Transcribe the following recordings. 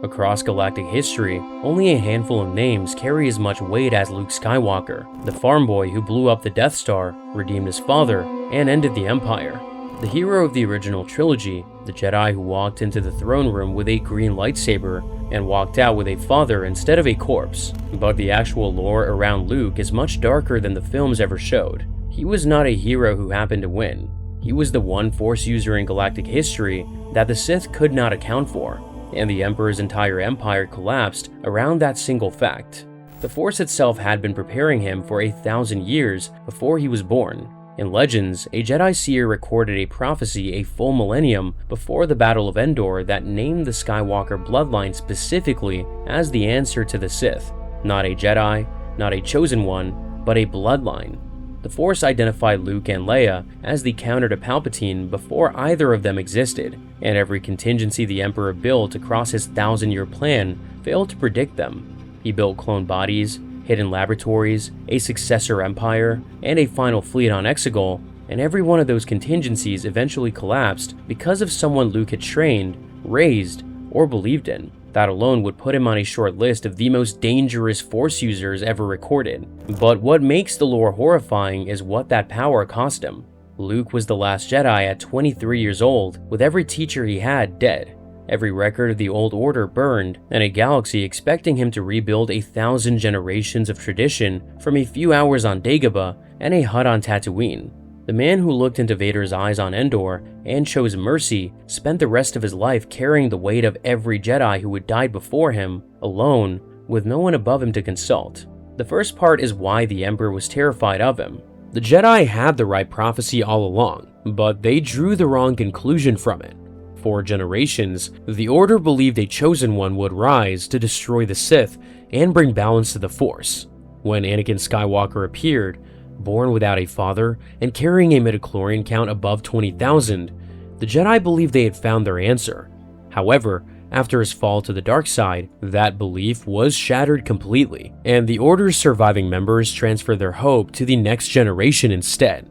Across galactic history, only a handful of names carry as much weight as Luke Skywalker, the farm boy who blew up the Death Star, redeemed his father, and ended the Empire. The hero of the original trilogy, the Jedi who walked into the throne room with a green lightsaber and walked out with a father instead of a corpse. But the actual lore around Luke is much darker than the films ever showed. He was not a hero who happened to win. He was the one Force user in galactic history that the Sith could not account for, and the Emperor's entire empire collapsed around that single fact. The Force itself had been preparing him for 1,000 years before he was born. In Legends, a Jedi seer recorded a prophecy a full millennium before the Battle of Endor that named the Skywalker bloodline specifically as the answer to the Sith. Not a Jedi, not a chosen one, but a bloodline. The Force identified Luke and Leia as the counter to Palpatine before either of them existed, and every contingency the Emperor built across his 1,000-year plan failed to predict them. He built clone bodies, hidden laboratories, a successor empire, and a final fleet on Exegol, and every one of those contingencies eventually collapsed because of someone Luke had trained, raised, or believed in. That alone would put him on a short list of the most dangerous Force users ever recorded. But what makes the lore horrifying is what that power cost him. Luke was the last Jedi at 23 years old, with every teacher he had dead, every record of the old order burned, and a galaxy expecting him to rebuild 1,000 generations of tradition from a few hours on Dagobah and a hut on Tatooine. The man who looked into Vader's eyes on Endor and chose mercy spent the rest of his life carrying the weight of every Jedi who had died before him, alone, with no one above him to consult. The first part is why the Emperor was terrified of him. The Jedi had the right prophecy all along, but they drew the wrong conclusion from it. For generations, the Order believed a chosen one would rise to destroy the Sith and bring balance to the Force. When Anakin Skywalker appeared, born without a father and carrying a midichlorian count above 20,000, the Jedi believed they had found their answer. However, after his fall to the dark side, that belief was shattered completely, and the Order's surviving members transferred their hope to the next generation instead.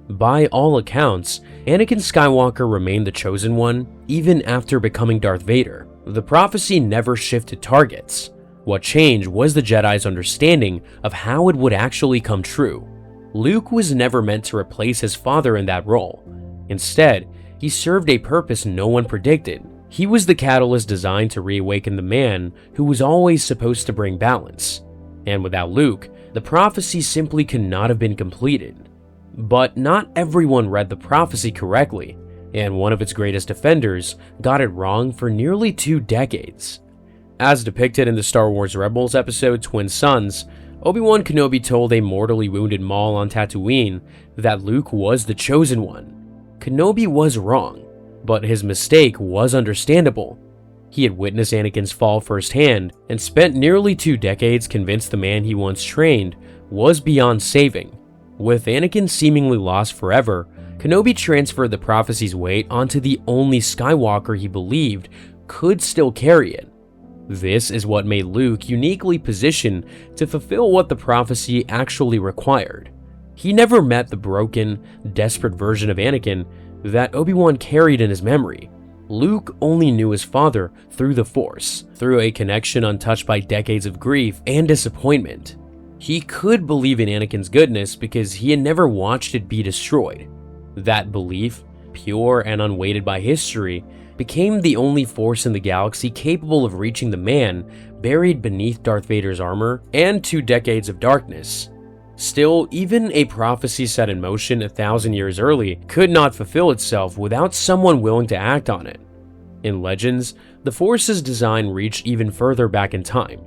By all accounts, Anakin Skywalker remained the chosen one even after becoming Darth Vader. The prophecy never shifted targets. What changed was the Jedi's understanding of how it would actually come true. Luke was never meant to replace his father in that role. Instead, he served a purpose no one predicted. He was the catalyst designed to reawaken the man who was always supposed to bring balance. And without Luke, the prophecy simply could not have been completed. But not everyone read the prophecy correctly, and one of its greatest defenders got it wrong for nearly 2 decades. As depicted in the Star Wars Rebels episode Twin Suns, Obi-Wan Kenobi told a mortally wounded Maul on Tatooine that Luke was the chosen one. Kenobi was wrong, but his mistake was understandable. He had witnessed Anakin's fall firsthand and spent nearly 2 decades convinced the man he once trained was beyond saving. With Anakin seemingly lost forever, Kenobi transferred the prophecy's weight onto the only Skywalker he believed could still carry it. This is what made Luke uniquely positioned to fulfill what the prophecy actually required. He never met the broken, desperate version of Anakin that Obi-Wan carried in his memory. Luke only knew his father through the Force, through a connection untouched by decades of grief and disappointment. He could believe in Anakin's goodness because he had never watched it be destroyed. That belief, pure and unweighted by history, became the only force in the galaxy capable of reaching the man buried beneath Darth Vader's armor and 2 decades of darkness. Still, even a prophecy set in motion 1,000 years early could not fulfill itself without someone willing to act on it. In Legends, the Force's design reached even further back in time.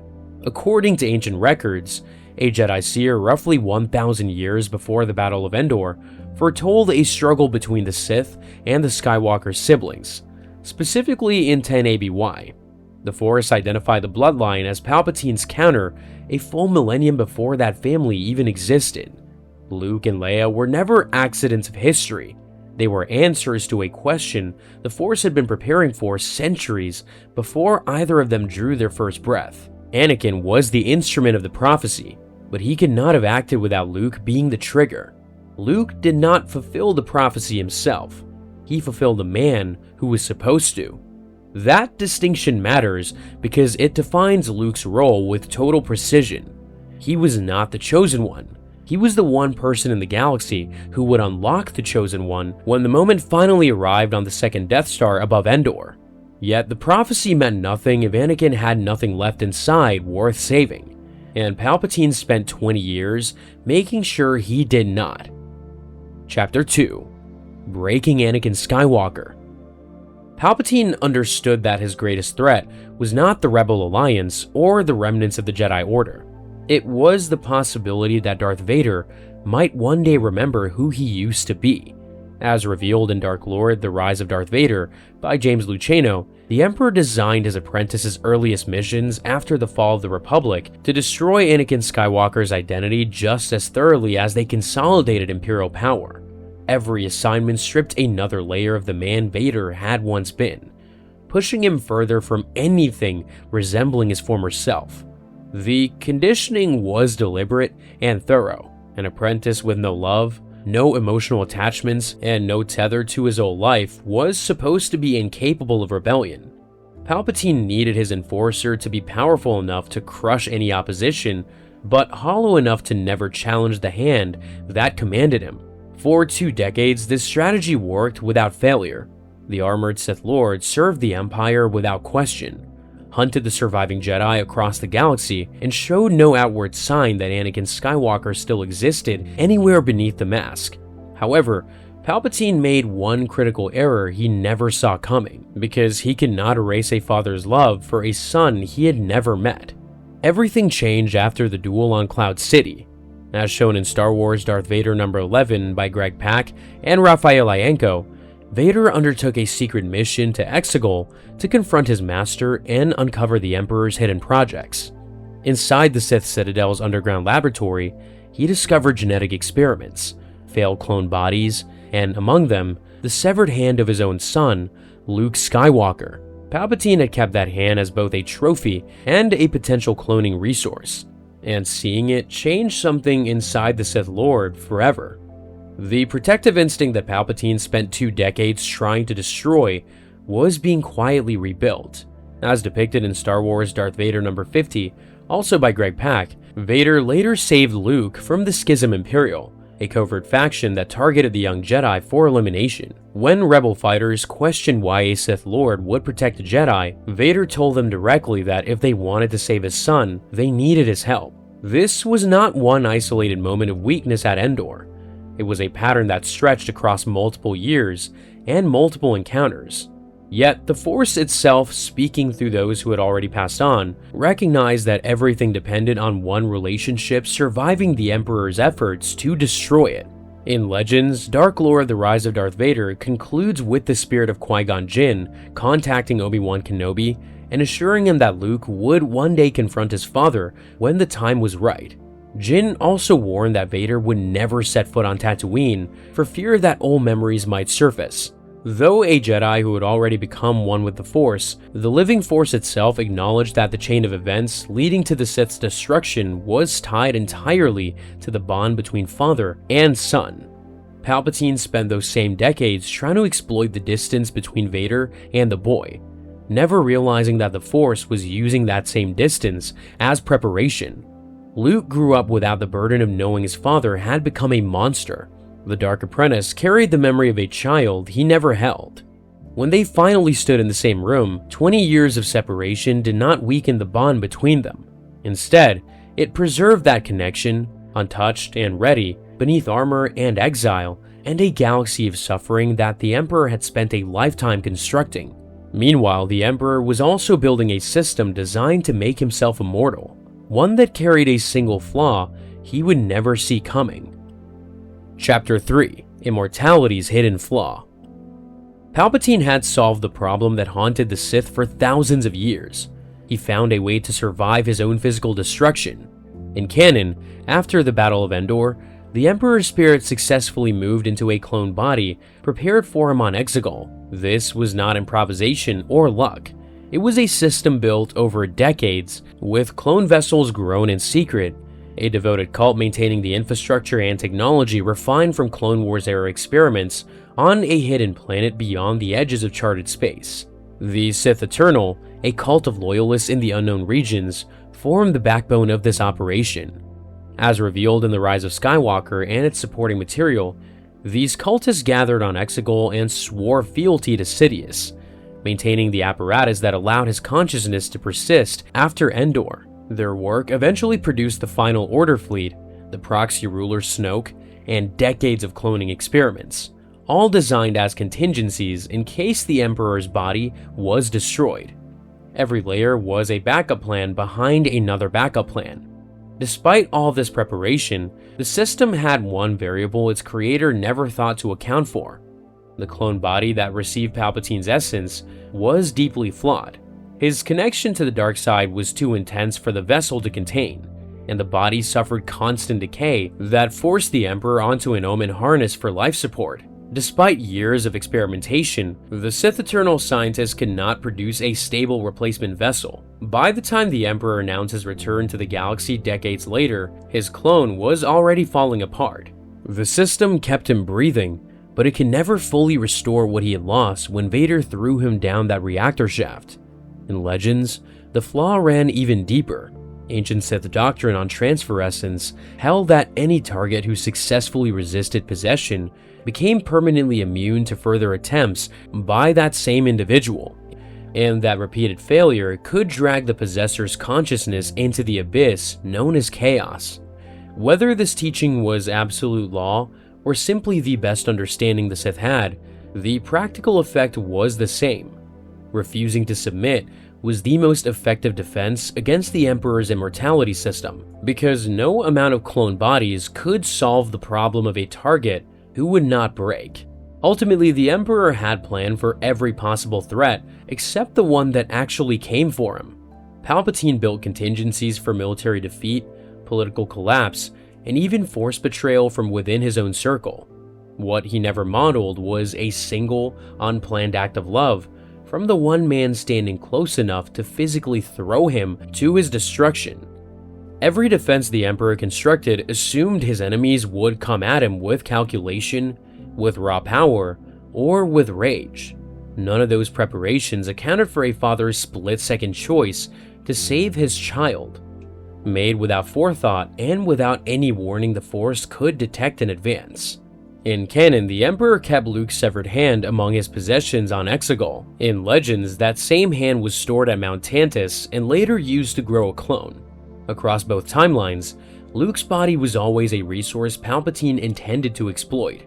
According to ancient records, a Jedi seer roughly 1,000 years before the Battle of Endor foretold a struggle between the Sith and the Skywalker siblings, specifically in 10 ABY. The Force identified the bloodline as Palpatine's counter a full millennium before that family even existed. Luke and Leia were never accidents of history. They were answers to a question the Force had been preparing for centuries before either of them drew their first breath. Anakin was the instrument of the prophecy, but he could not have acted without Luke being the trigger. Luke did not fulfill the prophecy himself. He fulfilled the man who was supposed to. That distinction matters because it defines Luke's role with total precision. He was not the Chosen One. He was the one person in the galaxy who would unlock the Chosen One when the moment finally arrived on the second Death Star above Endor. Yet the prophecy meant nothing if Anakin had nothing left inside worth saving, and Palpatine spent 20 years making sure he did not. Chapter 2: Breaking Anakin Skywalker. Palpatine understood that his greatest threat was not the Rebel Alliance or the remnants of the Jedi Order. It was the possibility that Darth Vader might one day remember who he used to be. As revealed in Dark Lord: The Rise of Darth Vader by James Luceno, the Emperor designed his apprentice's earliest missions after the fall of the Republic to destroy Anakin Skywalker's identity just as thoroughly as they consolidated Imperial power. Every assignment stripped another layer of the man Vader had once been, pushing him further from anything resembling his former self. The conditioning was deliberate and thorough. An apprentice with no love, no emotional attachments, and no tether to his old life was supposed to be incapable of rebellion. Palpatine needed his enforcer to be powerful enough to crush any opposition, but hollow enough to never challenge the hand that commanded him. For 2 decades, this strategy worked without failure. The armored Sith Lord served the Empire without question, hunted the surviving Jedi across the galaxy, and showed no outward sign that Anakin Skywalker still existed anywhere beneath the mask. However, Palpatine made one critical error he never saw coming, because he could not erase a father's love for a son he had never met. Everything changed after the duel on Cloud City. As shown in Star Wars Darth Vader number 11 by Greg Pak and Raphael Ienco, Vader undertook a secret mission to Exegol to confront his master and uncover the Emperor's hidden projects. Inside the Sith Citadel's underground laboratory, he discovered genetic experiments, failed clone bodies, and among them, the severed hand of his own son, Luke Skywalker. Palpatine had kept that hand as both a trophy and a potential cloning resource, and seeing it changed something inside the Sith Lord forever. The protective instinct that Palpatine spent 2 decades trying to destroy was being quietly rebuilt. As depicted in Star Wars Darth Vader number 50, also by Greg Pak, Vader later saved Luke from the Schism Imperial, a covert faction that targeted the young Jedi for elimination. When Rebel fighters questioned why a Sith Lord would protect a Jedi, Vader told them directly that if they wanted to save his son, they needed his help. This was not one isolated moment of weakness at Endor. It was a pattern that stretched across multiple years and multiple encounters. Yet the Force itself, speaking through those who had already passed on, recognized that everything depended on one relationship surviving the Emperor's efforts to destroy it. In Legends, Dark Lord: The Rise of Darth Vader concludes with the spirit of Qui-Gon Jinn contacting Obi-Wan Kenobi and assuring him that Luke would one day confront his father when the time was right. Jinn also warned that Vader would never set foot on Tatooine for fear that old memories might surface. Though a Jedi who had already become one with the Force, the living Force itself acknowledged that the chain of events leading to the Sith's destruction was tied entirely to the bond between father and son. Palpatine spent those same decades trying to exploit the distance between Vader and the boy, never realizing that the Force was using that same distance as preparation. Luke grew up without the burden of knowing his father had become a monster. The Dark Apprentice carried the memory of a child he never held. When they finally stood in the same room, 20 years of separation did not weaken the bond between them. Instead, it preserved that connection, untouched and ready, beneath armor and exile, and a galaxy of suffering that the Emperor had spent a lifetime constructing. Meanwhile, the Emperor was also building a system designed to make himself immortal, one that carried a single flaw he would never see coming. Chapter 3: Immortality's Hidden Flaw. Palpatine had solved the problem that haunted the Sith for thousands of years. He found a way to survive his own physical destruction. In canon, after the Battle of Endor, the Emperor's spirit successfully moved into a clone body prepared for him on Exegol. This was not improvisation or luck. It was a system built over decades, with clone vessels grown in secret, a devoted cult maintaining the infrastructure and technology refined from Clone Wars-era experiments on a hidden planet beyond the edges of charted space. The Sith Eternal, a cult of loyalists in the unknown regions, formed the backbone of this operation. As revealed in The Rise of Skywalker and its supporting material, these cultists gathered on Exegol and swore fealty to Sidious, maintaining the apparatus that allowed his consciousness to persist after Endor. Their work eventually produced the Final Order fleet, the proxy ruler Snoke, and decades of cloning experiments, all designed as contingencies in case the Emperor's body was destroyed. Every layer was a backup plan behind another backup plan. Despite all this preparation, the system had one variable its creator never thought to account for. The clone body that received Palpatine's essence was deeply flawed. His connection to the dark side was too intense for the vessel to contain, and the body suffered constant decay that forced the Emperor onto an Omen harness for life support. Despite years of experimentation, the Sith Eternal scientists could not produce a stable replacement vessel. By the time the Emperor announced his return to the galaxy decades later, his clone was already falling apart. The system kept him breathing, but it could never fully restore what he had lost when Vader threw him down that reactor shaft. In Legends, the flaw ran even deeper. Ancient Sith doctrine on transfer essence held that any target who successfully resisted possession became permanently immune to further attempts by that same individual, and that repeated failure could drag the possessor's consciousness into the abyss known as chaos. Whether this teaching was absolute law or simply the best understanding the Sith had, the practical effect was the same. Refusing to submit was the most effective defense against the Emperor's immortality system, because no amount of clone bodies could solve the problem of a target who would not break. Ultimately, the Emperor had planned for every possible threat except the one that actually came for him. Palpatine built contingencies for military defeat, political collapse, and even forced betrayal from within his own circle. What he never modeled was a single, unplanned act of love from the one man standing close enough to physically throw him to his destruction. Every defense the Emperor constructed assumed his enemies would come at him with calculation, with raw power, or with rage. None of those preparations accounted for a father's split-second choice to save his child, made without forethought and without any warning the Force could detect in advance. In canon, the Emperor kept Luke's severed hand among his possessions on Exegol. In Legends, that same hand was stored at Mount Tantus and later used to grow a clone. Across both timelines, Luke's body was always a resource Palpatine intended to exploit.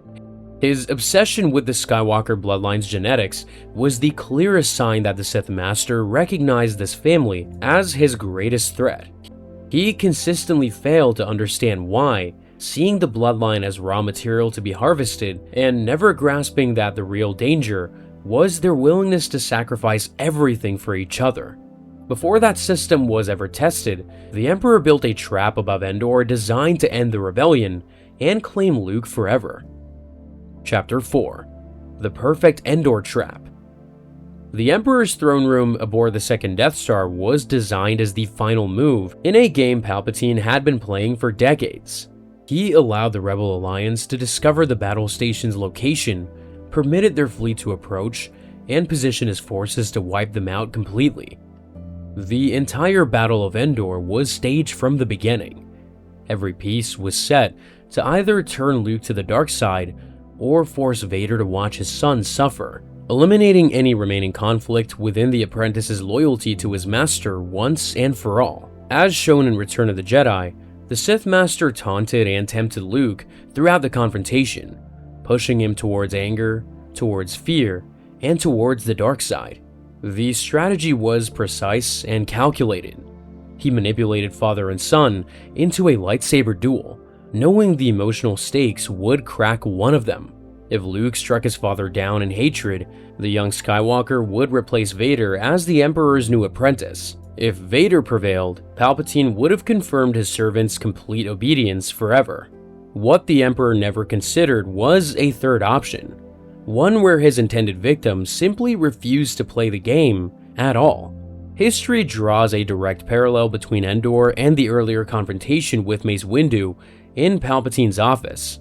His obsession with the Skywalker bloodline's genetics was the clearest sign that the Sith Master recognized this family as his greatest threat. He consistently failed to understand why, seeing the bloodline as raw material to be harvested and never grasping that the real danger was their willingness to sacrifice everything for each other. Before that system was ever tested, the Emperor built a trap above Endor designed to end the rebellion and claim Luke forever. Chapter 4: The Perfect Endor Trap. The Emperor's throne room aboard the second Death Star was designed as the final move in a game Palpatine had been playing for decades. He allowed the Rebel Alliance to discover the battle station's location, permitted their fleet to approach, and position his forces to wipe them out completely. The entire Battle of Endor was staged from the beginning. Every piece was set to either turn Luke to the dark side or force Vader to watch his son suffer, eliminating any remaining conflict within the apprentice's loyalty to his master once and for all. As shown in Return of the Jedi, the Sith Master taunted and tempted Luke throughout the confrontation, pushing him towards anger, towards fear, and towards the dark side. The strategy was precise and calculated. He manipulated father and son into a lightsaber duel, knowing the emotional stakes would crack one of them. If Luke struck his father down in hatred, the young Skywalker would replace Vader as the Emperor's new apprentice. If Vader prevailed, Palpatine would have confirmed his servant's complete obedience forever. What the Emperor never considered was a third option, one where his intended victim simply refused to play the game at all. History draws a direct parallel between Endor and the earlier confrontation with Mace Windu in Palpatine's office.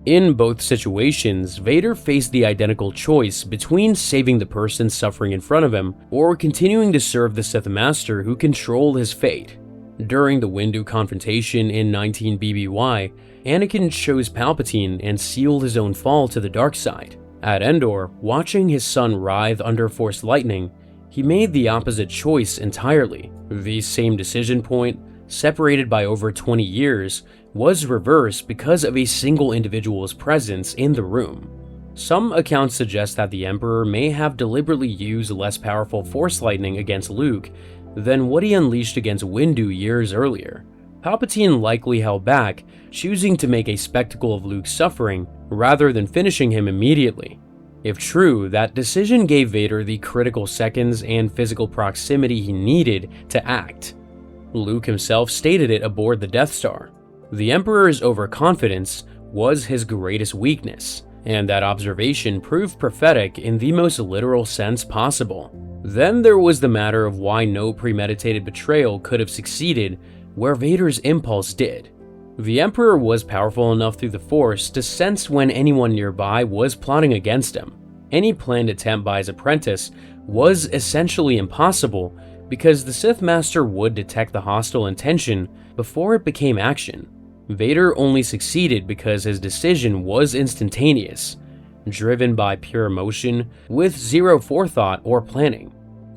In both situations, Vader faced the identical choice between saving the person suffering in front of him or continuing to serve the Sith Master who controlled his fate. During the Windu confrontation in 19 BBY, Anakin chose Palpatine and sealed his own fall to the dark side. At Endor, watching his son writhe under Force lightning, he made the opposite choice entirely. The same decision point, separated by over 20 years, was reversed because of a single individual's presence in the room. Some accounts suggest that the Emperor may have deliberately used less powerful Force lightning against Luke than what he unleashed against Windu years earlier. Palpatine likely held back, choosing to make a spectacle of Luke's suffering rather than finishing him immediately. If true, that decision gave Vader the critical seconds and physical proximity he needed to act. Luke himself stated it aboard the Death Star. The Emperor's overconfidence was his greatest weakness, and that observation proved prophetic in the most literal sense possible. Then there was the matter of why no premeditated betrayal could have succeeded where Vader's impulse did. The Emperor was powerful enough through the Force to sense when anyone nearby was plotting against him. Any planned attempt by his apprentice was essentially impossible because the Sith Master would detect the hostile intention before it became action. Vader only succeeded because his decision was instantaneous, driven by pure emotion with zero forethought or planning.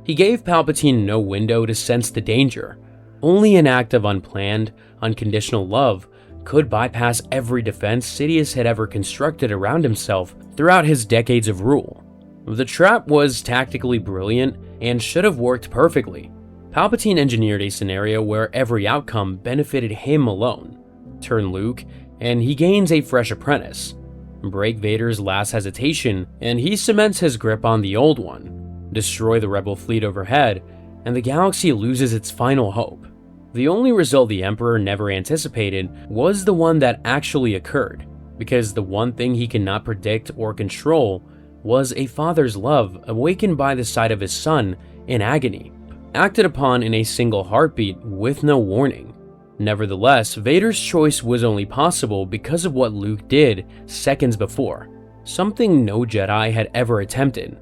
He gave Palpatine no window to sense the danger. Only an act of unplanned, unconditional love could bypass every defense Sidious had ever constructed around himself throughout his decades of rule. The trap was tactically brilliant and should have worked perfectly. Palpatine engineered a scenario where every outcome benefited him alone. Turn Luke, and he gains a fresh apprentice. Break Vader's last hesitation, and he cements his grip on the old one. Destroy the Rebel fleet overhead, and the galaxy loses its final hope. The only result the Emperor never anticipated was the one that actually occurred, because the one thing he cannot predict or control was a father's love awakened by the sight of his son in agony, acted upon in a single heartbeat with no warning. Nevertheless, Vader's choice was only possible because of what Luke did seconds before, something no Jedi had ever attempted.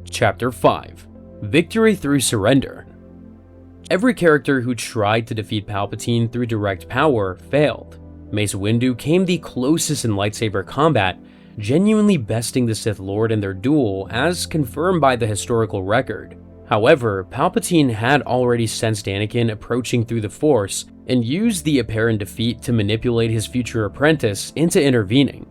Chapter 5: Victory Through Surrender. Every character who tried to defeat Palpatine through direct power failed. Mace Windu came the closest in lightsaber combat, genuinely besting the Sith Lord in their duel as confirmed by the historical record. However, Palpatine had already sensed Anakin approaching through the Force and used the apparent defeat to manipulate his future apprentice into intervening.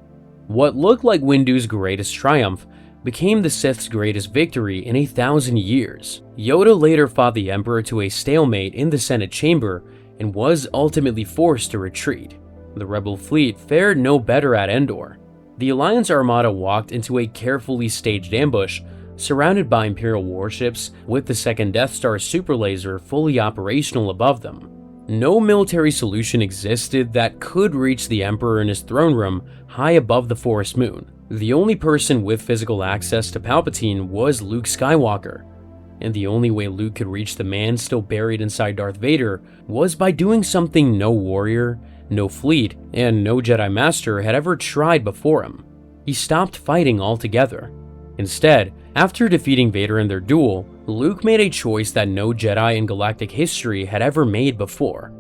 What looked like Windu's greatest triumph became the Sith's greatest victory in 1,000 years. Yoda later fought the Emperor to a stalemate in the Senate chamber and was ultimately forced to retreat. The Rebel fleet fared no better at Endor. The Alliance Armada walked into a carefully staged ambush surrounded by Imperial warships with the second Death Star superlaser fully operational above them. No military solution existed that could reach the Emperor in his throne room high above the forest moon. The only person with physical access to Palpatine was Luke Skywalker, and the only way Luke could reach the man still buried inside Darth Vader was by doing something no warrior, no fleet, and no Jedi Master had ever tried before him. He stopped fighting altogether. Instead, after defeating Vader in their duel, Luke made a choice that no Jedi in galactic history had ever made before.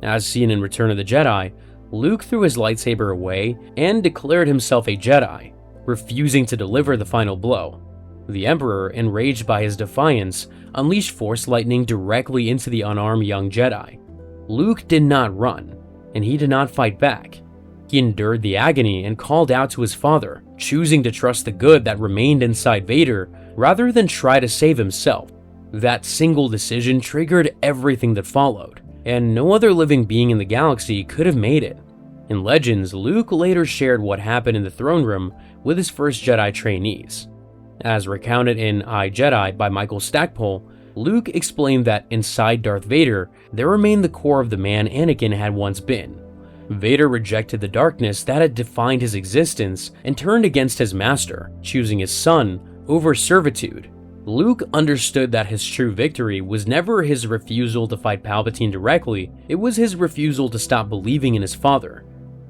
As seen in Return of the Jedi, Luke threw his lightsaber away and declared himself a Jedi, refusing to deliver the final blow. The Emperor, enraged by his defiance, unleashed Force lightning directly into the unarmed young Jedi. Luke did not run, and he did not fight back. He endured the agony and called out to his father, choosing to trust the good that remained inside Vader rather than try to save himself. That single decision triggered everything that followed, and no other living being in the galaxy could have made it. In Legends, Luke later shared what happened in the throne room with his first Jedi trainees. As recounted in I, Jedi by Michael Stackpole, Luke explained that inside Darth Vader, there remained the core of the man Anakin had once been. Vader rejected the darkness that had defined his existence and turned against his master, choosing his son over servitude. Luke understood that his true victory was never his refusal to fight Palpatine directly, it was his refusal to stop believing in his father.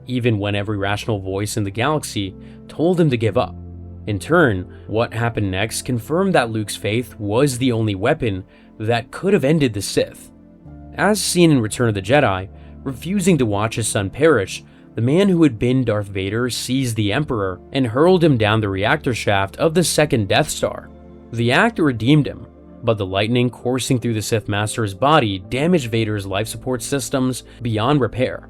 even when every rational voice in the galaxy told him to give up. In turn, what happened next confirmed that Luke's faith was the only weapon that could have ended the Sith. As seen in Return of the Jedi, refusing to watch his son perish, the man who had been Darth Vader seized the Emperor and hurled him down the reactor shaft of the second Death Star. The act redeemed him, but the lightning coursing through the Sith Master's body damaged Vader's life support systems beyond repair.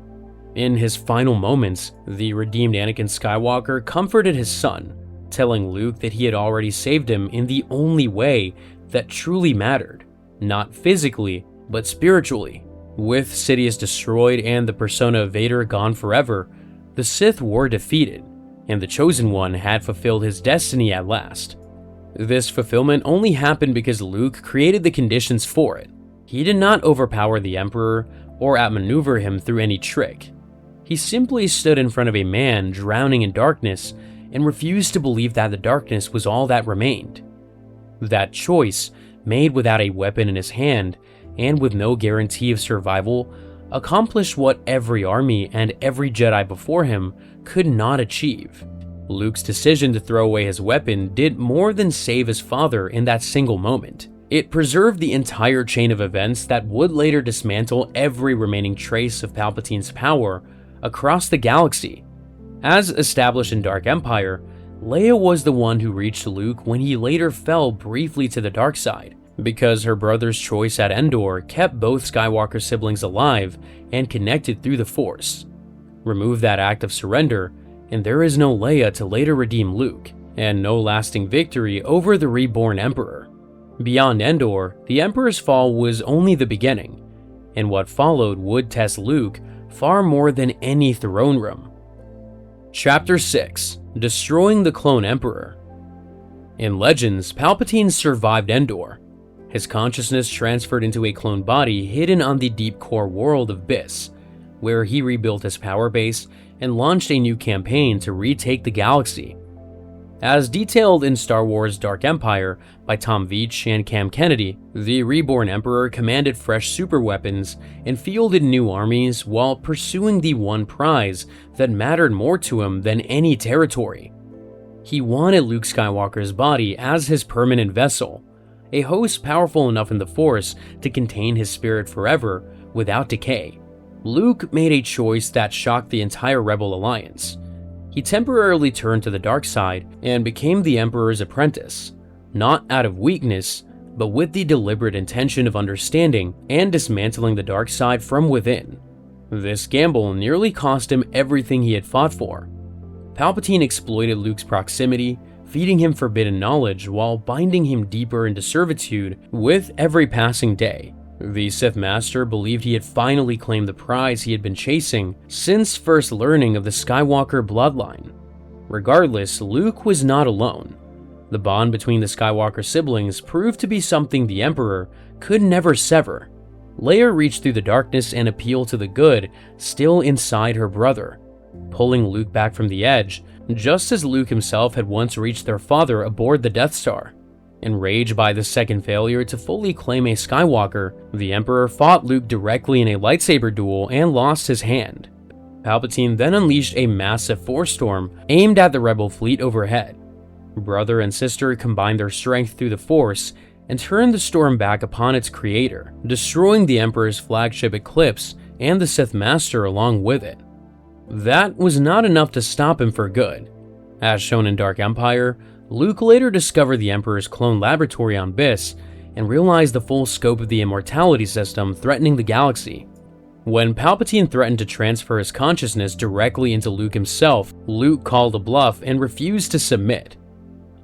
In his final moments, the redeemed Anakin Skywalker comforted his son, telling Luke that he had already saved him in the only way that truly mattered, not physically, but spiritually. With Sidious destroyed and the persona of Vader gone forever, the Sith were defeated, and the Chosen One had fulfilled his destiny at last. This fulfillment only happened because Luke created the conditions for it. He did not overpower the Emperor or outmaneuver him through any trick. He simply stood in front of a man drowning in darkness and refused to believe that the darkness was all that remained. That choice, made without a weapon in his hand and with no guarantee of survival, accomplished what every army and every Jedi before him could not achieve. Luke's decision to throw away his weapon did more than save his father in that single moment. It preserved the entire chain of events that would later dismantle every remaining trace of Palpatine's power across the galaxy. As established in Dark Empire, Leia was the one who reached Luke when he later fell briefly to the dark side, because her brother's choice at Endor kept both Skywalker siblings alive and connected through the Force. Remove that act of surrender, and there is no Leia to later redeem Luke, and no lasting victory over the reborn Emperor. Beyond Endor, the Emperor's fall was only the beginning, and what followed would test Luke far more than any throne room. Chapter 6: Destroying the Clone Emperor. In Legends, Palpatine survived Endor. His consciousness transferred into a clone body hidden on the deep core world of Biss, where he rebuilt his power base and launched a new campaign to retake the galaxy. As detailed in Star Wars Dark Empire by Tom Veitch and Cam Kennedy, the reborn Emperor commanded fresh superweapons and fielded new armies while pursuing the one prize that mattered more to him than any territory. He wanted Luke Skywalker's body as his permanent vessel, a host powerful enough in the Force to contain his spirit forever without decay. Luke made a choice that shocked the entire Rebel Alliance. He temporarily turned to the dark side and became the Emperor's apprentice, not out of weakness, but with the deliberate intention of understanding and dismantling the dark side from within. This gamble nearly cost him everything he had fought for. Palpatine exploited Luke's proximity, feeding him forbidden knowledge while binding him deeper into servitude with every passing day. The Sith Master believed he had finally claimed the prize he had been chasing since first learning of the Skywalker bloodline. Regardless, Luke was not alone. The bond between the Skywalker siblings proved to be something the Emperor could never sever. Leia reached through the darkness and appealed to the good still inside her brother, pulling Luke back from the edge, just as Luke himself had once reached their father aboard the Death Star. Enraged by the second failure to fully claim a Skywalker, the Emperor fought Luke directly in a lightsaber duel and lost his hand. Palpatine then unleashed a massive Force storm aimed at the Rebel fleet overhead. Brother and sister combined their strength through the Force and turned the storm back upon its creator, destroying the Emperor's flagship Eclipse and the Sith Master along with it. That was not enough to stop him for good. As shown in Dark Empire, Luke later discovered the Emperor's clone laboratory on Biss and realized the full scope of the immortality system threatening the galaxy. When Palpatine threatened to transfer his consciousness directly into Luke himself, Luke called a bluff and refused to submit.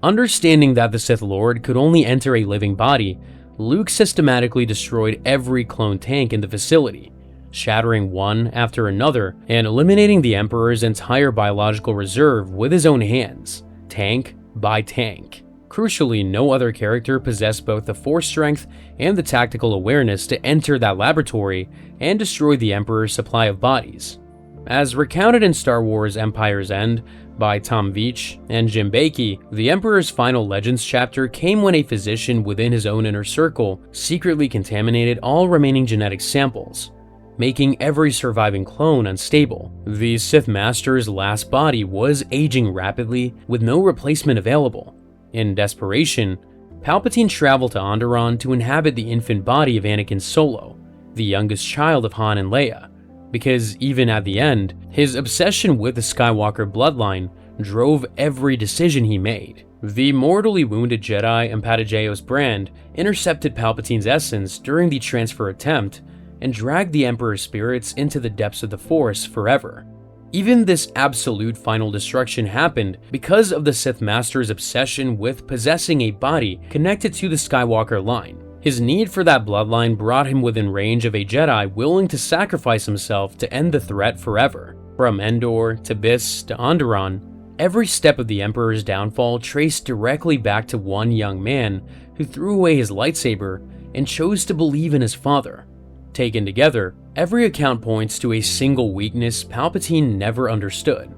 Understanding that the Sith Lord could only enter a living body, Luke systematically destroyed every clone tank in the facility, shattering one after another and eliminating the Emperor's entire biological reserve with his own hands, tank by tank. Crucially, no other character possessed both the Force strength and the tactical awareness to enter that laboratory and destroy the Emperor's supply of bodies. As recounted in Star Wars Empire's End by Tom Veitch and Jim Bakey, the Emperor's final Legends chapter came when a physician within his own inner circle secretly contaminated all remaining genetic samples. making every surviving clone unstable. The Sith Master's last body was aging rapidly with no replacement available. In desperation, Palpatine traveled to Onderon to inhabit the infant body of Anakin Solo, the youngest child of Han and Leia, because even at the end, his obsession with the Skywalker bloodline drove every decision he made. The mortally wounded Jedi Empatigeos Brand intercepted Palpatine's essence during the transfer attempt and dragged the Emperor's spirits into the depths of the Force forever. Even this absolute final destruction happened because of the Sith Master's obsession with possessing a body connected to the Skywalker line. His need for that bloodline brought him within range of a Jedi willing to sacrifice himself to end the threat forever. From Endor to Biss to Onderon, every step of the Emperor's downfall traced directly back to one young man who threw away his lightsaber and chose to believe in his father. Taken together, every account points to a single weakness Palpatine never understood.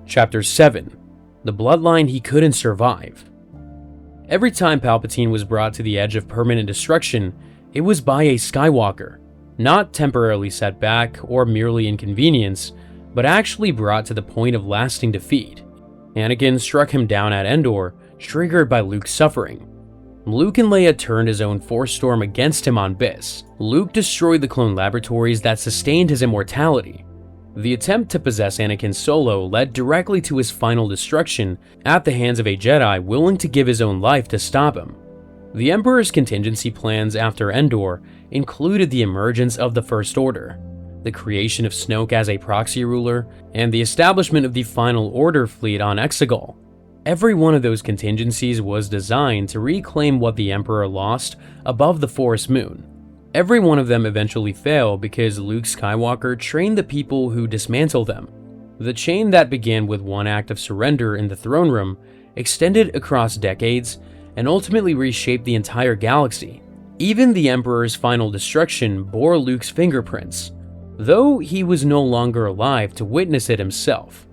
Chapter 7: The Bloodline He Couldn't Survive. Every time Palpatine was brought to the edge of permanent destruction, it was by a Skywalker, not temporarily set back or merely inconvenience, but actually brought to the point of lasting defeat. Anakin struck him down at Endor, triggered by Luke's suffering. Luke and Leia turned his own Force Storm against him on Biss. Luke destroyed the clone laboratories that sustained his immortality. The attempt to possess Anakin Solo led directly to his final destruction at the hands of a Jedi willing to give his own life to stop him. The Emperor's contingency plans after Endor included the emergence of the First Order, the creation of Snoke as a proxy ruler, and the establishment of the Final Order fleet on Exegol. Every one of those contingencies was designed to reclaim what the Emperor lost above the Forest Moon. Every one of them eventually failed because Luke Skywalker trained the people who dismantled them. The chain that began with one act of surrender in the throne room extended across decades and ultimately reshaped the entire galaxy. Even the Emperor's final destruction bore Luke's fingerprints, though he was no longer alive to witness it himself.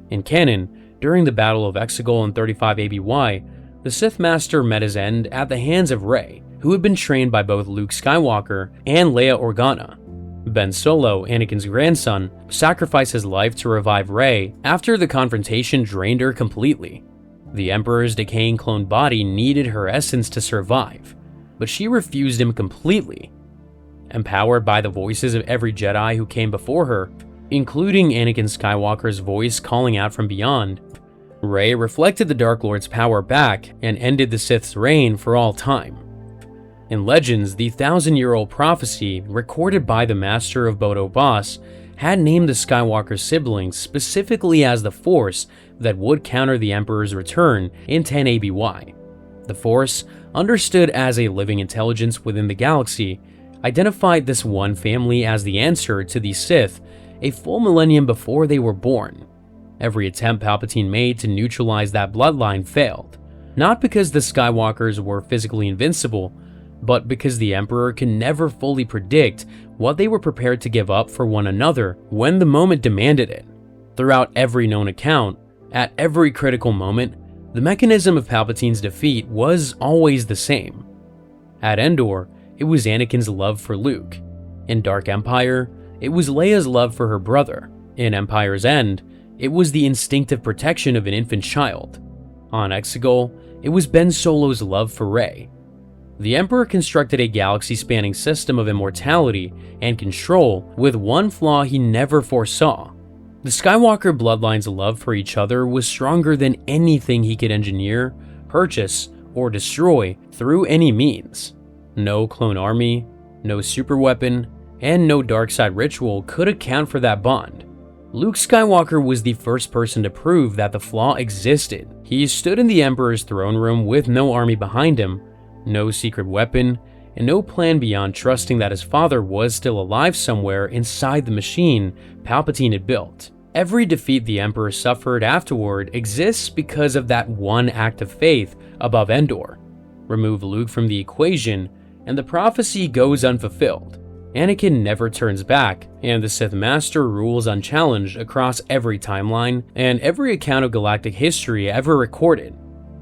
In canon, during the Battle of Exegol in 35 ABY, the Sith Master met his end at the hands of Rey, who had been trained by both Luke Skywalker and Leia Organa. Ben Solo, Anakin's grandson, sacrificed his life to revive Rey after the confrontation drained her completely. The Emperor's decaying clone body needed her essence to survive, but she refused him completely. Empowered by the voices of every Jedi who came before her, including Anakin Skywalker's voice calling out from beyond, Rey reflected the Dark Lord's power back and ended the Sith's reign for all time. In Legends, the 1,000-year-old prophecy recorded by the Master of Bodo Boss had named the Skywalker siblings specifically as the Force that would counter the Emperor's return in 10 ABY. The Force, understood as a living intelligence within the galaxy, identified this one family as the answer to the Sith a full millennium before they were born. Every attempt Palpatine made to neutralize that bloodline failed, not because the Skywalkers were physically invincible, but because the Emperor can never fully predict what they were prepared to give up for one another when the moment demanded it. Throughout every known account, at every critical moment, the mechanism of Palpatine's defeat was always the same. At Endor, it was Anakin's love for Luke. In Dark Empire, it was Leia's love for her brother. In Empire's End, it was the instinctive protection of an infant child. On Exegol, it was Ben Solo's love for Rey. The Emperor constructed a galaxy-spanning system of immortality and control with one flaw he never foresaw. The Skywalker bloodline's love for each other was stronger than anything he could engineer, purchase, or destroy through any means. No clone army, no superweapon, and no dark side ritual could account for that bond. Luke Skywalker was the first person to prove that the flaw existed. He stood in the Emperor's throne room with no army behind him, no secret weapon, and no plan beyond trusting that his father was still alive somewhere inside the machine Palpatine had built. Every defeat the Emperor suffered afterward exists because of that one act of faith above Endor. Remove Luke from the equation, and the prophecy goes unfulfilled. Anakin never turns back, and the Sith Master rules unchallenged across every timeline and every account of galactic history ever recorded.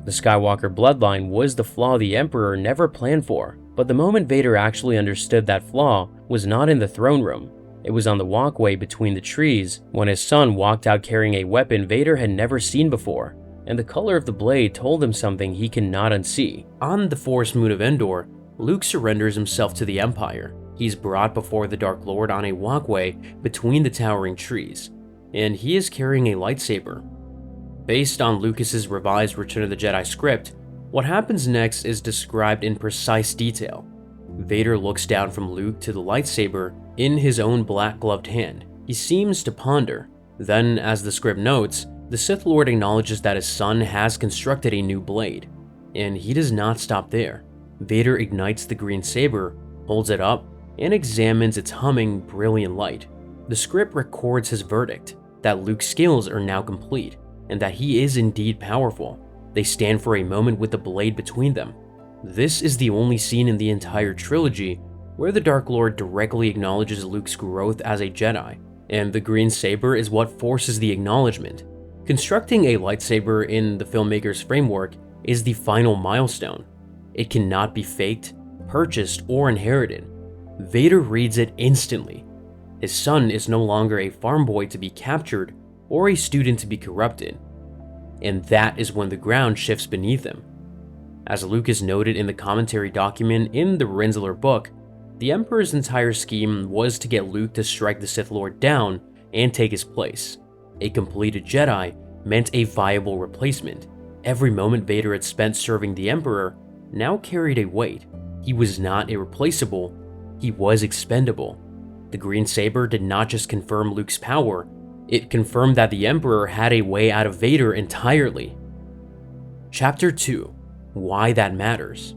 The Skywalker bloodline was the flaw the Emperor never planned for, but the moment Vader actually understood that flaw was not in the throne room. It was on the walkway between the trees when his son walked out carrying a weapon Vader had never seen before, and the color of the blade told him something he cannot unsee. On the forest moon of Endor, Luke surrenders himself to the Empire. He's brought before the Dark Lord on a walkway between the towering trees, and he is carrying a lightsaber. Based on Lucas's revised Return of the Jedi script, what happens next is described in precise detail. Vader looks down from Luke to the lightsaber in his own black-gloved hand. He seems to ponder. Then, as the script notes, the Sith Lord acknowledges that his son has constructed a new blade, and he does not stop there. Vader ignites the green saber, holds it up, and examines its humming, brilliant light. The script records his verdict, that Luke's skills are now complete, and that he is indeed powerful. They stand for a moment with the blade between them. This is the only scene in the entire trilogy where the Dark Lord directly acknowledges Luke's growth as a Jedi, and the green saber is what forces the acknowledgement. Constructing a lightsaber in the filmmaker's framework is the final milestone. It cannot be faked, purchased, or inherited. Vader reads it instantly. His son is no longer a farm boy to be captured or a student to be corrupted. And that is when the ground shifts beneath him. As Lucas noted in the commentary document in the Rinzler book, the Emperor's entire scheme was to get Luke to strike the Sith Lord down and take his place. A completed Jedi meant a viable replacement. Every moment Vader had spent serving the Emperor now carried a weight. He was not irreplaceable, he was expendable. The green saber did not just confirm Luke's power, it confirmed that the Emperor had a way out of Vader entirely. Chapter 2: Why That Matters.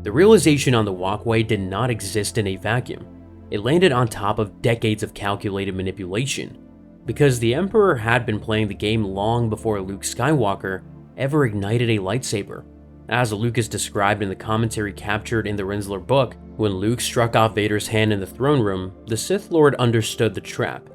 The realization on the walkway did not exist in a vacuum. It landed on top of decades of calculated manipulation, because the Emperor had been playing the game long before Luke Skywalker ever ignited a lightsaber. As Lucas described in the commentary captured in the Rinzler book, when Luke struck off Vader's hand in the throne room, the Sith Lord understood the trap.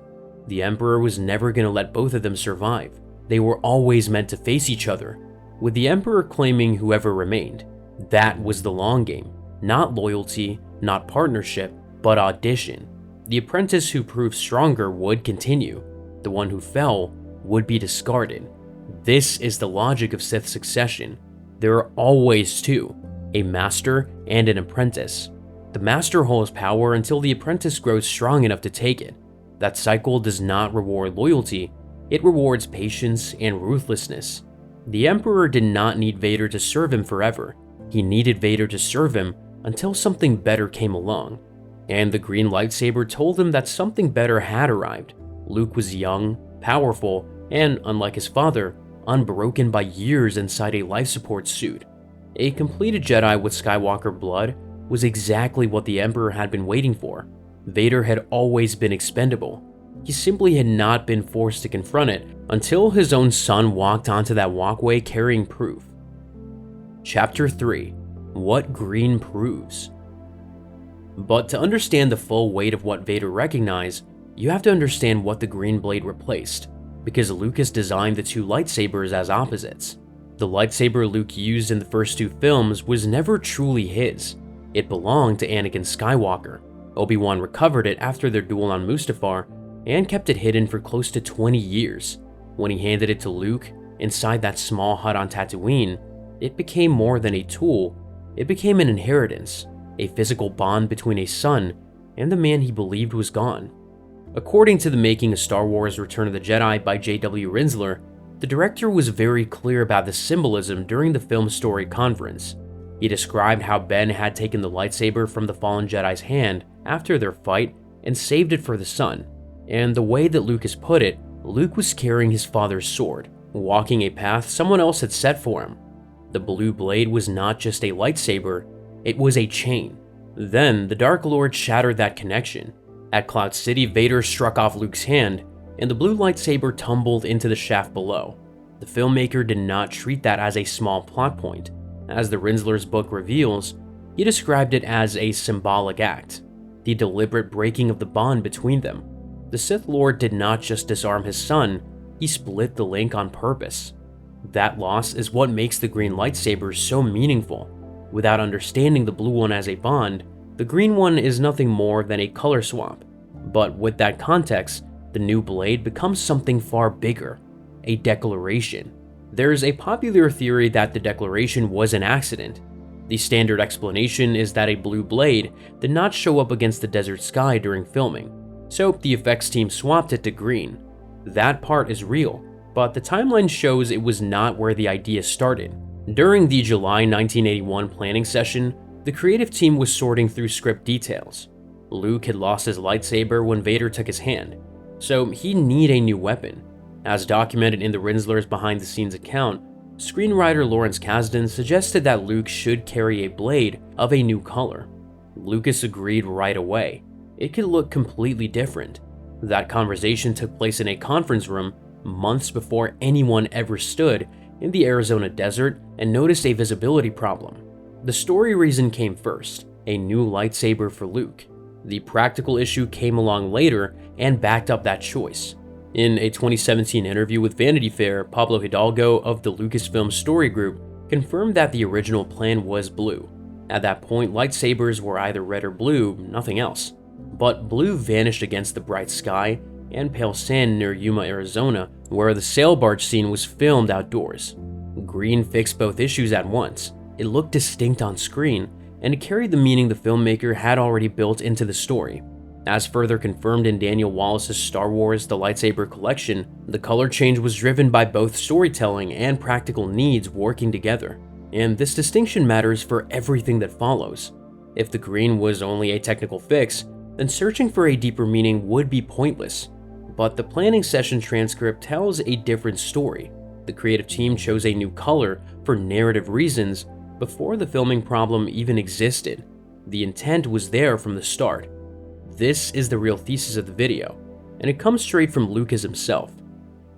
The Emperor was never going to let both of them survive. They were always meant to face each other, with the Emperor claiming whoever remained. That was the long game. Not loyalty, not partnership, but audition. The apprentice who proved stronger would continue. The one who fell would be discarded. This is the logic of Sith succession. There are always two, a master and an apprentice. The master holds power until the apprentice grows strong enough to take it. That cycle does not reward loyalty, it rewards patience and ruthlessness. The Emperor did not need Vader to serve him forever. He needed Vader to serve him until something better came along. And the green lightsaber told him that something better had arrived. Luke was young, powerful, and, unlike his father, unbroken by years inside a life support suit. A completed Jedi with Skywalker blood was exactly what the Emperor had been waiting for. Vader had always been expendable. He simply had not been forced to confront it until his own son walked onto that walkway carrying proof. Chapter 3: What Green Proves. But to understand the full weight of what Vader recognized, you have to understand what the green blade replaced, because Lucas designed the two lightsabers as opposites. The lightsaber Luke used in the first two films was never truly his. It belonged to Anakin Skywalker. Obi-Wan recovered it after their duel on Mustafar and kept it hidden for close to 20 years. When he handed it to Luke inside that small hut on Tatooine, it became more than a tool. It became an inheritance, a physical bond between a son and the man he believed was gone. According to the Making of Star Wars Return of the Jedi by J.W. Rinzler, the director was very clear about the symbolism during the film story conference. He described how Ben had taken the lightsaber from the fallen Jedi's hand after their fight and saved it for the son. And the way that Lucas put it, Luke was carrying his father's sword, walking a path someone else had set for him. The blue blade was not just a lightsaber, it was a chain. Then the Dark Lord shattered that connection. At Cloud City, Vader struck off Luke's hand, and the blue lightsaber tumbled into the shaft below. The filmmaker did not treat that as a small plot point. As the Rinzler's book reveals, he described it as a symbolic act, the deliberate breaking of the bond between them. The Sith Lord did not just disarm his son, he split the link on purpose. That loss is what makes the green lightsaber so meaningful. Without understanding the blue one as a bond, The green one is nothing more than a color swap, but with that context, the new blade becomes something far bigger, a declaration. There's a popular theory that the declaration was an accident. The standard explanation is that a blue blade did not show up against the desert sky during filming, so the effects team swapped it to green. That part is real, but the timeline shows it was not where the idea started. During the July 1981 planning session, the creative team was sorting through script details. Luke had lost his lightsaber when Vader took his hand, so he'd need a new weapon. As documented in the Rinzler's behind-the-scenes account, screenwriter Lawrence Kasdan suggested that Luke should carry a blade of a new color. Lucas agreed right away. It could look completely different. That conversation took place in a conference room months before anyone ever stood in the Arizona desert and noticed a visibility problem. The story reason came first, a new lightsaber for Luke. The practical issue came along later and backed up that choice. In a 2017 interview with Vanity Fair, Pablo Hidalgo of the Lucasfilm Story Group confirmed that the original plan was blue. At that point, lightsabers were either red or blue, nothing else. But blue vanished against the bright sky and pale sand near Yuma, Arizona, where the sail barge scene was filmed outdoors. Green fixed both issues at once. It looked distinct on screen, and it carried the meaning the filmmaker had already built into the story. As further confirmed in Daniel Wallace's Star Wars: The Lightsaber Collection, the color change was driven by both storytelling and practical needs working together. And this distinction matters for everything that follows. If the green was only a technical fix, then searching for a deeper meaning would be pointless. But the planning session transcript tells a different story. The creative team chose a new color for narrative reasons before the filming problem even existed. The intent was there from the start. This is the real thesis of the video, and it comes straight from Lucas himself.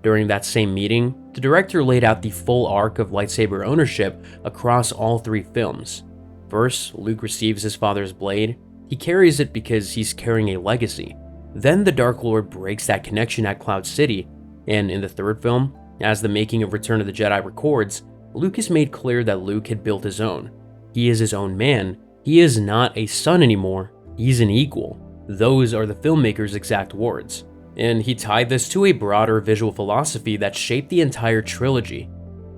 During that same meeting, the director laid out the full arc of lightsaber ownership across all three films. First, Luke receives his father's blade. He carries it because he's carrying a legacy. Then the Dark Lord breaks that connection at Cloud City, and in the third film, as the making of Return of the Jedi records, Lucas made clear that Luke had built his own. He is his own man. He is not a son anymore. He's an equal. Those are the filmmaker's exact words. And he tied this to a broader visual philosophy that shaped the entire trilogy.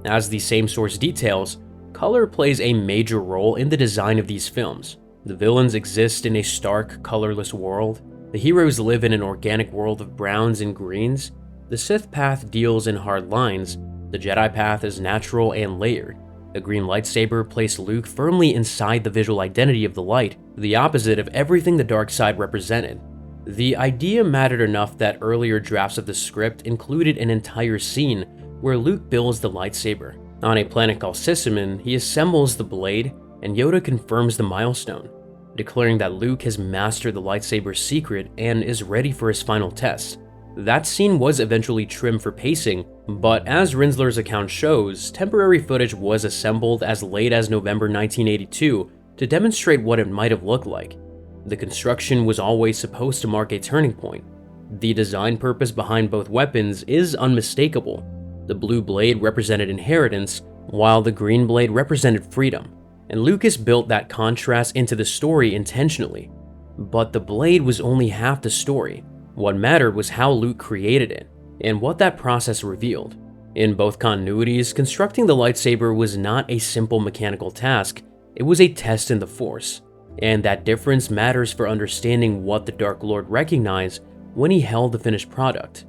As the same source details, color plays a major role in the design of these films. The villains exist in a stark, colorless world. The heroes live in an organic world of browns and greens. The Sith path deals in hard lines. The Jedi path is natural and layered. The green lightsaber placed Luke firmly inside the visual identity of the light, the opposite of everything the dark side represented. The idea mattered enough that earlier drafts of the script included an entire scene where Luke builds the lightsaber. On a planet called Sissaman, he assembles the blade, and Yoda confirms the milestone, declaring that Luke has mastered the lightsaber's secret and is ready for his final test. That scene was eventually trimmed for pacing, but as Rinzler's account shows, temporary footage was assembled as late as November 1982 to demonstrate what it might have looked like. The construction was always supposed to mark a turning point. The design purpose behind both weapons is unmistakable. The blue blade represented inheritance, while the green blade represented freedom, and Lucas built that contrast into the story intentionally. But the blade was only half the story. What mattered was how Luke created it, and what that process revealed. In both continuities, constructing the lightsaber was not a simple mechanical task, it was a test in the Force, and that difference matters for understanding what the Dark Lord recognized when he held the finished product.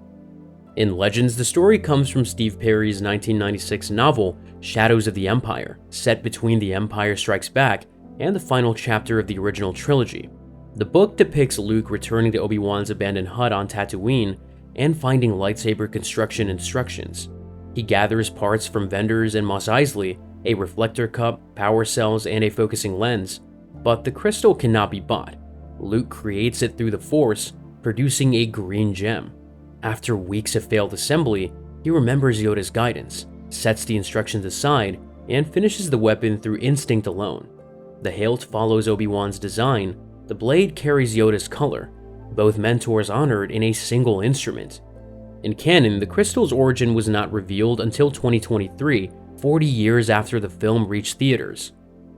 In Legends, the story comes from Steve Perry's 1996 novel, Shadows of the Empire, set between The Empire Strikes Back and the final chapter of the original trilogy. The book depicts Luke returning to Obi-Wan's abandoned hut on Tatooine and finding lightsaber construction instructions. He gathers parts from vendors in Mos Eisley, a reflector cup, power cells, and a focusing lens, but the crystal cannot be bought. Luke creates it through the Force, producing a green gem. After weeks of failed assembly, he remembers Yoda's guidance, sets the instructions aside, and finishes the weapon through instinct alone. The hilt follows Obi-Wan's design. The blade carries Yoda's color, both mentors honored in a single instrument. In canon, the crystal's origin was not revealed until 2023, 40 years after the film reached theaters.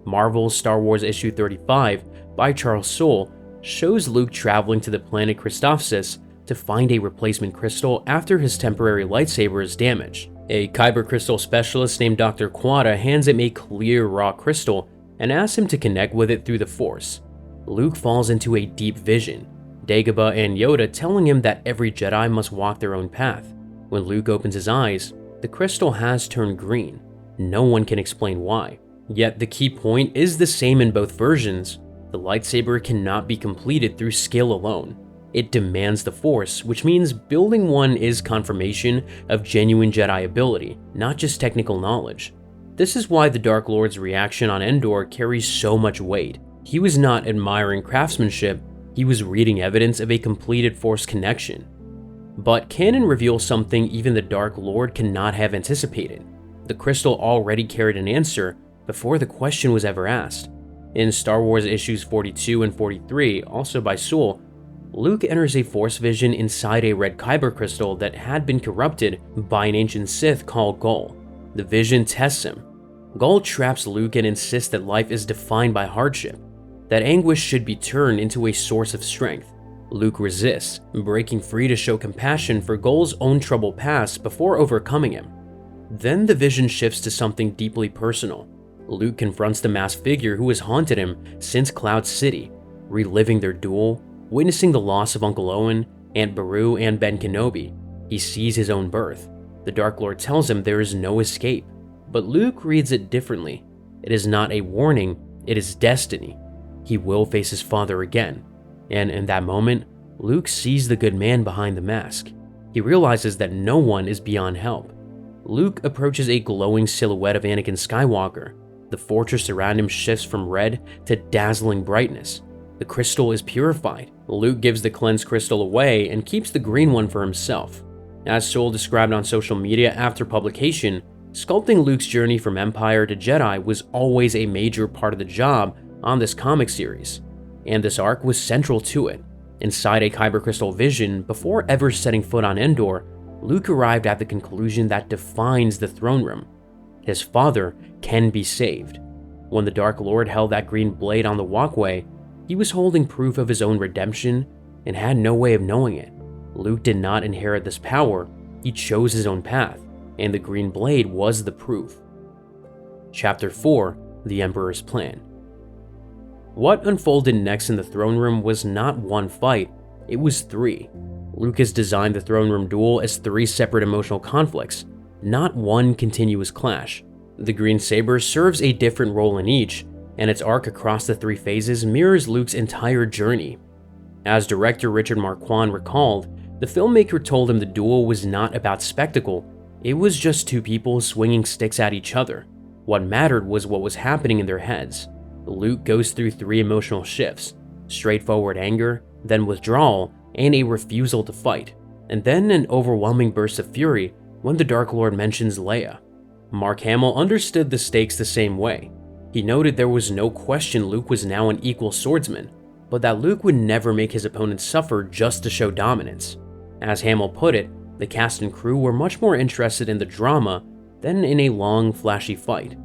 Marvel's Star Wars issue 35 by Charles Soule, shows Luke traveling to the planet Christophsis to find a replacement crystal after his temporary lightsaber is damaged. A kyber crystal specialist named Dr. Quada hands him a clear raw crystal and asks him to connect with it through the Force. Luke falls into a deep vision, Dagobah and Yoda telling him that every Jedi must walk their own path. When Luke opens his eyes, the crystal has turned green. No one can explain why. Yet the key point is the same in both versions. The lightsaber cannot be completed through skill alone. It demands the Force, which means building one is confirmation of genuine Jedi ability, not just technical knowledge. This is why the Dark Lord's reaction on Endor carries so much weight. He was not admiring craftsmanship, he was reading evidence of a completed Force connection. But canon reveals something even the Dark Lord cannot have anticipated. The crystal already carried an answer before the question was ever asked. In Star Wars issues 42 and 43, also by Soule, Luke enters a Force vision inside a red kyber crystal that had been corrupted by an ancient Sith called Gaul. The vision tests him. Gaul traps Luke and insists that life is defined by hardship, that anguish should be turned into a source of strength. Luke resists, breaking free to show compassion for Gaul's own troubled past before overcoming him. Then the vision shifts to something deeply personal. Luke confronts the masked figure who has haunted him since Cloud City, reliving their duel, witnessing the loss of Uncle Owen, Aunt Beru, and Ben Kenobi. He sees his own birth. The Dark Lord tells him there is no escape, but Luke reads it differently. It is not a warning, it is destiny. He will face his father again, and in that moment, Luke sees the good man behind the mask. He realizes that no one is beyond help. Luke approaches a glowing silhouette of Anakin Skywalker. The fortress around him shifts from red to dazzling brightness. The crystal is purified. Luke gives the cleansed crystal away and keeps the green one for himself. As Soule described on social media after publication, sculpting Luke's journey from Empire to Jedi was always a major part of the job on this comic series, and this arc was central to it. Inside a kyber crystal vision, before ever setting foot on Endor, Luke arrived at the conclusion that defines the throne room. His father can be saved. When the Dark Lord held that green blade on the walkway, he was holding proof of his own redemption and had no way of knowing it. Luke did not inherit this power, he chose his own path, and the green blade was the proof. Chapter 4: The Emperor's Plan. What unfolded next in the throne room was not one fight, it was three. Lucas designed the throne room duel as three separate emotional conflicts, not one continuous clash. The green saber serves a different role in each, and its arc across the three phases mirrors Luke's entire journey. As director Richard Marquand recalled, the filmmaker told him the duel was not about spectacle, it was just two people swinging sticks at each other. What mattered was what was happening in their heads. Luke goes through three emotional shifts: straightforward anger, then withdrawal, and a refusal to fight, and then an overwhelming burst of fury when the Dark Lord mentions Leia. Mark Hamill understood the stakes the same way. He noted there was no question Luke was now an equal swordsman, but that Luke would never make his opponent suffer just to show dominance. As Hamill put it, the cast and crew were much more interested in the drama than in a long, flashy fight.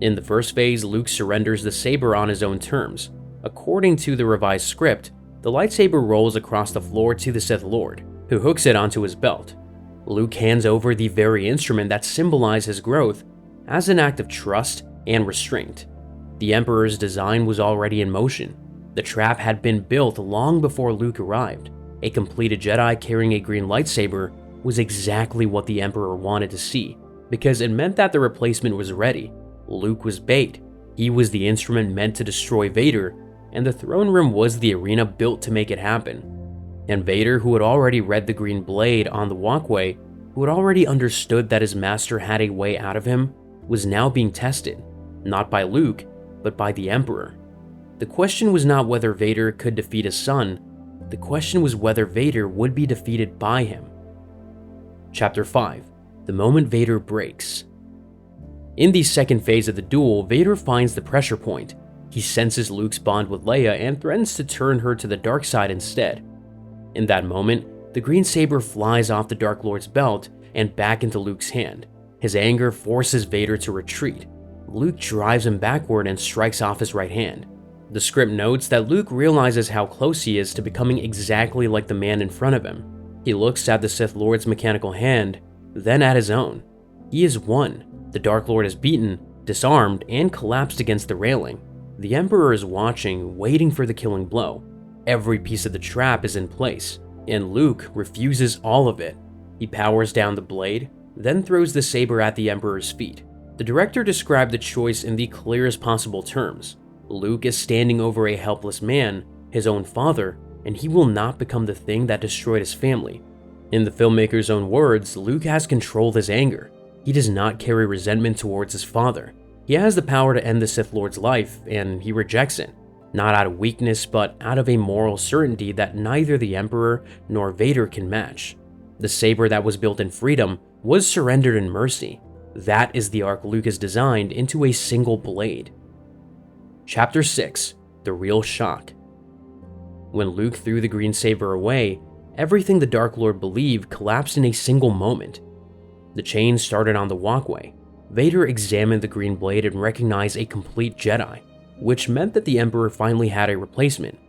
In the first phase, Luke surrenders the saber on his own terms. According to the revised script, the lightsaber rolls across the floor to the Sith Lord, who hooks it onto his belt. Luke hands over the very instrument that symbolized his growth as an act of trust and restraint. The Emperor's design was already in motion. The trap had been built long before Luke arrived. A completed Jedi carrying a green lightsaber was exactly what the Emperor wanted to see, because it meant that the replacement was ready. Luke was bait. He was the instrument meant to destroy Vader, and the throne room was the arena built to make it happen. And Vader, who had already read the green blade on the walkway, who had already understood that his master had a way out of him, was now being tested, not by Luke, but by the Emperor. The question was not whether Vader could defeat his son, the question was whether Vader would be defeated by him. Chapter 5: The Moment Vader Breaks. In the second phase of the duel, Vader finds the pressure point. He senses Luke's bond with Leia and threatens to turn her to the dark side instead. In that moment, the green saber flies off the Dark Lord's belt and back into Luke's hand. His anger forces Vader to retreat. Luke drives him backward and strikes off his right hand. The script notes that Luke realizes how close he is to becoming exactly like the man in front of him. He looks at the Sith Lord's mechanical hand, then at his own. He is won. The Dark Lord is beaten, disarmed, and collapsed against the railing. The Emperor is watching, waiting for the killing blow. Every piece of the trap is in place, and Luke refuses all of it. He powers down the blade, then throws the saber at the Emperor's feet. The director described the choice in the clearest possible terms. Luke is standing over a helpless man, his own father, and he will not become the thing that destroyed his family. In the filmmaker's own words, Luke has controlled his anger. He does not carry resentment towards his father. He has the power to end the Sith Lord's life, and he rejects it. Not out of weakness, but out of a moral certainty that neither the Emperor nor Vader can match. The saber that was built in freedom was surrendered in mercy. That is the arc Luke has designed into a single blade. Chapter 6: The Real Shock. When Luke threw the green saber away, everything the Dark Lord believed collapsed in a single moment. The chain started on the walkway. Vader examined the green blade and recognized a complete Jedi, which meant that the Emperor finally had a replacement.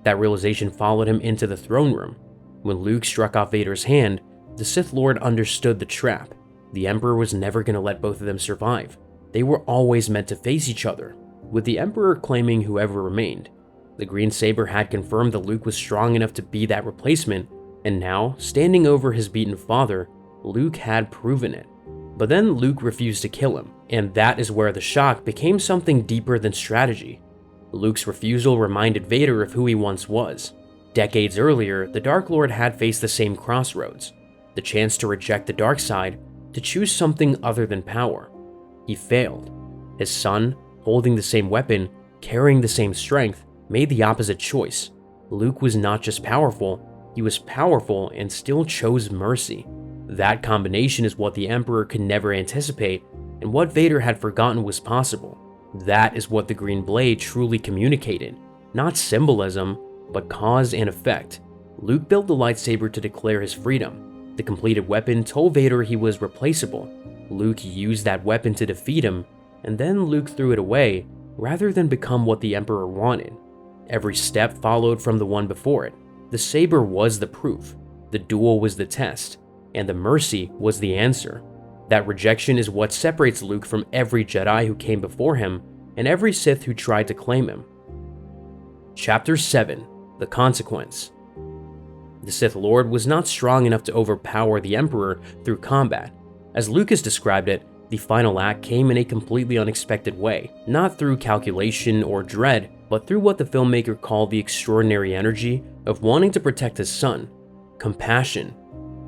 That realization followed him into the throne room. When Luke struck off Vader's hand, the Sith Lord understood the trap. The Emperor was never going to let both of them survive. They were always meant to face each other, with the Emperor claiming whoever remained. The green saber had confirmed that Luke was strong enough to be that replacement, and now, standing over his beaten father, Luke had proven it. But then Luke refused to kill him, and that is where the shock became something deeper than strategy. Luke's refusal reminded Vader of who he once was. Decades earlier, the Dark Lord had faced the same crossroads, the chance to reject the dark side, to choose something other than power. He failed. His son, holding the same weapon, carrying the same strength, made the opposite choice. Luke was not just powerful, he was powerful and still chose mercy. That combination is what the Emperor could never anticipate, and what Vader had forgotten was possible. That is what the green blade truly communicated. Not symbolism, but cause and effect. Luke built the lightsaber to declare his freedom. The completed weapon told Vader he was replaceable. Luke used that weapon to defeat him, and then Luke threw it away, rather than become what the Emperor wanted. Every step followed from the one before it. The saber was the proof, the duel was the test, and the mercy was the answer. That rejection is what separates Luke from every Jedi who came before him, and every Sith who tried to claim him. Chapter 7: The Consequence. The Sith Lord was not strong enough to overpower the Emperor through combat. As Lucas described it, the final act came in a completely unexpected way, not through calculation or dread, but through what the filmmaker called the extraordinary energy of wanting to protect his son. Compassion.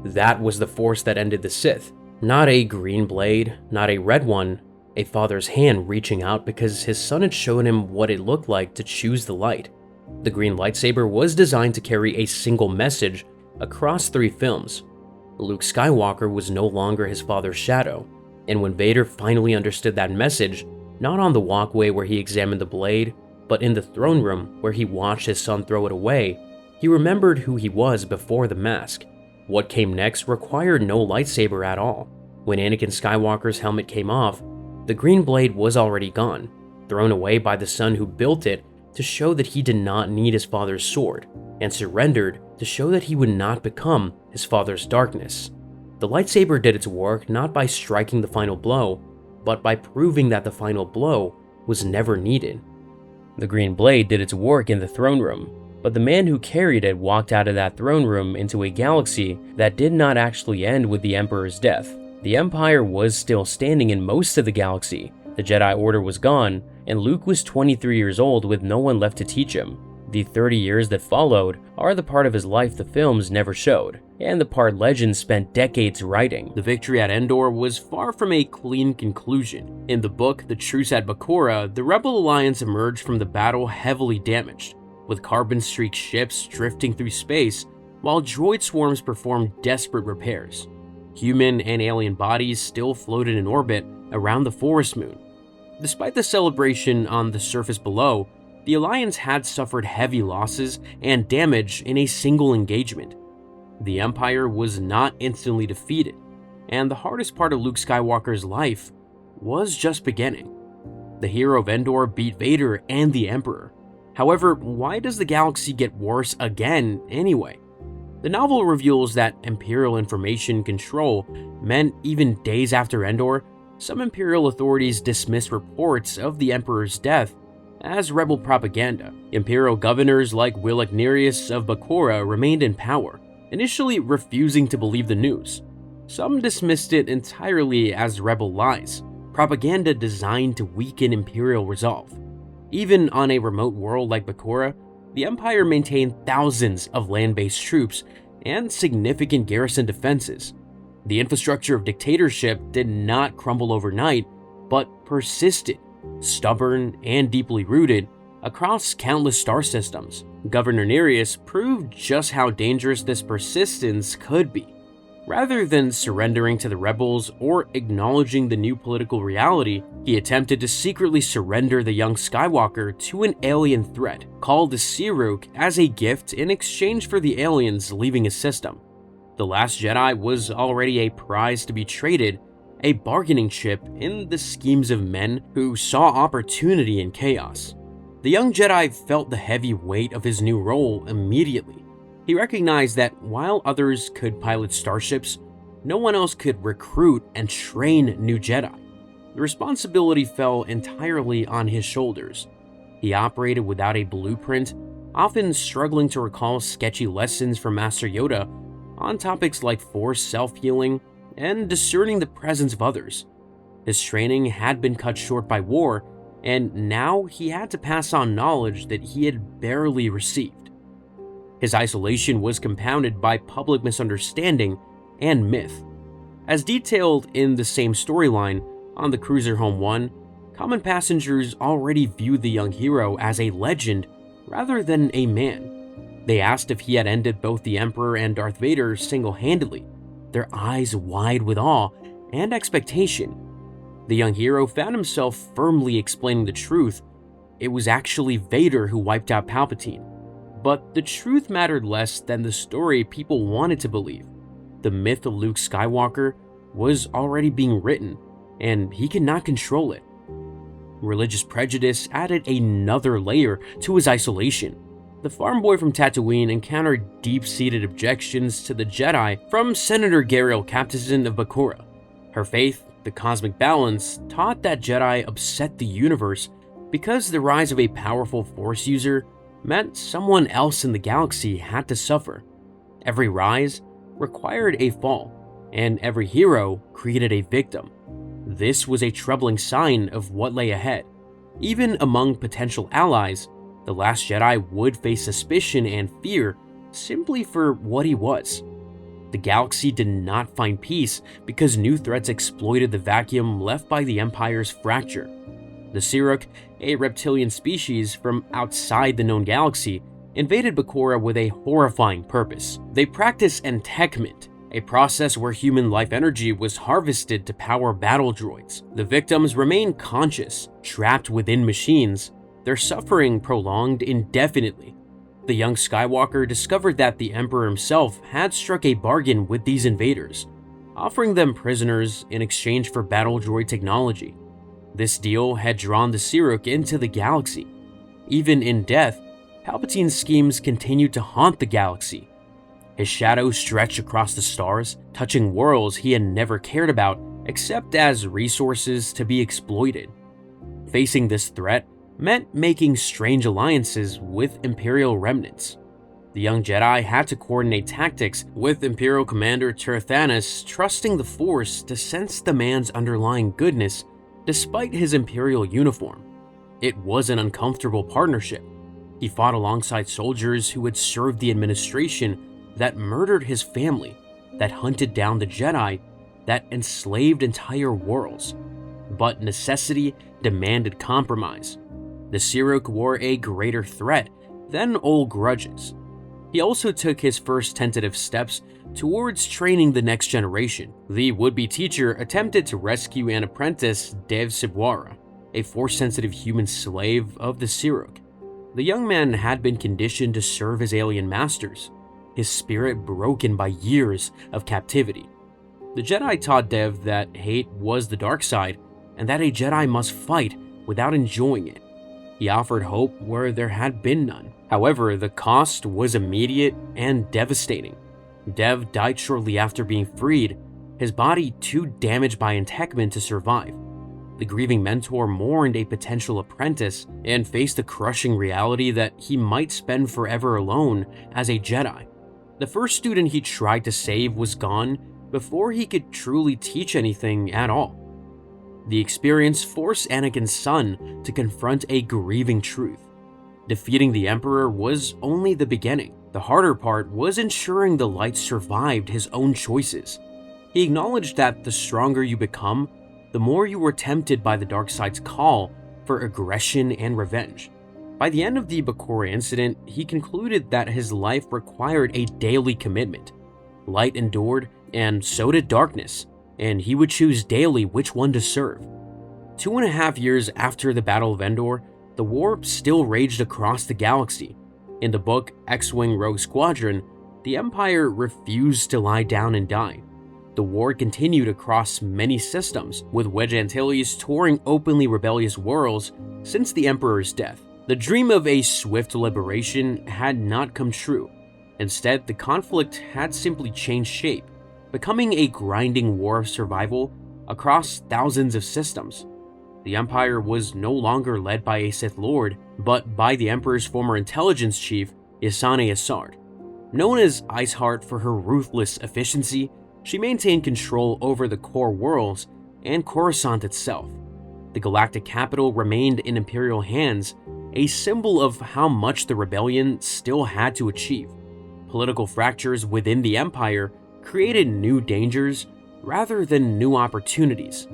That was the force that ended the Sith. Not a green blade, not a red one, a father's hand reaching out because his son had shown him what it looked like to choose the light. The green lightsaber was designed to carry a single message across 3 films. Luke Skywalker was no longer his father's shadow, and when Vader finally understood that message, not on the walkway where he examined the blade, but in the throne room where he watched his son throw it away, he remembered who he was before the mask. What came next required no lightsaber at all. When Anakin Skywalker's helmet came off, the green blade was already gone, thrown away by the son who built it to show that he did not need his father's sword, and surrendered to show that he would not become his father's darkness. The lightsaber did its work not by striking the final blow, but by proving that the final blow was never needed. The green blade did its work in the throne room, but the man who carried it walked out of that throne room into a galaxy that did not actually end with the Emperor's death. The Empire was still standing in most of the galaxy, the Jedi Order was gone, and Luke was 23 years old with no one left to teach him. The 30 years that followed are the part of his life the films never showed, and the part legends spent decades writing. The victory at Endor was far from a clean conclusion. In the book, The Truce at Bakura, the Rebel Alliance emerged from the battle heavily damaged, with carbon-streaked ships drifting through space, while droid swarms performed desperate repairs. Human and alien bodies still floated in orbit around the forest moon. Despite the celebration on the surface below, the Alliance had suffered heavy losses and damage in a single engagement. The Empire was not instantly defeated, and the hardest part of Luke Skywalker's life was just beginning. The hero of Endor beat Vader and the Emperor. However, why does the galaxy get worse again anyway? The novel reveals that Imperial information control meant even days after Endor, some Imperial authorities dismissed reports of the Emperor's death as rebel propaganda. Imperial governors like Willick Nereus of Bakura remained in power, initially refusing to believe the news. Some dismissed it entirely as rebel lies, propaganda designed to weaken Imperial resolve. Even on a remote world like Bakura, the Empire maintained thousands of land-based troops and significant garrison defenses. The infrastructure of dictatorship did not crumble overnight, but persisted, stubborn and deeply rooted, across countless star systems. Governor Nereus proved just how dangerous this persistence could be. Rather than surrendering to the rebels or acknowledging the new political reality, he attempted to secretly surrender the young Skywalker to an alien threat called the Siruk as a gift in exchange for the aliens leaving his system. The Last Jedi was already a prize to be traded, a bargaining chip in the schemes of men who saw opportunity in chaos. The young Jedi felt the heavy weight of his new role immediately. He recognized that while others could pilot starships, no one else could recruit and train new Jedi. The responsibility fell entirely on his shoulders. He operated without a blueprint, often struggling to recall sketchy lessons from Master Yoda on topics like Force self-healing and discerning the presence of others. His training had been cut short by war, and now he had to pass on knowledge that he had barely received. His isolation was compounded by public misunderstanding and myth. As detailed in the same storyline on the cruiser Home 1, common passengers already viewed the young hero as a legend rather than a man. They asked if he had ended both the Emperor and Darth Vader single-handedly, their eyes wide with awe and expectation. The young hero found himself firmly explaining the truth. It was actually Vader who wiped out Palpatine. But the truth mattered less than the story people wanted to believe. The myth of Luke Skywalker was already being written, and he could not control it. Religious prejudice added another layer to his isolation. The farm boy from Tatooine encountered deep-seated objections to the Jedi from Senator Gariel Captizin of Bakura. Her faith, the cosmic balance, taught that Jedi upset the universe because the rise of a powerful Force user meant someone else in the galaxy had to suffer. Every rise required a fall, and every hero created a victim. This was a troubling sign of what lay ahead. Even among potential allies, the Last Jedi would face suspicion and fear simply for what he was. The galaxy did not find peace because new threats exploited the vacuum left by the Empire's fracture. The Siruk, a reptilian species from outside the known galaxy, invaded Bakura with a horrifying purpose. They practiced entekment, a process where human life energy was harvested to power battle droids. The victims remained conscious, trapped within machines, their suffering prolonged indefinitely. The young Skywalker discovered that the Emperor himself had struck a bargain with these invaders, offering them prisoners in exchange for battle droid technology. This deal had drawn the Siruk into the galaxy. Even in death, Palpatine's schemes continued to haunt the galaxy. His shadow stretched across the stars, touching worlds he had never cared about except as resources to be exploited. Facing this threat meant making strange alliances with Imperial remnants. The young Jedi had to coordinate tactics with Imperial Commander Tirthanis, trusting the Force to sense the man's underlying goodness despite his Imperial uniform. It was an uncomfortable partnership. He fought alongside soldiers who had served the administration that murdered his family, that hunted down the Jedi, that enslaved entire worlds. But necessity demanded compromise. The Siruk were a greater threat than old grudges. He also took his first tentative steps towards training the next generation. The would-be teacher attempted to rescue an apprentice, Dev Sibwara, a Force-sensitive human slave of the Siruk. The young man had been conditioned to serve his alien masters, his spirit broken by years of captivity. The Jedi taught Dev that hate was the dark side, and that a Jedi must fight without enjoying it. He offered hope where there had been none. However, the cost was immediate and devastating. Dev died shortly after being freed, his body too damaged by entekment to survive. The grieving mentor mourned a potential apprentice and faced the crushing reality that he might spend forever alone as a Jedi. The first student he tried to save was gone before he could truly teach anything at all. The experience forced Anakin's son to confront a grieving truth. Defeating the Emperor was only the beginning. The harder part was ensuring the light survived his own choices. He acknowledged that the stronger you become, the more you were tempted by the dark side's call for aggression and revenge. By the end of the Bakura incident, he concluded that his life required a daily commitment. Light endured, and so did darkness, and he would choose daily which one to serve. 2.5 years after the Battle of Endor, the war still raged across the galaxy. In the book X-Wing Rogue Squadron, the Empire refused to lie down and die. The war continued across many systems, with Wedge Antilles touring openly rebellious worlds since the Emperor's death. The dream of a swift liberation had not come true. Instead, the conflict had simply changed shape, becoming a grinding war of survival across thousands of systems. The Empire was no longer led by a Sith Lord, but by the Emperor's former intelligence chief, Ysanne Isard. Known as Iceheart for her ruthless efficiency, she maintained control over the core worlds and Coruscant itself. The galactic capital remained in Imperial hands, a symbol of how much the rebellion still had to achieve. Political fractures within the Empire created new dangers rather than new opportunities.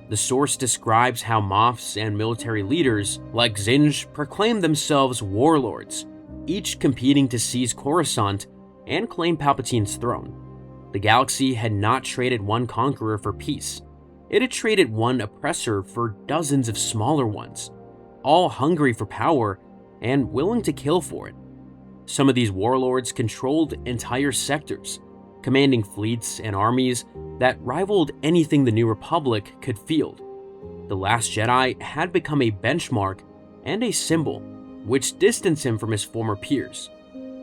The source describes how Moffs and military leaders like Zinj proclaimed themselves warlords, each competing to seize Coruscant and claim Palpatine's throne. The galaxy had not traded one conqueror for peace. It had traded one oppressor for dozens of smaller ones, all hungry for power and willing to kill for it. Some of these warlords controlled entire sectors, commanding fleets and armies that rivaled anything the New Republic could field. The Last Jedi had become a benchmark and a symbol, which distanced him from his former peers.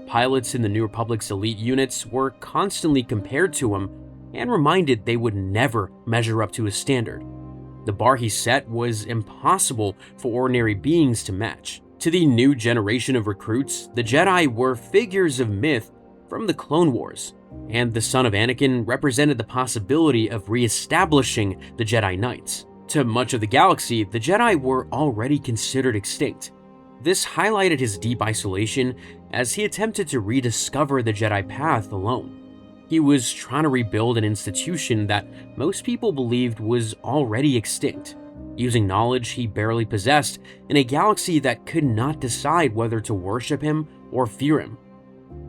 Pilots in the New Republic's elite units were constantly compared to him and reminded they would never measure up to his standard. The bar he set was impossible for ordinary beings to match. To the new generation of recruits, the Jedi were figures of myth from the Clone Wars, and the son of Anakin represented the possibility of re-establishing the Jedi Knights. To much of the galaxy, the Jedi were already considered extinct. This highlighted his deep isolation as he attempted to rediscover the Jedi path alone. He was trying to rebuild an institution that most people believed was already extinct, using knowledge he barely possessed in a galaxy that could not decide whether to worship him or fear him.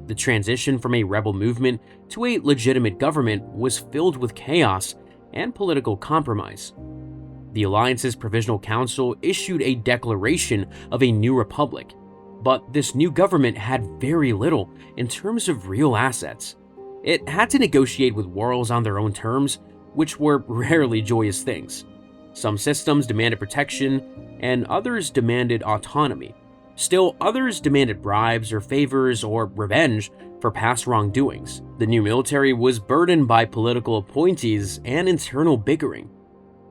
The transition from a rebel movement to a legitimate government was filled with chaos and political compromise. The Alliance's Provisional Council issued a declaration of a new republic, but this new government had very little in terms of real assets. It had to negotiate with worlds on their own terms, which were rarely joyous things. Some systems demanded protection, and others demanded autonomy. Still, others demanded bribes or favors or revenge for past wrongdoings. The new military was burdened by political appointees and internal bickering.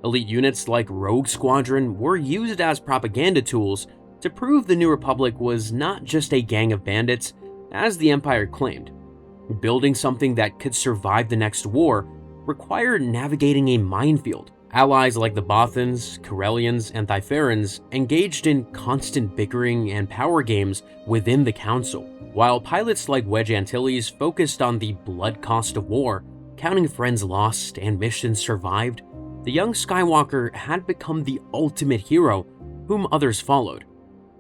Elite units like Rogue Squadron were used as propaganda tools to prove the New Republic was not just a gang of bandits, as the Empire claimed. Building something that could survive the next war required navigating a minefield. Allies like the Bothans, Corellians, and Thaifarans engaged in constant bickering and power games within the Council, while pilots like Wedge Antilles focused on the blood cost of war, counting friends lost and missions survived. The young Skywalker had become the ultimate hero whom others followed.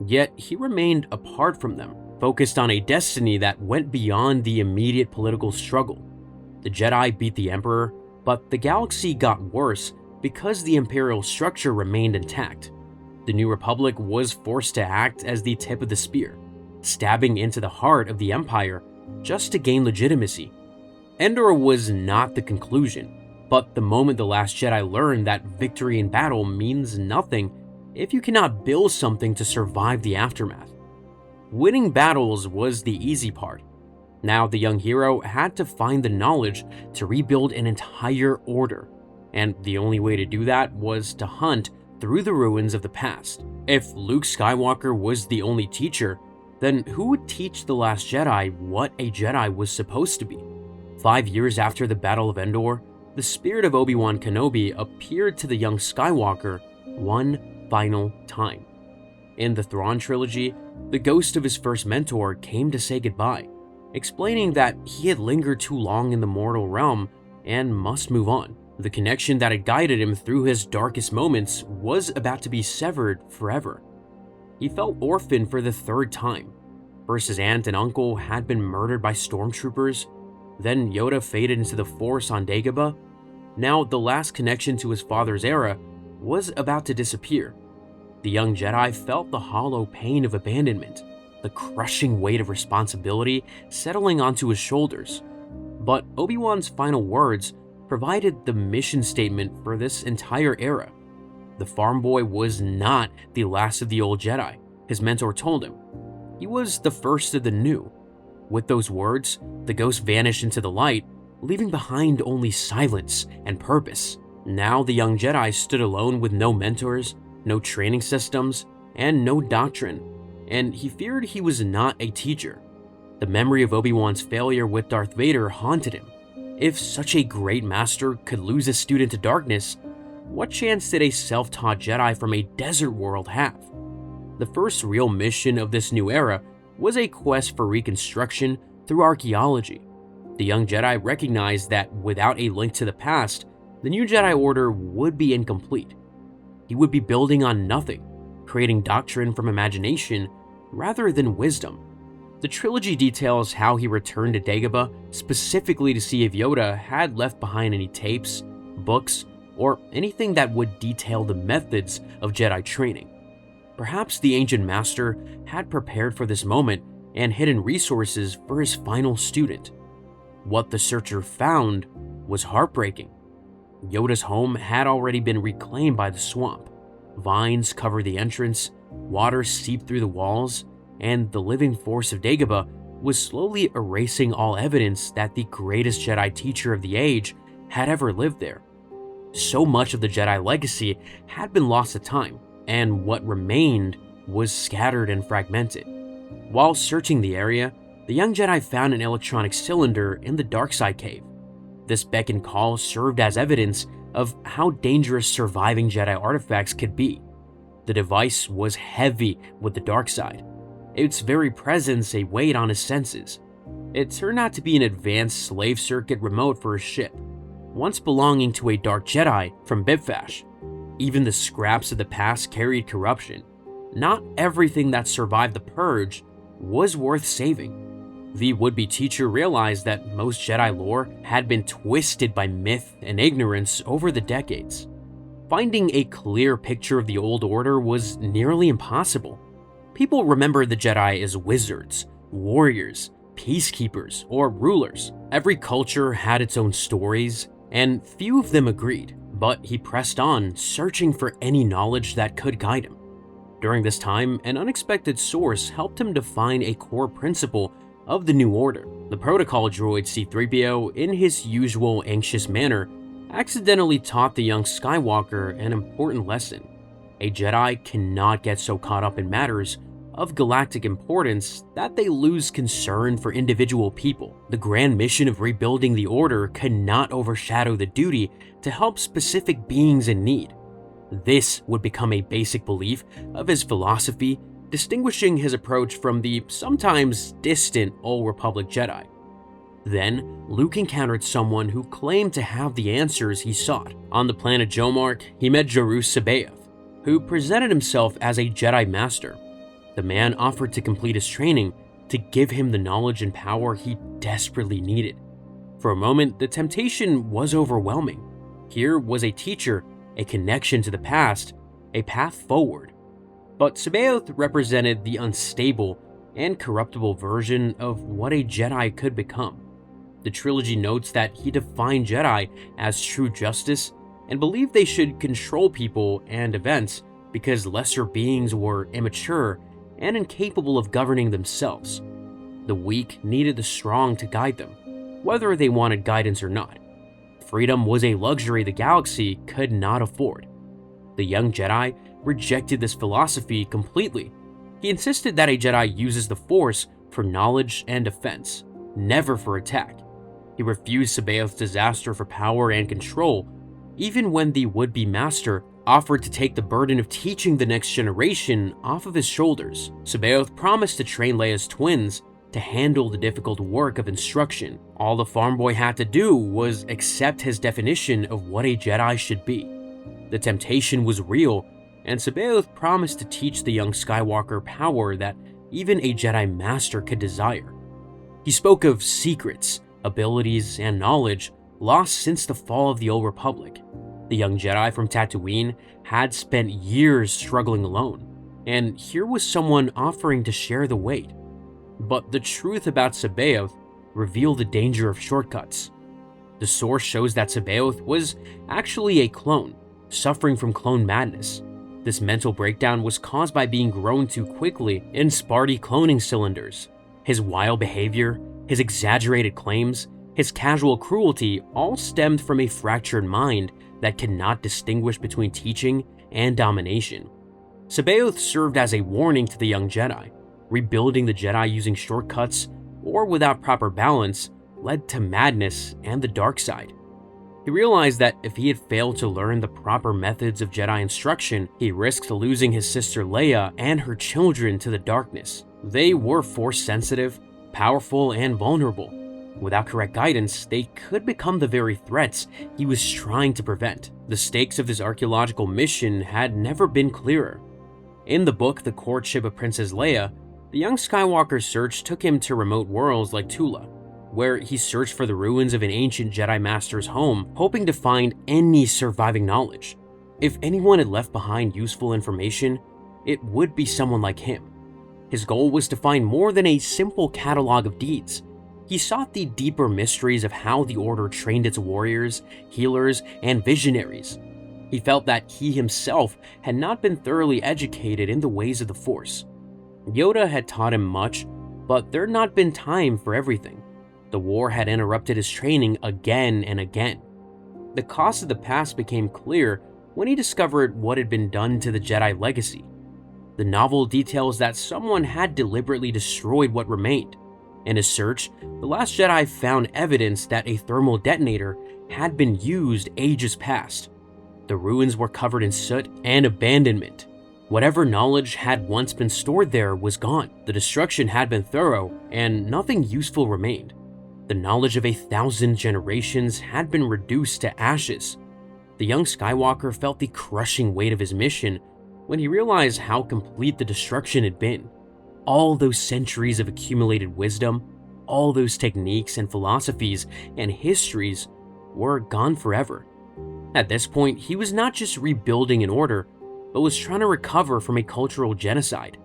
Yet he remained apart from them, focused on a destiny that went beyond the immediate political struggle. The Jedi beat the Emperor, but the galaxy got worse because the Imperial structure remained intact. The New Republic was forced to act as the tip of the spear, stabbing into the heart of the Empire just to gain legitimacy. Endor was not the conclusion, but the moment the Last Jedi learned that victory in battle means nothing, if you cannot build something to survive the aftermath. Winning battles was the easy part. Now the young hero had to find the knowledge to rebuild an entire order, and the only way to do that was to hunt through the ruins of the past. If Luke Skywalker was the only teacher, then who would teach the Last Jedi what a Jedi was supposed to be? 5 years after the Battle of Endor, the spirit of Obi-Wan Kenobi appeared to the young Skywalker one final time. In the Thrawn trilogy, the ghost of his first mentor came to say goodbye, explaining that he had lingered too long in the mortal realm and must move on. The connection that had guided him through his darkest moments was about to be severed forever. He felt orphaned for the third time. First, his aunt and uncle had been murdered by stormtroopers, then Yoda faded into the Force on Dagobah. Now, the last connection to his father's era was about to disappear. The young Jedi felt the hollow pain of abandonment, the crushing weight of responsibility settling onto his shoulders. But Obi-Wan's final words provided the mission statement for this entire era. The farm boy was not the last of the old Jedi, his mentor told him. He was the first of the new. With those words, the ghost vanished into the light, leaving behind only silence and purpose. Now the young Jedi stood alone with no mentors, no training systems, and no doctrine, and he feared he was not a teacher. The memory of Obi-Wan's failure with Darth Vader haunted him. If such a great master could lose a student to darkness, what chance did a self-taught Jedi from a desert world have? The first real mission of this new era was a quest for reconstruction through archaeology. The young Jedi recognized that without a link to the past, the new Jedi Order would be incomplete. He would be building on nothing, creating doctrine from imagination rather than wisdom. The trilogy details how he returned to Dagobah specifically to see if Yoda had left behind any tapes, books, or anything that would detail the methods of Jedi training. Perhaps the ancient master had prepared for this moment and hidden resources for his final student. What the searcher found was heartbreaking. Yoda's home had already been reclaimed by the swamp. Vines covered the entrance, water seeped through the walls, and the living force of Dagobah was slowly erasing all evidence that the greatest Jedi teacher of the age had ever lived there. So much of the Jedi legacy had been lost to time, and what remained was scattered and fragmented. While searching the area, the young Jedi found an electronic cylinder in the darkside cave. This beck and call served as evidence of how dangerous surviving Jedi artifacts could be. The device was heavy with the dark side, its very presence a weight on his senses. It turned out to be an advanced slave circuit remote for a ship, once belonging to a dark Jedi from Bibfash. Even the scraps of the past carried corruption. Not everything that survived the Purge was worth saving. The would-be teacher realized that most Jedi lore had been twisted by myth and ignorance over the decades. Finding a clear picture of the old order was nearly impossible. People remember the Jedi as wizards, warriors, peacekeepers, or rulers. Every culture had its own stories, and few of them agreed, but he pressed on, searching for any knowledge that could guide him. During this time, an unexpected source helped him define a core principle of the New Order. The protocol droid C-3PO, in his usual anxious manner, accidentally taught the young Skywalker an important lesson. A Jedi cannot get so caught up in matters of galactic importance that they lose concern for individual people. The grand mission of rebuilding the Order cannot overshadow the duty to help specific beings in need. This would become a basic belief of his philosophy, distinguishing his approach from the sometimes distant Old Republic Jedi. Then, Luke encountered someone who claimed to have the answers he sought. On the planet Jomark, he met Jarus Sabaoth, who presented himself as a Jedi Master. The man offered to complete his training to give him the knowledge and power he desperately needed. For a moment, the temptation was overwhelming. Here was a teacher, a connection to the past, a path forward. But Sabaoth represented the unstable and corruptible version of what a Jedi could become. The trilogy notes that he defined Jedi as true justice and believed they should control people and events because lesser beings were immature and incapable of governing themselves. The weak needed the strong to guide them, whether they wanted guidance or not. Freedom was a luxury the galaxy could not afford. The young Jedi rejected this philosophy completely. He insisted that a Jedi uses the Force for knowledge and defense, never for attack. He refused C'baoth's disaster for power and control, even when the would-be master offered to take the burden of teaching the next generation off of his shoulders. C'baoth promised to train Leia's twins to handle the difficult work of instruction. All the farm boy had to do was accept his definition of what a Jedi should be. The temptation was real, and C'baoth promised to teach the young Skywalker power that even a Jedi Master could desire. He spoke of secrets, abilities, and knowledge lost since the fall of the Old Republic. The young Jedi from Tatooine had spent years struggling alone, and here was someone offering to share the weight. But the truth about C'baoth revealed the danger of shortcuts. The source shows that C'baoth was actually a clone, suffering from clone madness. This mental breakdown was caused by being grown too quickly in Sparty cloning cylinders. His wild behavior, his exaggerated claims, his casual cruelty all stemmed from a fractured mind that cannot distinguish between teaching and domination. C'baoth served as a warning to the young Jedi. Rebuilding the Jedi using shortcuts or without proper balance led to madness and the dark side. He realized that if he had failed to learn the proper methods of Jedi instruction, he risked losing his sister Leia and her children to the darkness. They were Force-sensitive, powerful, and vulnerable. Without correct guidance, they could become the very threats he was trying to prevent. The stakes of this archaeological mission had never been clearer. In the book The Courtship of Princess Leia, the young Skywalker's search took him to remote worlds like Tula, where he searched for the ruins of an ancient Jedi Master's home, hoping to find any surviving knowledge. If anyone had left behind useful information, it would be someone like him. His goal was to find more than a simple catalog of deeds. He sought the deeper mysteries of how the Order trained its warriors, healers, and visionaries. He felt that he himself had not been thoroughly educated in the ways of the Force. Yoda had taught him much, but there had not been time for everything. The war had interrupted his training again and again. The cost of the past became clear when he discovered what had been done to the Jedi legacy. The novel details that someone had deliberately destroyed what remained. In his search, The Last Jedi found evidence that a thermal detonator had been used ages past. The ruins were covered in soot and abandonment. Whatever knowledge had once been stored there was gone. The destruction had been thorough, and nothing useful remained. The knowledge of 1,000 generations had been reduced to ashes. The young Skywalker felt the crushing weight of his mission when he realized how complete the destruction had been. All those centuries of accumulated wisdom, all those techniques and philosophies and histories were gone forever. At this point, he was not just rebuilding an order, but was trying to recover from a cultural genocide.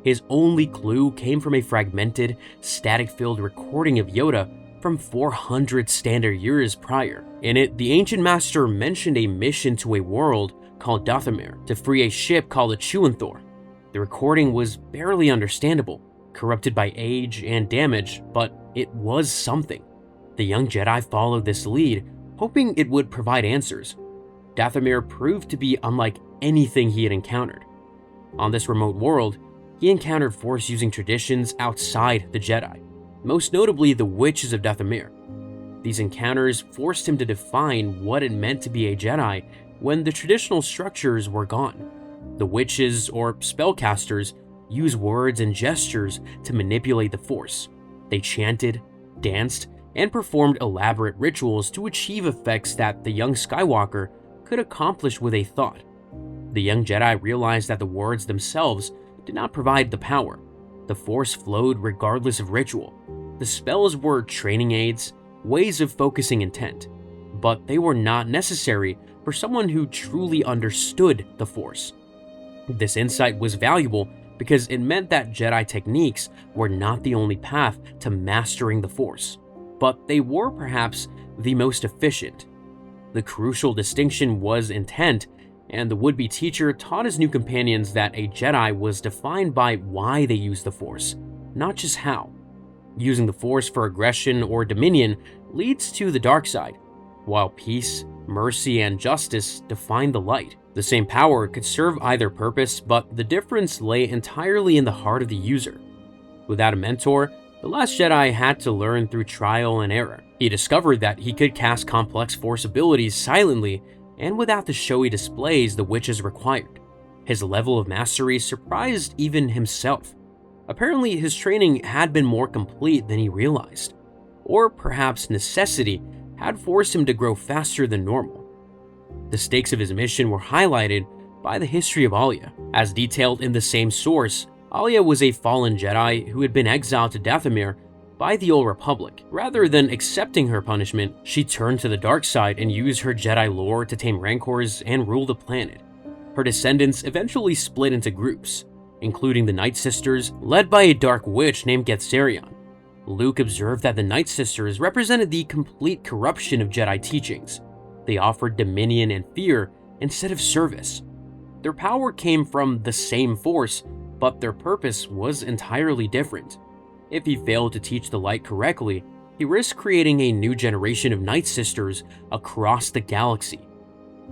His only clue came from a fragmented, static-filled recording of Yoda from 400 standard years prior. In it, the ancient master mentioned a mission to a world called Dathomir to free a ship called the Chuanthor. The recording was barely understandable, corrupted by age and damage, but it was something. The young Jedi followed this lead, hoping it would provide answers. Dathomir proved to be unlike anything he had encountered. On this remote world, he encountered Force-using traditions outside the Jedi, most notably the Witches of Dathomir. These encounters forced him to define what it meant to be a Jedi when the traditional structures were gone. The Witches, or spellcasters, use words and gestures to manipulate the Force. They chanted, danced, and performed elaborate rituals to achieve effects that the young Skywalker could accomplish with a thought. The young Jedi realized that the words themselves did not provide the power. The Force flowed regardless of ritual. The spells were training aids, ways of focusing intent, but they were not necessary for someone who truly understood the Force. This insight was valuable because it meant that Jedi techniques were not the only path to mastering the Force, but they were perhaps the most efficient. The crucial distinction was intent, and the would-be teacher taught his new companions that a Jedi was defined by why they use the Force, not just how. Using the Force for aggression or dominion leads to the dark side, while peace, mercy, and justice define the light. The same power could serve either purpose, but the difference lay entirely in the heart of the user. Without a mentor, the last Jedi had to learn through trial and error. He discovered that he could cast complex Force abilities silently and without the showy displays the witches required. His level of mastery surprised even himself. Apparently, his training had been more complete than he realized. Or perhaps necessity had forced him to grow faster than normal. The stakes of his mission were highlighted by the history of Alia. As detailed in the same source, Alia was a fallen Jedi who had been exiled to Dathomir by the Old Republic. Rather than accepting her punishment, she turned to the dark side and used her Jedi lore to tame rancors and rule the planet. Her descendants eventually split into groups, including the Night Sisters, led by a dark witch named Gethzerion. Luke observed that the Night Sisters represented the complete corruption of Jedi teachings. They offered dominion and fear instead of service. Their power came from the same Force, but their purpose was entirely different. If he failed to teach the light correctly, he risked creating a new generation of Night Sisters across the galaxy.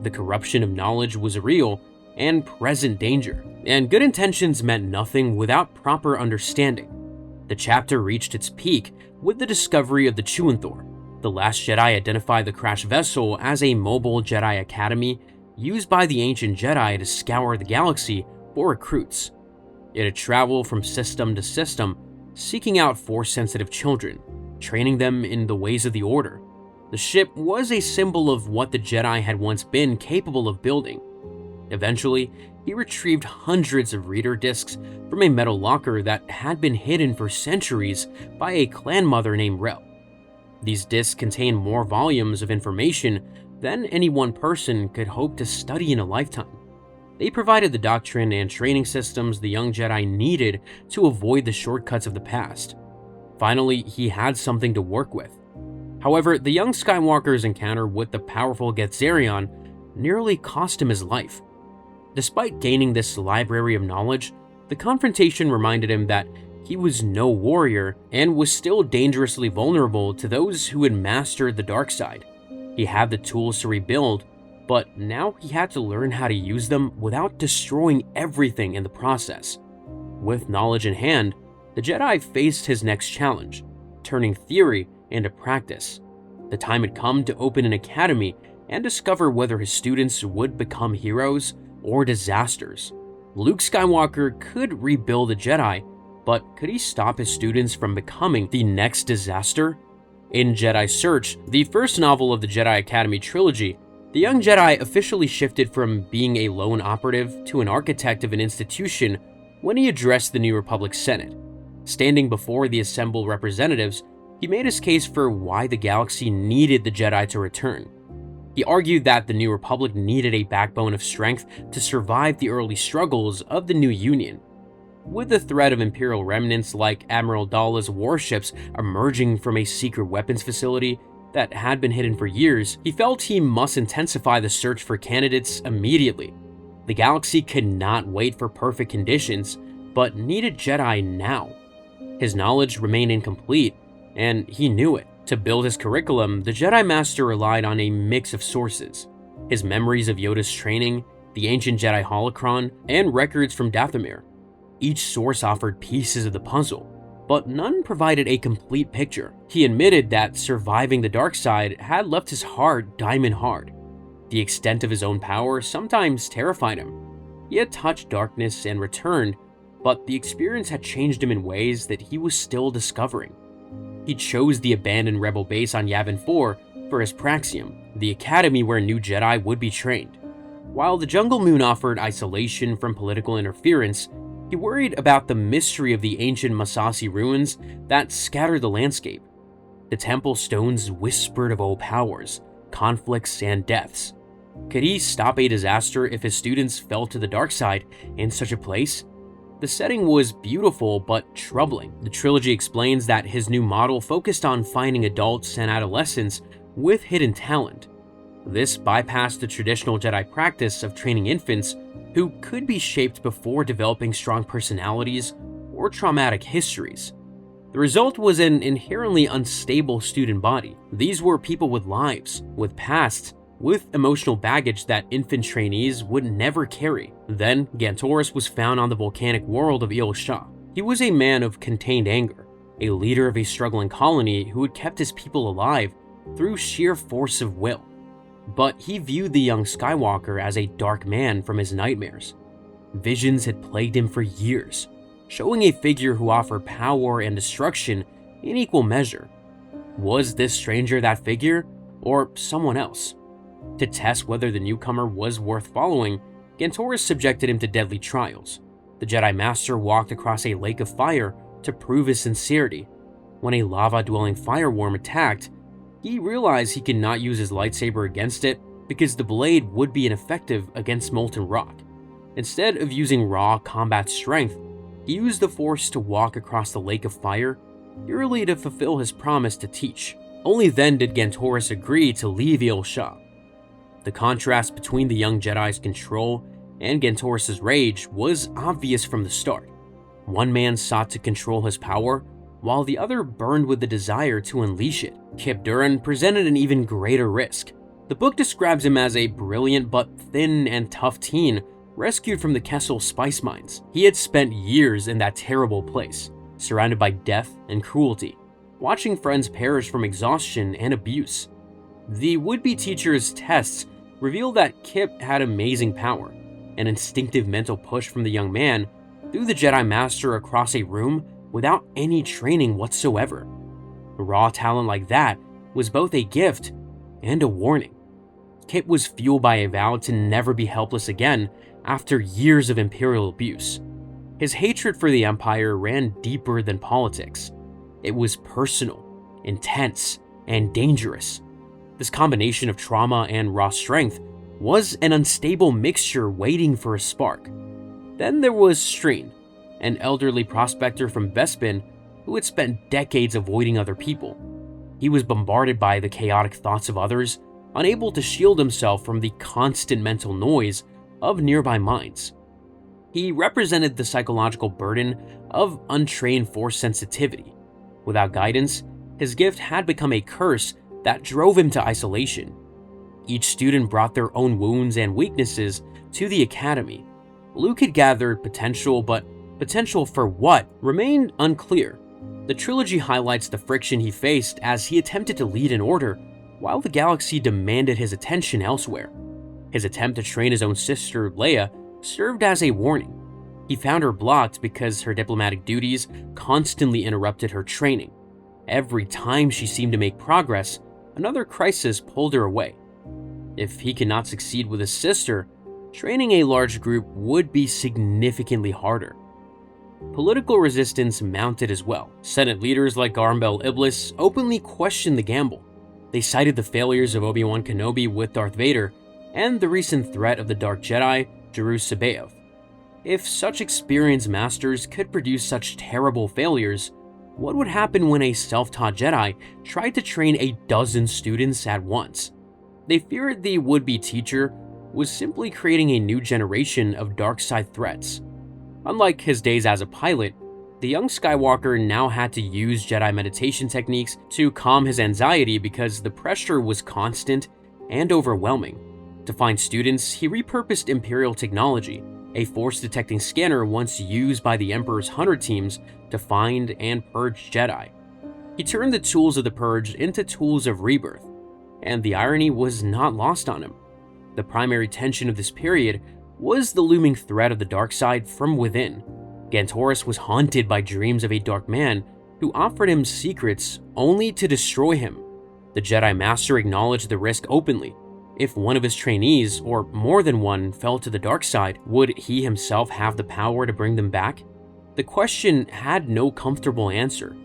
The corruption of knowledge was real and present danger, and good intentions meant nothing without proper understanding. The chapter reached its peak with the discovery of the Chuanthor. The last Jedi identified the crashed vessel as a mobile Jedi academy used by the ancient Jedi to scour the galaxy for recruits. It had traveled from system to system, seeking out Force-sensitive children, training them in the ways of the Order. The ship was a symbol of what the Jedi had once been capable of building. Eventually, he retrieved hundreds of reader discs from a metal locker that had been hidden for centuries by a clan mother named Rel. These discs contained more volumes of information than any one person could hope to study in a lifetime. They provided the doctrine and training systems the young Jedi needed to avoid the shortcuts of the past. Finally, he had something to work with. However, the young Skywalker's encounter with the powerful Gethzerion nearly cost him his life. Despite gaining this library of knowledge, the confrontation reminded him that he was no warrior and was still dangerously vulnerable to those who had mastered the dark side. He had the tools to rebuild, but now he had to learn how to use them without destroying everything in the process. With knowledge in hand, the Jedi faced his next challenge, turning theory into practice. The time had come to open an academy and discover whether his students would become heroes or disasters. Luke Skywalker could rebuild a Jedi, but could he stop his students from becoming the next disaster? In Jedi Search, the first novel of the Jedi Academy trilogy, the young Jedi officially shifted from being a lone operative to an architect of an institution when he addressed the New Republic Senate. Standing before the assembled representatives, he made his case for why the galaxy needed the Jedi to return. He argued that the New Republic needed a backbone of strength to survive the early struggles of the new Union. With the threat of Imperial remnants like Admiral Dalla's warships emerging from a secret weapons facility that had been hidden for years, he felt he must intensify the search for candidates immediately. The galaxy could not wait for perfect conditions, but needed Jedi now. His knowledge remained incomplete, and he knew it. To build his curriculum, the Jedi Master relied on a mix of sources: his memories of Yoda's training, the ancient Jedi holocron, and records from Dathomir. Each source offered pieces of the puzzle, but none provided a complete picture. He admitted that surviving the dark side had left his heart diamond hard. The extent of his own power sometimes terrified him. He had touched darkness and returned, but the experience had changed him in ways that he was still discovering. He chose the abandoned rebel base on Yavin 4 for his Praxium, the academy where new Jedi would be trained. While the Jungle Moon offered isolation from political interference, he worried about the mystery of the ancient Masasi ruins that scattered the landscape. The temple stones whispered of old powers, conflicts, and deaths. Could he stop a disaster if his students fell to the dark side in such a place? The setting was beautiful but troubling. The trilogy explains that his new model focused on finding adults and adolescents with hidden talent. This bypassed the traditional Jedi practice of training infants who could be shaped before developing strong personalities or traumatic histories. The result was an inherently unstable student body. These were people with lives, with pasts, with emotional baggage that infant trainees would never carry. Then, Gantoris was found on the volcanic world of Eel Shah. He was a man of contained anger, a leader of a struggling colony who had kept his people alive through sheer force of will. But he viewed the young Skywalker as a dark man from his nightmares. Visions had plagued him for years, showing a figure who offered power and destruction in equal measure. Was this stranger that figure, or someone else? To test whether the newcomer was worth following, Gantoris subjected him to deadly trials. The Jedi Master walked across a lake of fire to prove his sincerity. When a lava-dwelling fireworm attacked, he realized he could not use his lightsaber against it because the blade would be ineffective against molten rock. Instead of using raw combat strength, he used the Force to walk across the lake of fire, purely to fulfill his promise to teach. Only then did Gantoris agree to leave Eel Shah. The contrast between the young Jedi's control and Gantoris' rage was obvious from the start. One man sought to control his power, while the other burned with the desire to unleash it. Kyp Durron presented an even greater risk. The book describes him as a brilliant but thin and tough teen rescued from the Kessel spice mines. He had spent years in that terrible place, surrounded by death and cruelty, watching friends perish from exhaustion and abuse. The would-be teacher's tests revealed that Kyp had amazing power. An instinctive mental push from the young man threw the Jedi Master across a room without any training whatsoever. Raw talent like that was both a gift and a warning. Kyp was fueled by a vow to never be helpless again after years of Imperial abuse. His hatred for the Empire ran deeper than politics. It was personal, intense, and dangerous. This combination of trauma and raw strength was an unstable mixture waiting for a spark. Then there was Streen, an elderly prospector from Bespin who had spent decades avoiding other people. He was bombarded by the chaotic thoughts of others, unable to shield himself from the constant mental noise of nearby minds. He represented the psychological burden of untrained Force sensitivity. Without guidance, his gift had become a curse that drove him to isolation. Each student brought their own wounds and weaknesses to the academy. Luke had gathered potential, but potential for what remained unclear. The trilogy highlights the friction he faced as he attempted to lead an order while the galaxy demanded his attention elsewhere. His attempt to train his own sister, Leia, served as a warning. He found her blocked because her diplomatic duties constantly interrupted her training. Every time she seemed to make progress, another crisis pulled her away. If he could not succeed with his sister, training a large group would be significantly harder. Political resistance mounted as well. Senate leaders like Garmbel Iblis openly questioned the gamble. They cited the failures of Obi-Wan Kenobi with Darth Vader and the recent threat of the Dark Jedi, Jeru Sabaoth. If such experienced masters could produce such terrible failures, what would happen when a self-taught Jedi tried to train a dozen students at once? They feared the would-be teacher was simply creating a new generation of dark side threats. Unlike his days as a pilot, the young Skywalker now had to use Jedi meditation techniques to calm his anxiety because the pressure was constant and overwhelming. To find students, he repurposed Imperial technology, a force-detecting scanner once used by the Emperor's hunter teams to find and purge Jedi. He turned the tools of the purge into tools of rebirth, and the irony was not lost on him. The primary tension of this period was the looming threat of the dark side from within. Gantoris was haunted by dreams of a dark man who offered him secrets only to destroy him. The Jedi Master acknowledged the risk openly. If one of his trainees, or more than one, fell to the dark side, would he himself have the power to bring them back? The question had no comfortable answer.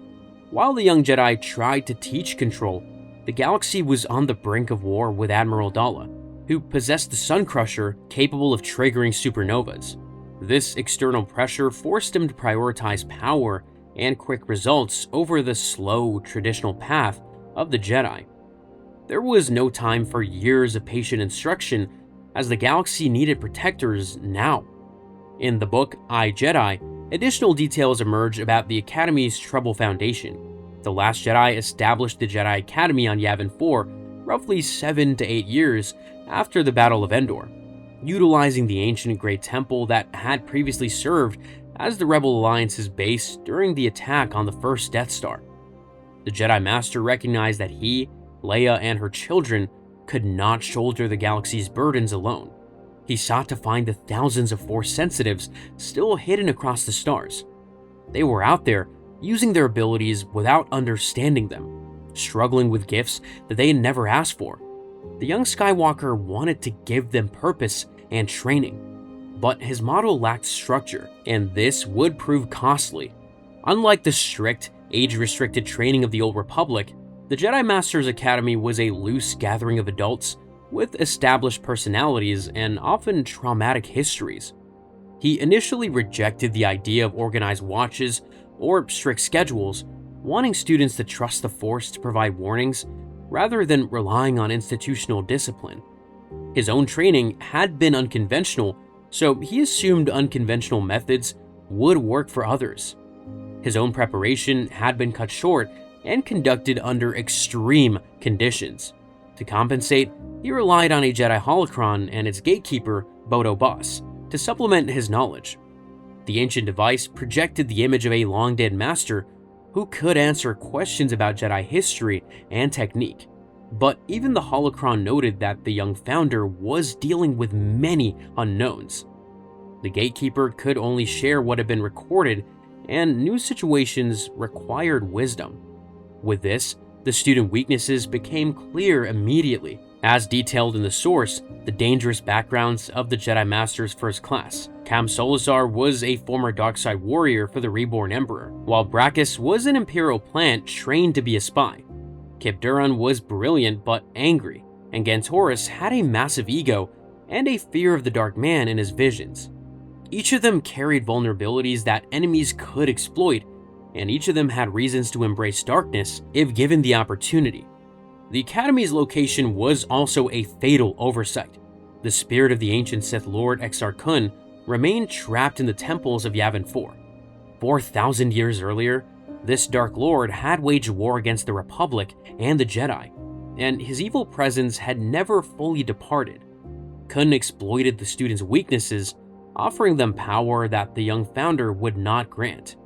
While the young Jedi tried to teach control, the galaxy was on the brink of war with Admiral Dalla, who possessed the Sun Crusher capable of triggering supernovas. This external pressure forced him to prioritize power and quick results over the slow, traditional path of the Jedi. There was no time for years of patient instruction, as the galaxy needed protectors now. In the book I, Jedi, additional details emerge about the Academy's troubled foundation. The Last Jedi established the Jedi Academy on Yavin 4 roughly 7 to 8 years after the Battle of Endor, utilizing the ancient Great Temple that had previously served as the Rebel Alliance's base during the attack on the first Death Star. The Jedi Master recognized that he, Leia, and her children could not shoulder the galaxy's burdens alone. He sought to find the thousands of Force sensitives still hidden across the stars. They were out there, using their abilities without understanding them, struggling with gifts that they had never asked for. The young Skywalker wanted to give them purpose and training, but his model lacked structure, and this would prove costly. Unlike the strict, age-restricted training of the Old Republic, the Jedi Master's Academy was a loose gathering of adults with established personalities and often traumatic histories. He initially rejected the idea of organized watches or strict schedules, wanting students to trust the Force to provide warnings rather than relying on institutional discipline. His own training had been unconventional, so he assumed unconventional methods would work for others. His own preparation had been cut short and conducted under extreme conditions. To compensate, he relied on a Jedi holocron and its gatekeeper, Bodo Boss, to supplement his knowledge. The ancient device projected the image of a long-dead master who could answer questions about Jedi history and technique. But even the holocron noted that the young founder was dealing with many unknowns. The gatekeeper could only share what had been recorded, and new situations required wisdom. With this, the student weaknesses became clear immediately. As detailed in the source, the dangerous backgrounds of the Jedi Master's first class. Cam Solazar was a former darkside warrior for the Reborn Emperor, while Brackus was an Imperial plant trained to be a spy. Kip Duran was brilliant but angry, and Gantoris had a massive ego and a fear of the Dark Man in his visions. Each of them carried vulnerabilities that enemies could exploit, and each of them had reasons to embrace darkness if given the opportunity. The Academy's location was also a fatal oversight. The spirit of the ancient Sith Lord Exar Kun remained trapped in the temples of Yavin 4. 4,000 years earlier, this Dark Lord had waged war against the Republic and the Jedi, and his evil presence had never fully departed. Kun exploited the students' weaknesses, offering them power that the young founder would not grant.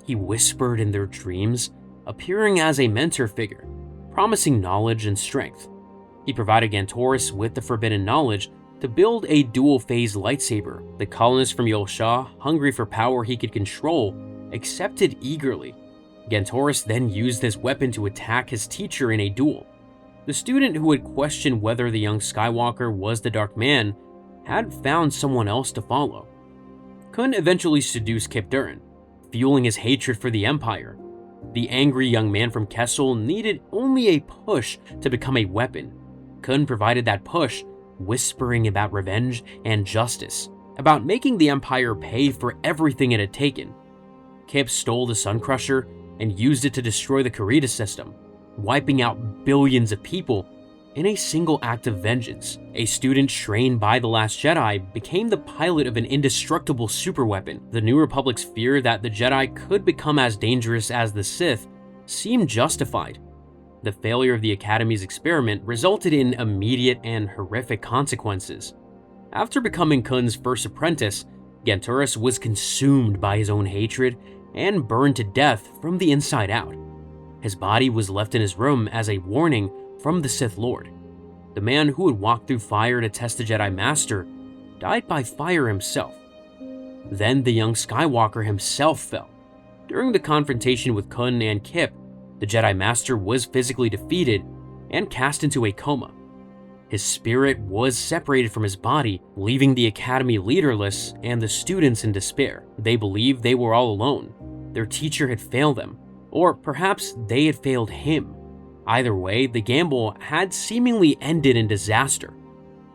He whispered in their dreams, appearing as a mentor figure, promising knowledge and strength. He provided Gantoris with the forbidden knowledge to build a dual-phase lightsaber. The colonists from Yol Shah, hungry for power he could control, accepted eagerly. Gantoris then used this weapon to attack his teacher in a duel. The student who had questioned whether the young Skywalker was the Dark Man had found someone else to follow. Kun eventually seduced Kip Duran, fueling his hatred for the Empire. The angry young man from Kessel needed only a push to become a weapon. Kun provided that push, whispering about revenge and justice, about making the Empire pay for everything it had taken. Kip stole the Sun Crusher and used it to destroy the Karita system, wiping out billions of people in a single act of vengeance. A student trained by the Last Jedi became the pilot of an indestructible superweapon. The New Republic's fear that the Jedi could become as dangerous as the Sith seemed justified. The failure of the Academy's experiment resulted in immediate and horrific consequences. After becoming Kun's first apprentice, Gantoris was consumed by his own hatred and burned to death from the inside out. His body was left in his room as a warning from the Sith Lord. The man who had walked through fire to test the Jedi Master died by fire himself. Then the young Skywalker himself fell. During the confrontation with Kun and Kip, the Jedi Master was physically defeated and cast into a coma. His spirit was separated from his body, leaving the Academy leaderless and the students in despair. They believed they were all alone. Their teacher had failed them, or perhaps they had failed him. Either way, the gamble had seemingly ended in disaster.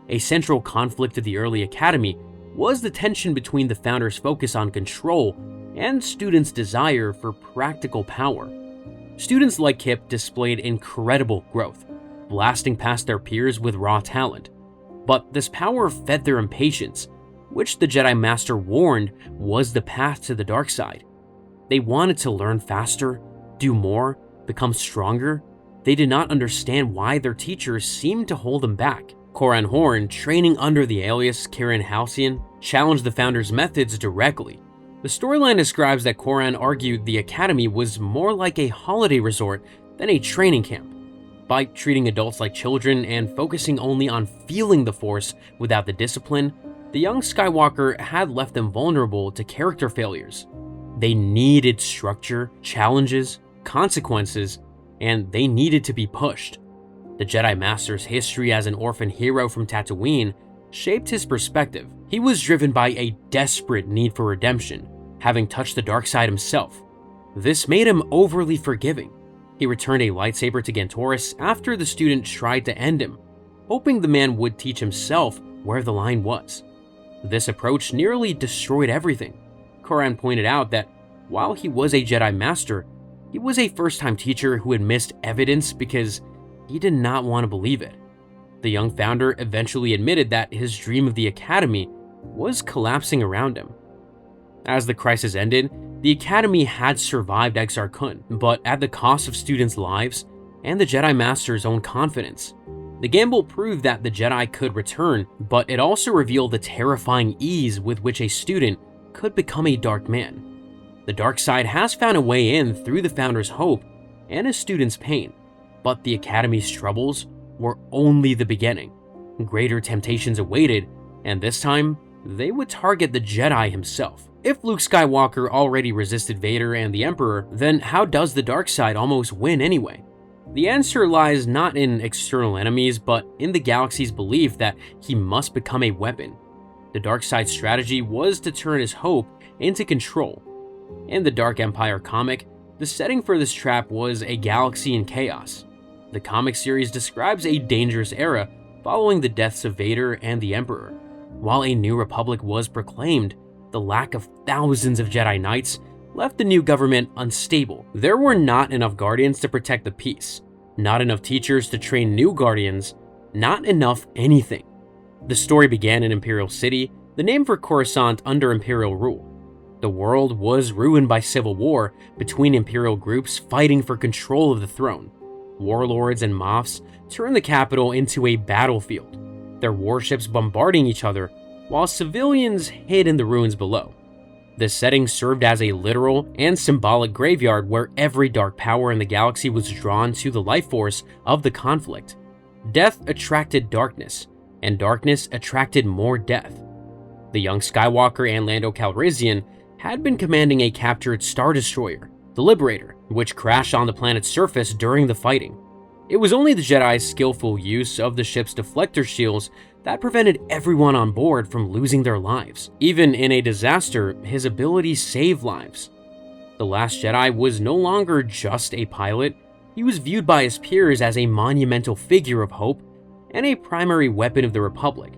A central conflict of the early Academy was the tension between the founder's focus on control and students' desire for practical power. Students like Kip displayed incredible growth. blasting past their peers with raw talent. But this power fed their impatience, which the Jedi Master warned was the path to the dark side. They wanted to learn faster, do more, become stronger. They did not understand why their teachers seemed to hold them back. Corran Horn, training under the alias Kirin Halcyon, challenged the Founders' methods directly. The storyline describes that Corran argued the Academy was more like a holiday resort than a training camp. By treating adults like children and focusing only on feeling the Force without the discipline, the young Skywalker had left them vulnerable to character failures. They needed structure, challenges, consequences, and they needed to be pushed. The Jedi Master's history as an orphan hero from Tatooine shaped his perspective. He was driven by a desperate need for redemption, having touched the dark side himself. This made him overly forgiving. He returned a lightsaber to Gantoris after the student tried to end him, hoping the man would teach himself where the line was. This approach nearly destroyed everything. Corran pointed out that while he was a Jedi Master, he was a first-time teacher who had missed evidence because he did not want to believe it. The young founder eventually admitted that his dream of the Academy was collapsing around him. As the crisis ended, the Academy had survived Exar Kun, but at the cost of students' lives and the Jedi Master's own confidence. The gamble proved that the Jedi could return, but it also revealed the terrifying ease with which a student could become a dark man. The dark side has found a way in through the Founder's hope and his students' pain, but the Academy's troubles were only the beginning. Greater temptations awaited, and this time, they would target the Jedi himself. If Luke Skywalker already resisted Vader and the Emperor, then how does the dark side almost win anyway? The answer lies not in external enemies, but in the galaxy's belief that he must become a weapon. The dark side's strategy was to turn his hope into control. In the Dark Empire comic, the setting for this trap was a galaxy in chaos. The comic series describes a dangerous era following the deaths of Vader and the Emperor. While a new republic was proclaimed, the lack of thousands of Jedi Knights left the new government unstable. There were not enough guardians to protect the peace, not enough teachers to train new guardians, not enough anything. The story began in Imperial City, the name for Coruscant under Imperial rule. The world was ruined by civil war between Imperial groups fighting for control of the throne. Warlords and Moffs turned the capital into a battlefield, their warships bombarding each other while civilians hid in the ruins below. This setting served as a literal and symbolic graveyard where every dark power in the galaxy was drawn to the life force of the conflict. Death attracted darkness, and darkness attracted more death. The young Skywalker and Lando Calrissian had been commanding a captured Star Destroyer, the Liberator, which crashed on the planet's surface during the fighting. It was only the Jedi's skillful use of the ship's deflector shields that prevented everyone on board from losing their lives. Even in a disaster, his abilities saved lives. The Last Jedi was no longer just a pilot, he was viewed by his peers as a monumental figure of hope and a primary weapon of the Republic.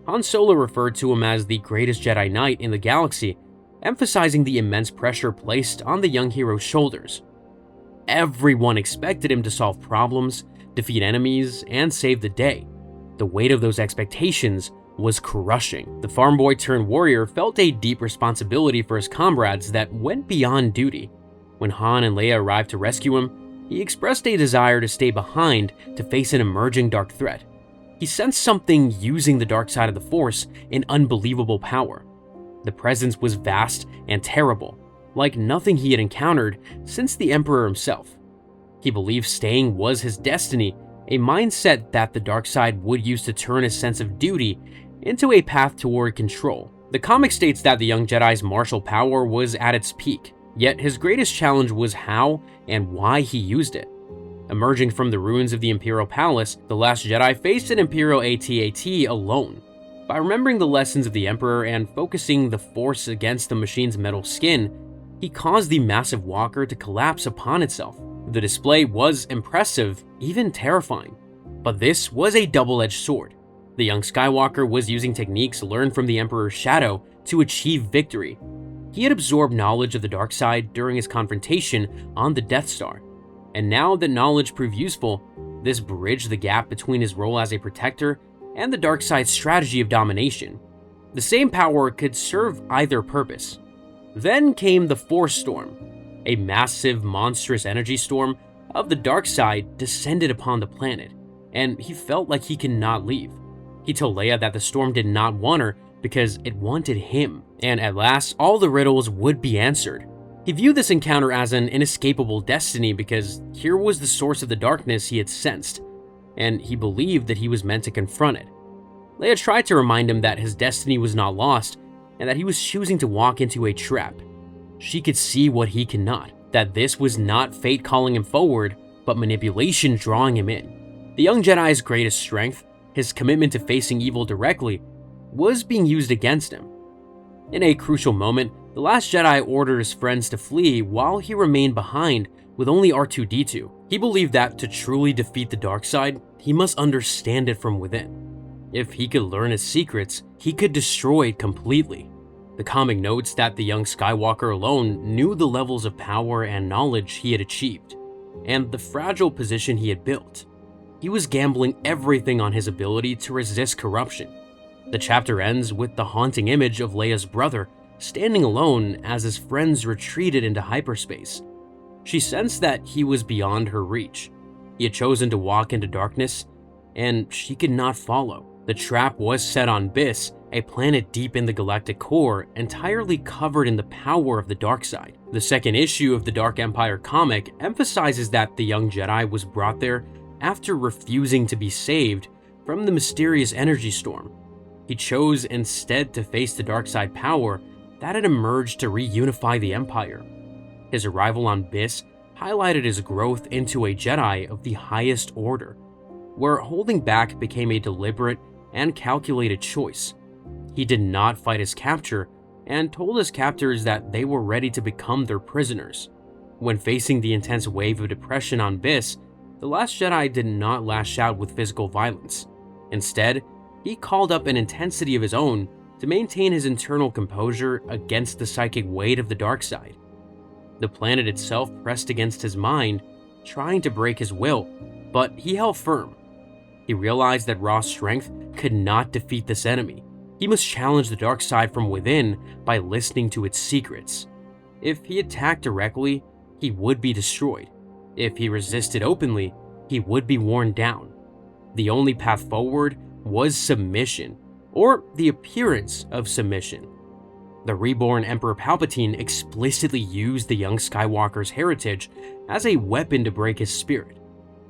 Han Solo referred to him as the greatest Jedi Knight in the galaxy, emphasizing the immense pressure placed on the young hero's shoulders. Everyone expected him to solve problems, defeat enemies, and save the day. The weight of those expectations was crushing. The farm boy turned warrior felt a deep responsibility for his comrades that went beyond duty. When Han and Leia arrived to rescue him, he expressed a desire to stay behind to face an emerging dark threat. He sensed something using the dark side of the Force in unbelievable power. The presence was vast and terrible, like nothing he had encountered since the Emperor himself. He believed staying was his destiny, a mindset that the dark side would use to turn his sense of duty into a path toward control. The comic states that the young Jedi's martial power was at its peak, yet his greatest challenge was how and why he used it. Emerging from the ruins of the Imperial Palace, the Last Jedi faced an Imperial AT-AT alone. By remembering the lessons of the Emperor and focusing the Force against the machine's metal skin, he caused the massive walker to collapse upon itself. The display was impressive, even terrifying. But this was a double-edged sword. The young Skywalker was using techniques learned from the Emperor's shadow to achieve victory. He had absorbed knowledge of the dark side during his confrontation on the Death Star, and now that knowledge proved useful, This bridged the gap between his role as a protector and the dark side's strategy of domination. The same power could serve either purpose. Then came the Force Storm. A massive, monstrous energy storm of the dark side descended upon the planet, and he felt like he cannot leave. He told Leia that the storm did not want her because it wanted him, and at last all the riddles would be answered. He viewed this encounter as an inescapable destiny because here was the source of the darkness he had sensed, and he believed that he was meant to confront it. Leia tried to remind him that his destiny was not lost, and that he was choosing to walk into a trap. She could see what he cannot, that this was not fate calling him forward, but manipulation drawing him in. The young Jedi's greatest strength, his commitment to facing evil directly, was being used against him. In a crucial moment, the last Jedi ordered his friends to flee while he remained behind with only R2-D2. He believed that to truly defeat the dark side, he must understand it from within. If he could learn its secrets, he could destroy it completely. The comic notes that the young Skywalker alone knew the levels of power and knowledge he had achieved, and the fragile position he had built. He was gambling everything on his ability to resist corruption. The chapter ends with the haunting image of Leia's brother standing alone as his friends retreated into hyperspace. She sensed that he was beyond her reach. He had chosen to walk into darkness, and she could not follow. The trap was set on Biss, a planet deep in the galactic core, entirely covered in the power of the dark side. The second issue of the Dark Empire comic emphasizes that the young Jedi was brought there after refusing to be saved from the mysterious energy storm. He chose instead to face the dark side power that had emerged to reunify the Empire. His arrival on Biss highlighted his growth into a Jedi of the highest order, where holding back became a deliberate and calculated choice. He did not fight his capture and told his captors that they were ready to become their prisoners. When facing the intense wave of depression on Biss, the Last Jedi did not lash out with physical violence. Instead, he called up an intensity of his own to maintain his internal composure against the psychic weight of the dark side. The planet itself pressed against his mind, trying to break his will, but he held firm. He realized that raw strength could not defeat this enemy. He must challenge the dark side from within by listening to its secrets. If he attacked directly, he would be destroyed. If he resisted openly, he would be worn down. The only path forward was submission, or the appearance of submission. The reborn Emperor Palpatine explicitly used the young Skywalker's heritage as a weapon to break his spirit.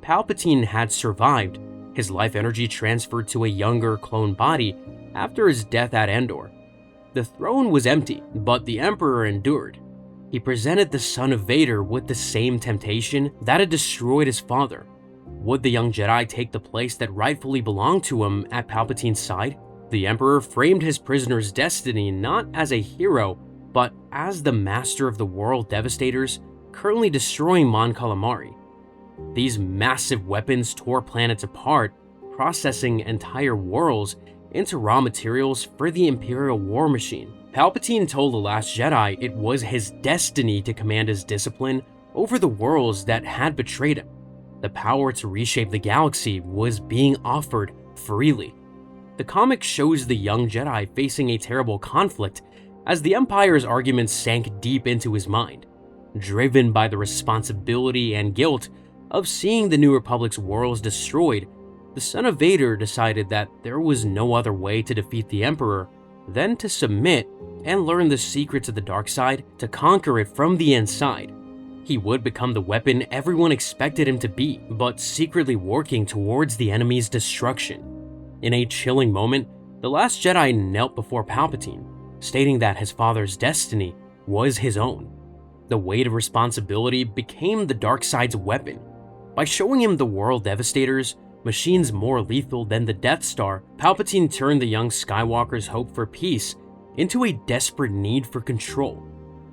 Palpatine had survived, his life energy transferred to a younger clone body after his death at Endor. The throne was empty, but the Emperor endured. He presented the son of Vader with the same temptation that had destroyed his father. Would the young Jedi take the place that rightfully belonged to him at Palpatine's side? The Emperor framed his prisoner's destiny not as a hero, but as the master of the world devastators currently destroying Mon Calamari. These massive weapons tore planets apart, processing entire worlds into raw materials for the Imperial war machine. Palpatine told the Last Jedi it was his destiny to command his discipline over the worlds that had betrayed him. The power to reshape the galaxy was being offered freely. The comic shows the young Jedi facing a terrible conflict as the Empire's arguments sank deep into his mind. Driven by the responsibility and guilt of seeing the New Republic's worlds destroyed, the son of Vader decided that there was no other way to defeat the Emperor than to submit and learn the secrets of the dark side to conquer it from the inside. He would become the weapon everyone expected him to be, but secretly working towards the enemy's destruction. In a chilling moment, the Last Jedi knelt before Palpatine, stating that his father's destiny was his own. The weight of responsibility became the dark side's weapon. By showing him the world devastators, machines more lethal than the Death Star, Palpatine turned the young Skywalker's hope for peace into a desperate need for control.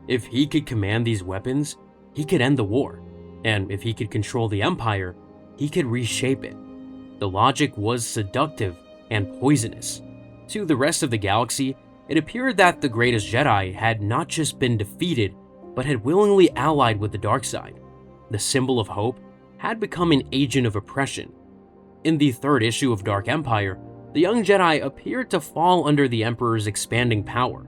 If he could command these weapons, he could end the war, and if he could control the Empire, he could reshape it. The logic was seductive and poisonous. To the rest of the galaxy, it appeared that the greatest Jedi had not just been defeated, but had willingly allied with the dark side. The symbol of hope had become an agent of oppression. In the third issue of Dark Empire, the young Jedi appeared to fall under the Emperor's expanding power,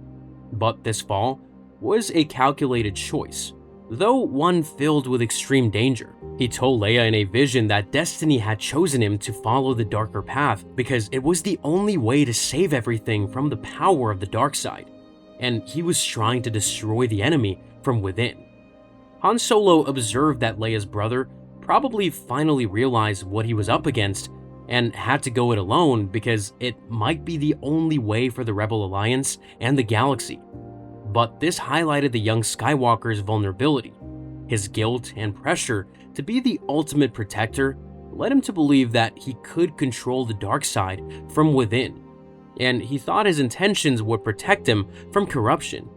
but this fall was a calculated choice, though one filled with extreme danger. He told Leia in a vision that destiny had chosen him to follow the darker path because it was the only way to save everything from the power of the dark side, and he was trying to destroy the enemy from within. Han Solo observed that Leia's brother probably finally realized what he was up against and had to go it alone because it might be the only way for the Rebel Alliance and the galaxy. But this highlighted the young Skywalker's vulnerability. His guilt and pressure to be the ultimate protector led him to believe that he could control the dark side from within, and he thought his intentions would protect him from corruption.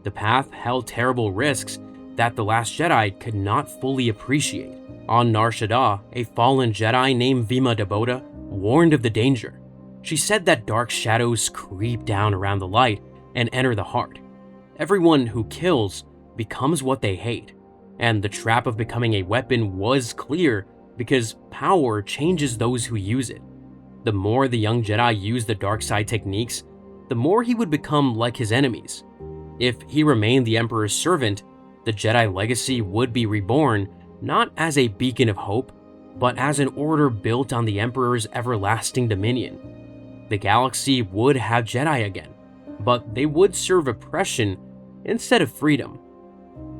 The path held terrible risks that The Last Jedi could not fully appreciate. On Nar Shaddaa, a fallen Jedi named Vima Dabota warned of the danger. She said that dark shadows creep down around the light and enter the heart. Everyone who kills becomes what they hate, and the trap of becoming a weapon was clear because power changes those who use it. The more the young Jedi used the dark side techniques, the more he would become like his enemies. If he remained the Emperor's servant, the Jedi legacy would be reborn not as a beacon of hope, but as an order built on the Emperor's everlasting dominion. The galaxy would have Jedi again, but they would serve oppression instead of freedom.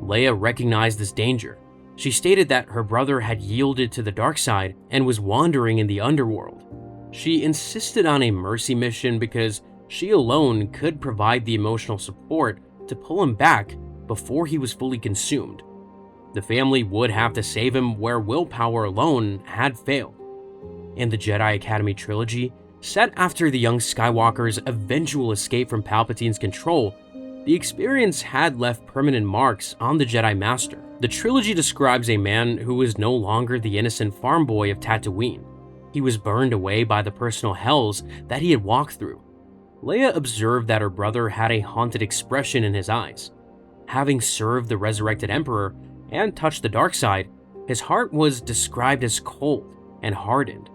Leia recognized this danger. She stated that her brother had yielded to the dark side and was wandering in the underworld. She insisted on a mercy mission because she alone could provide the emotional support to pull him back before he was fully consumed. The family would have to save him where willpower alone had failed. In the Jedi Academy trilogy, set after the young Skywalker's eventual escape from Palpatine's control, the experience had left permanent marks on the Jedi Master. The trilogy describes a man who was no longer the innocent farm boy of Tatooine. He was burned away by the personal hells that he had walked through. Leia observed that her brother had a haunted expression in his eyes. Having served the resurrected Emperor and touched the dark side, his heart was described as cold and hardened.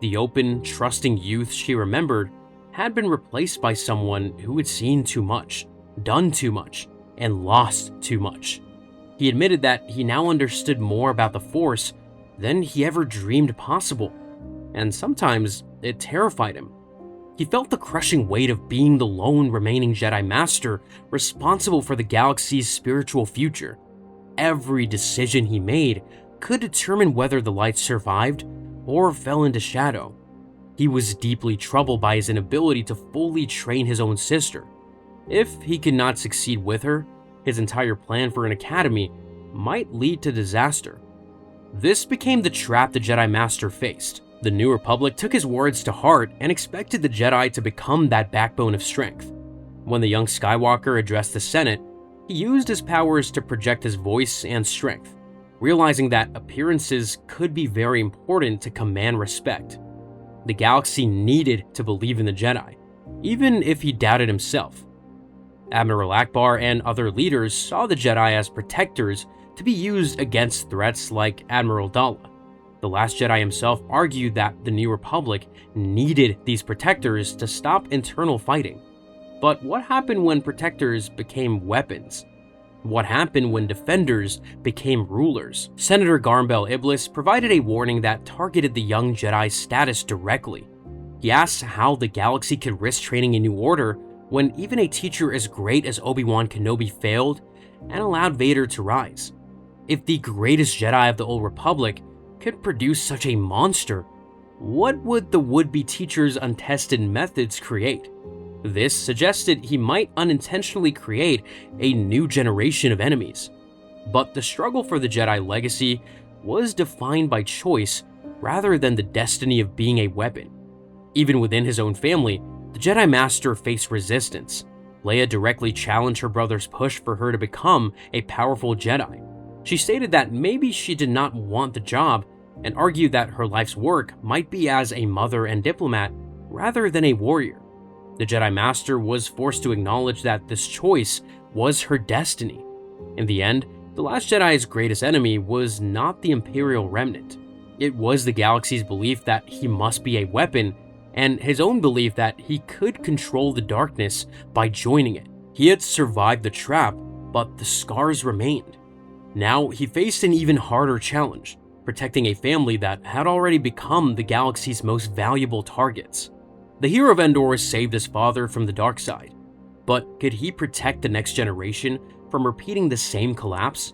The open, trusting youth she remembered had been replaced by someone who had seen too much, done too much, and lost too much. He admitted that he now understood more about the Force than he ever dreamed possible, and sometimes it terrified him. He felt the crushing weight of being the lone remaining Jedi Master responsible for the galaxy's spiritual future. Every decision he made could determine whether the light survived or fell into shadow. He was deeply troubled by his inability to fully train his own sister. If he could not succeed with her, his entire plan for an academy might lead to disaster. This became the trap the Jedi Master faced. The New Republic took his words to heart and expected the Jedi to become that backbone of strength. When the young Skywalker addressed the Senate, he used his powers to project his voice and strength, realizing that appearances could be very important to command respect. The galaxy needed to believe in the Jedi, even if he doubted himself. Admiral Akbar and other leaders saw the Jedi as protectors to be used against threats like Admiral Dalla. The Last Jedi himself argued that the New Republic needed these protectors to stop internal fighting. But what happened when protectors became weapons? What happened when defenders became rulers? Senator Garmbel Iblis provided a warning that targeted the young Jedi's status directly. He asked how the galaxy could risk training a new order when even a teacher as great as Obi-Wan Kenobi failed and allowed Vader to rise. If the greatest Jedi of the Old Republic could produce such a monster, what would the would-be teacher's untested methods create? This suggested he might unintentionally create a new generation of enemies. But the struggle for the Jedi legacy was defined by choice rather than the destiny of being a weapon. Even within his own family, the Jedi Master faced resistance. Leia directly challenged her brother's push for her to become a powerful Jedi. She stated that maybe she did not want the job and argued that her life's work might be as a mother and diplomat rather than a warrior. The Jedi Master was forced to acknowledge that this choice was her destiny. In the end, The Last Jedi's greatest enemy was not the Imperial remnant. It was the galaxy's belief that he must be a weapon, and his own belief that he could control the darkness by joining it. He had survived the trap, but the scars remained. Now he faced an even harder challenge, protecting a family that had already become the galaxy's most valuable targets. The hero of Endor saved his father from the dark side, but could he protect the next generation from repeating the same collapse?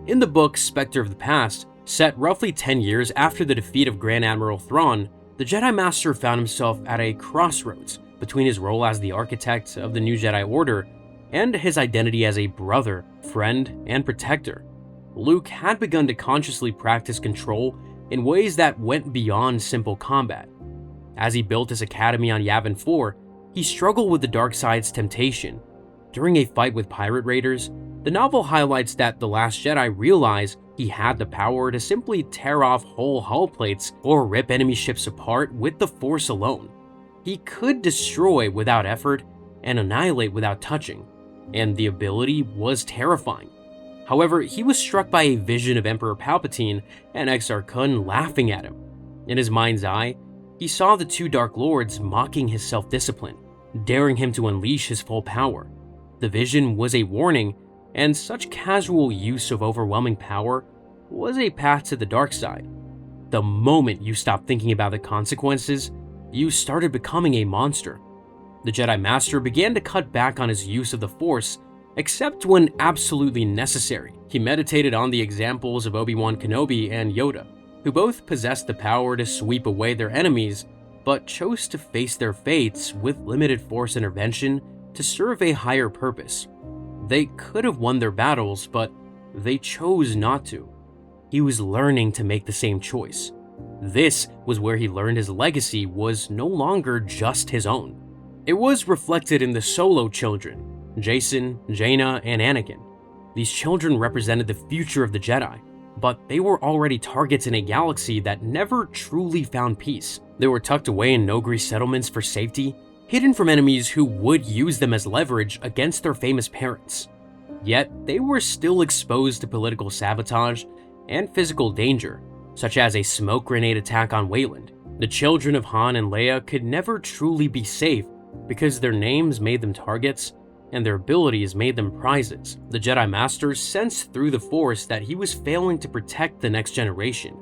In the book Spectre of the Past, set roughly 10 years after the defeat of Grand Admiral Thrawn, the Jedi Master found himself at a crossroads between his role as the architect of the new Jedi Order and his identity as a brother, friend, and protector. Luke had begun to consciously practice control in ways that went beyond simple combat. As he built his academy on Yavin 4, he struggled with the dark side's temptation. During a fight with pirate raiders, the novel highlights that the Last Jedi realized he had the power to simply tear off whole hull plates or rip enemy ships apart with the Force alone. He could destroy without effort and annihilate without touching, and the ability was terrifying. However, he was struck by a vision of Emperor Palpatine and Exar Kun laughing at him. In his mind's eye, he saw the two Dark Lords mocking his self-discipline, daring him to unleash his full power. The vision was a warning, and such casual use of overwhelming power was a path to the dark side. The moment you stopped thinking about the consequences, you started becoming a monster. The Jedi Master began to cut back on his use of the Force, except when absolutely necessary. He meditated on the examples of Obi-Wan Kenobi and Yoda, who both possessed the power to sweep away their enemies, but chose to face their fates with limited Force intervention to serve a higher purpose. They could have won their battles, but they chose not to. He was learning to make the same choice. This was where he learned his legacy was no longer just his own. It was reflected in the Solo children, Jason, Jaina, and Anakin. These children represented the future of the Jedi, but they were already targets in a galaxy that never truly found peace. They were tucked away in Nogri settlements for safety, hidden from enemies who would use them as leverage against their famous parents. Yet, they were still exposed to political sabotage and physical danger, such as a smoke grenade attack on Wayland. The children of Han and Leia could never truly be safe because their names made them targets and their abilities made them prizes. The Jedi Master sensed through the Force that he was failing to protect the next generation.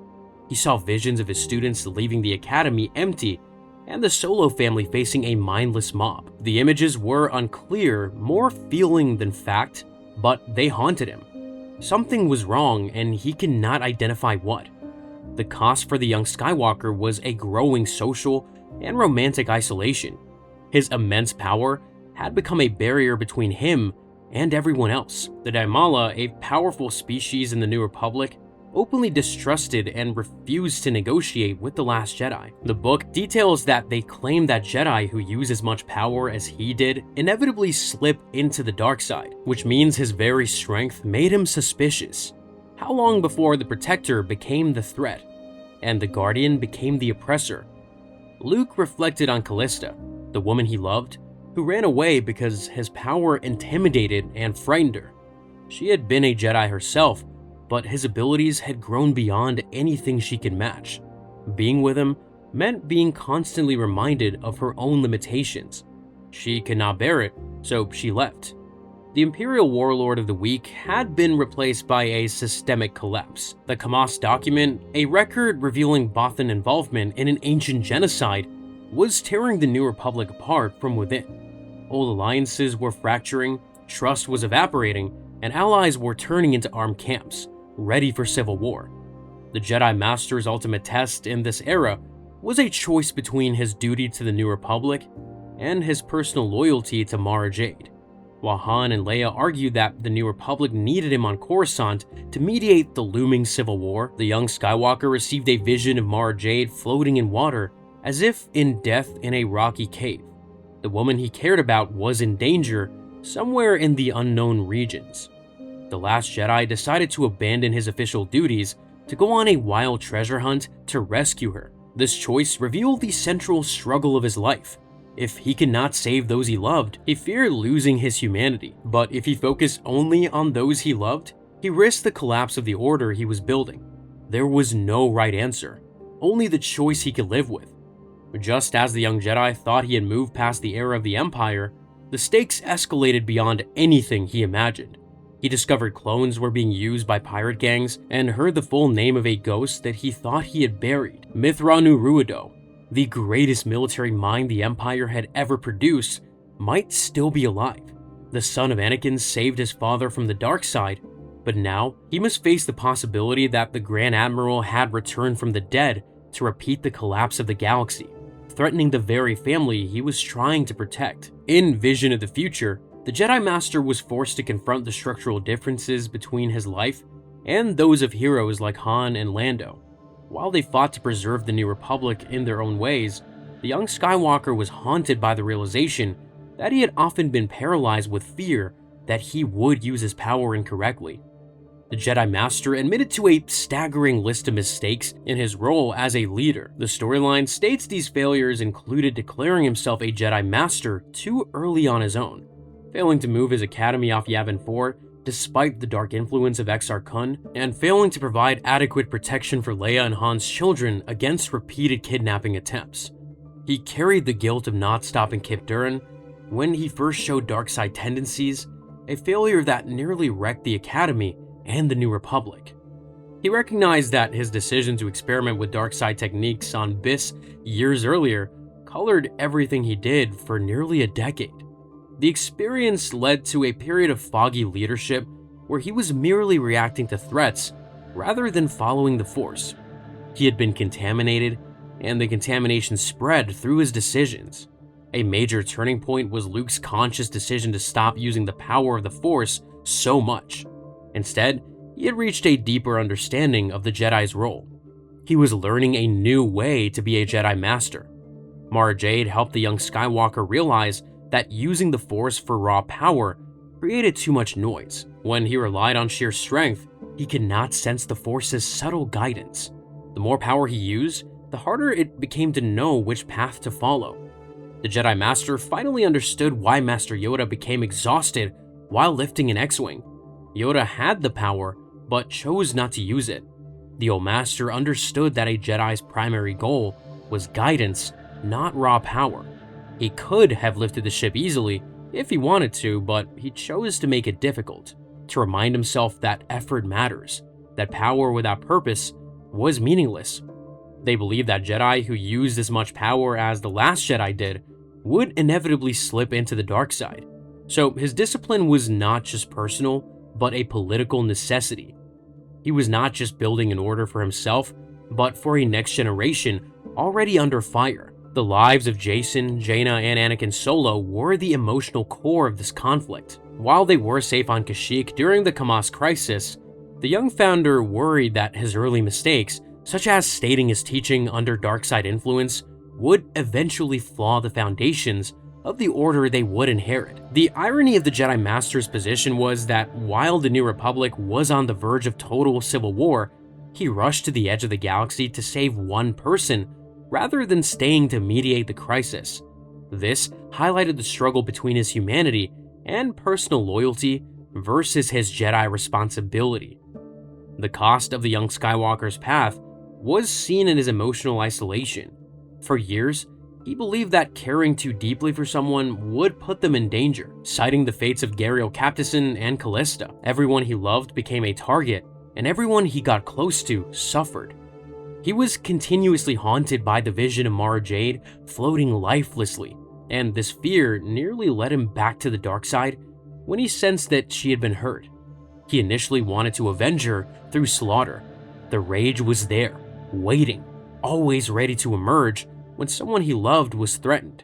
He saw visions of his students leaving the academy empty and the Solo family facing a mindless mob. The images were unclear, more feeling than fact, but they haunted him. Something was wrong, and he could not identify what. The cost for the young Skywalker was a growing social and romantic isolation. His immense power had become a barrier between him and everyone else. The Daimala, a powerful species in the New Republic, openly distrusted and refused to negotiate with the Last Jedi. The book details that they claim that Jedi who use as much power as he did inevitably slip into the dark side, which means his very strength made him suspicious. How long before the Protector became the threat, and the Guardian became the oppressor? Luke reflected on Callista, the woman he loved, who ran away because his power intimidated and frightened her. She had been a Jedi herself, but his abilities had grown beyond anything she could match. Being with him meant being constantly reminded of her own limitations. She could not bear it, so she left. The Imperial Warlord of the Week had been replaced by a systemic collapse. The Kamas document, a record revealing Bothan involvement in an ancient genocide, was tearing the New Republic apart from within. Old alliances were fracturing, trust was evaporating, and allies were turning into armed camps, ready for civil war. The Jedi Master's ultimate test in this era was a choice between his duty to the New Republic and his personal loyalty to Mara Jade. While Han and Leia argued that the New Republic needed him on Coruscant to mediate the looming civil war, the young Skywalker received a vision of Mara Jade floating in water, as if in death in a rocky cave. The woman he cared about was in danger, somewhere in the unknown regions. The Last Jedi decided to abandon his official duties to go on a wild treasure hunt to rescue her. This choice revealed the central struggle of his life. If he could not save those he loved, he feared losing his humanity. But if he focused only on those he loved, He risked the collapse of the order he was building. There was no right answer, only the choice he could live with. Just as the young Jedi thought he had moved past the era of the Empire, the stakes escalated beyond anything he imagined. He discovered clones were being used by pirate gangs and heard the full name of a ghost that he thought he had buried. Mithranu Ruido, the greatest military mind the Empire had ever produced, might still be alive. The son of Anakin saved his father from the dark side, but now he must face the possibility that the Grand Admiral had returned from the dead to repeat the collapse of the galaxy, threatening the very family he was trying to protect. In Vision of the Future, the Jedi Master was forced to confront the structural differences between his life and those of heroes like Han and Lando. While they fought to preserve the New Republic in their own ways, the young Skywalker was haunted by the realization that he had often been paralyzed with fear that he would use his power incorrectly. The Jedi Master admitted to a staggering list of mistakes in his role as a leader. The storyline states these failures included declaring himself a Jedi Master too early on his own, failing to move his academy off Yavin 4 despite the dark influence of Exar Kun, and failing to provide adequate protection for Leia and Han's children against repeated kidnapping attempts. He carried the guilt of not stopping Kip Duran when he first showed dark side tendencies, a failure that nearly wrecked the academy and the New Republic. He recognized that his decision to experiment with dark side techniques on Biss years earlier colored everything he did for nearly a decade. The experience led to a period of foggy leadership where he was merely reacting to threats rather than following the Force. He had been contaminated, and the contamination spread through his decisions. A major turning point was Luke's conscious decision to stop using the power of the Force so much. Instead, he had reached a deeper understanding of the Jedi's role. He was learning a new way to be a Jedi Master. Mara Jade helped the young Skywalker realize that using the Force for raw power created too much noise. When he relied on sheer strength, he could not sense the Force's subtle guidance. The more power he used, the harder it became to know which path to follow. The Jedi Master finally understood why Master Yoda became exhausted while lifting an X-Wing. Yoda had the power, but chose not to use it. The old Master understood that a Jedi's primary goal was guidance, not raw power. He could have lifted the ship easily if he wanted to, but he chose to make it difficult, to remind himself that effort matters, that power without purpose was meaningless. They believed that Jedi who used as much power as the last Jedi did would inevitably slip into the dark side. So his discipline was not just personal, but a political necessity. He was not just building an order for himself, but for a next generation already under fire. The lives of Jacen, Jaina, and Anakin Solo were the emotional core of this conflict. While they were safe on Kashyyyk during the Kamas crisis, the young founder worried that his early mistakes, such as stating his teaching under dark side influence, would eventually flaw the foundations of the order they would inherit. The irony of the Jedi Master's position was that while the New Republic was on the verge of total civil war, he rushed to the edge of the galaxy to save one person rather than staying to mediate the crisis. This highlighted the struggle between his humanity and personal loyalty versus his Jedi responsibility. The cost of the young Skywalker's path was seen in his emotional isolation. For years, he believed that caring too deeply for someone would put them in danger, citing the fates of Gariel Captason and Callista. Everyone he loved became a target, and everyone he got close to suffered. He was continuously haunted by the vision of Mara Jade floating lifelessly, and this fear nearly led him back to the dark side when he sensed that she had been hurt. He initially wanted to avenge her through slaughter. The rage was there, waiting, always ready to emerge when someone he loved was threatened.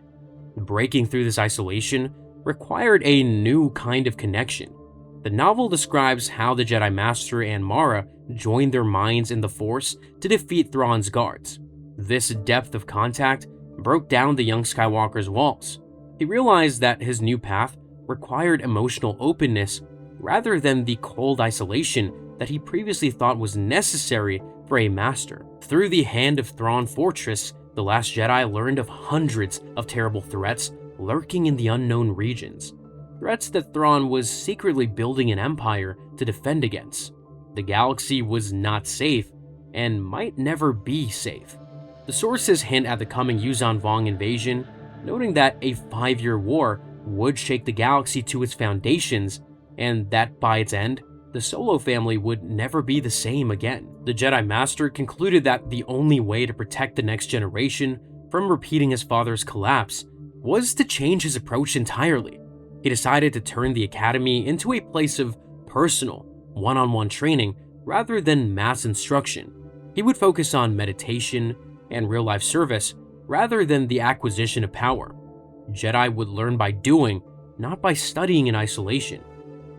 Breaking through this isolation required a new kind of connection. The novel describes how the Jedi Master and Mara joined their minds in the Force to defeat Thrawn's guards. This depth of contact broke down the young Skywalker's walls. He realized that his new path required emotional openness rather than the cold isolation that he previously thought was necessary for a master. Through the Hand of Thrawn Fortress, the Last Jedi learned of hundreds of terrible threats lurking in the unknown regions. threats that Thrawn was secretly building an empire to defend against. The galaxy was not safe, and might never be safe. The sources hint at the coming Yuuzhan Vong invasion, noting that a 5-year war would shake the galaxy to its foundations, and that by its end, the Solo family would never be the same again. The Jedi Master concluded that the only way to protect the next generation from repeating his father's collapse was to change his approach entirely. He decided to turn the Academy into a place of personal, one-on-one training rather than mass instruction. He would focus on meditation and real-life service rather than the acquisition of power. Jedi would learn by doing, not by studying in isolation.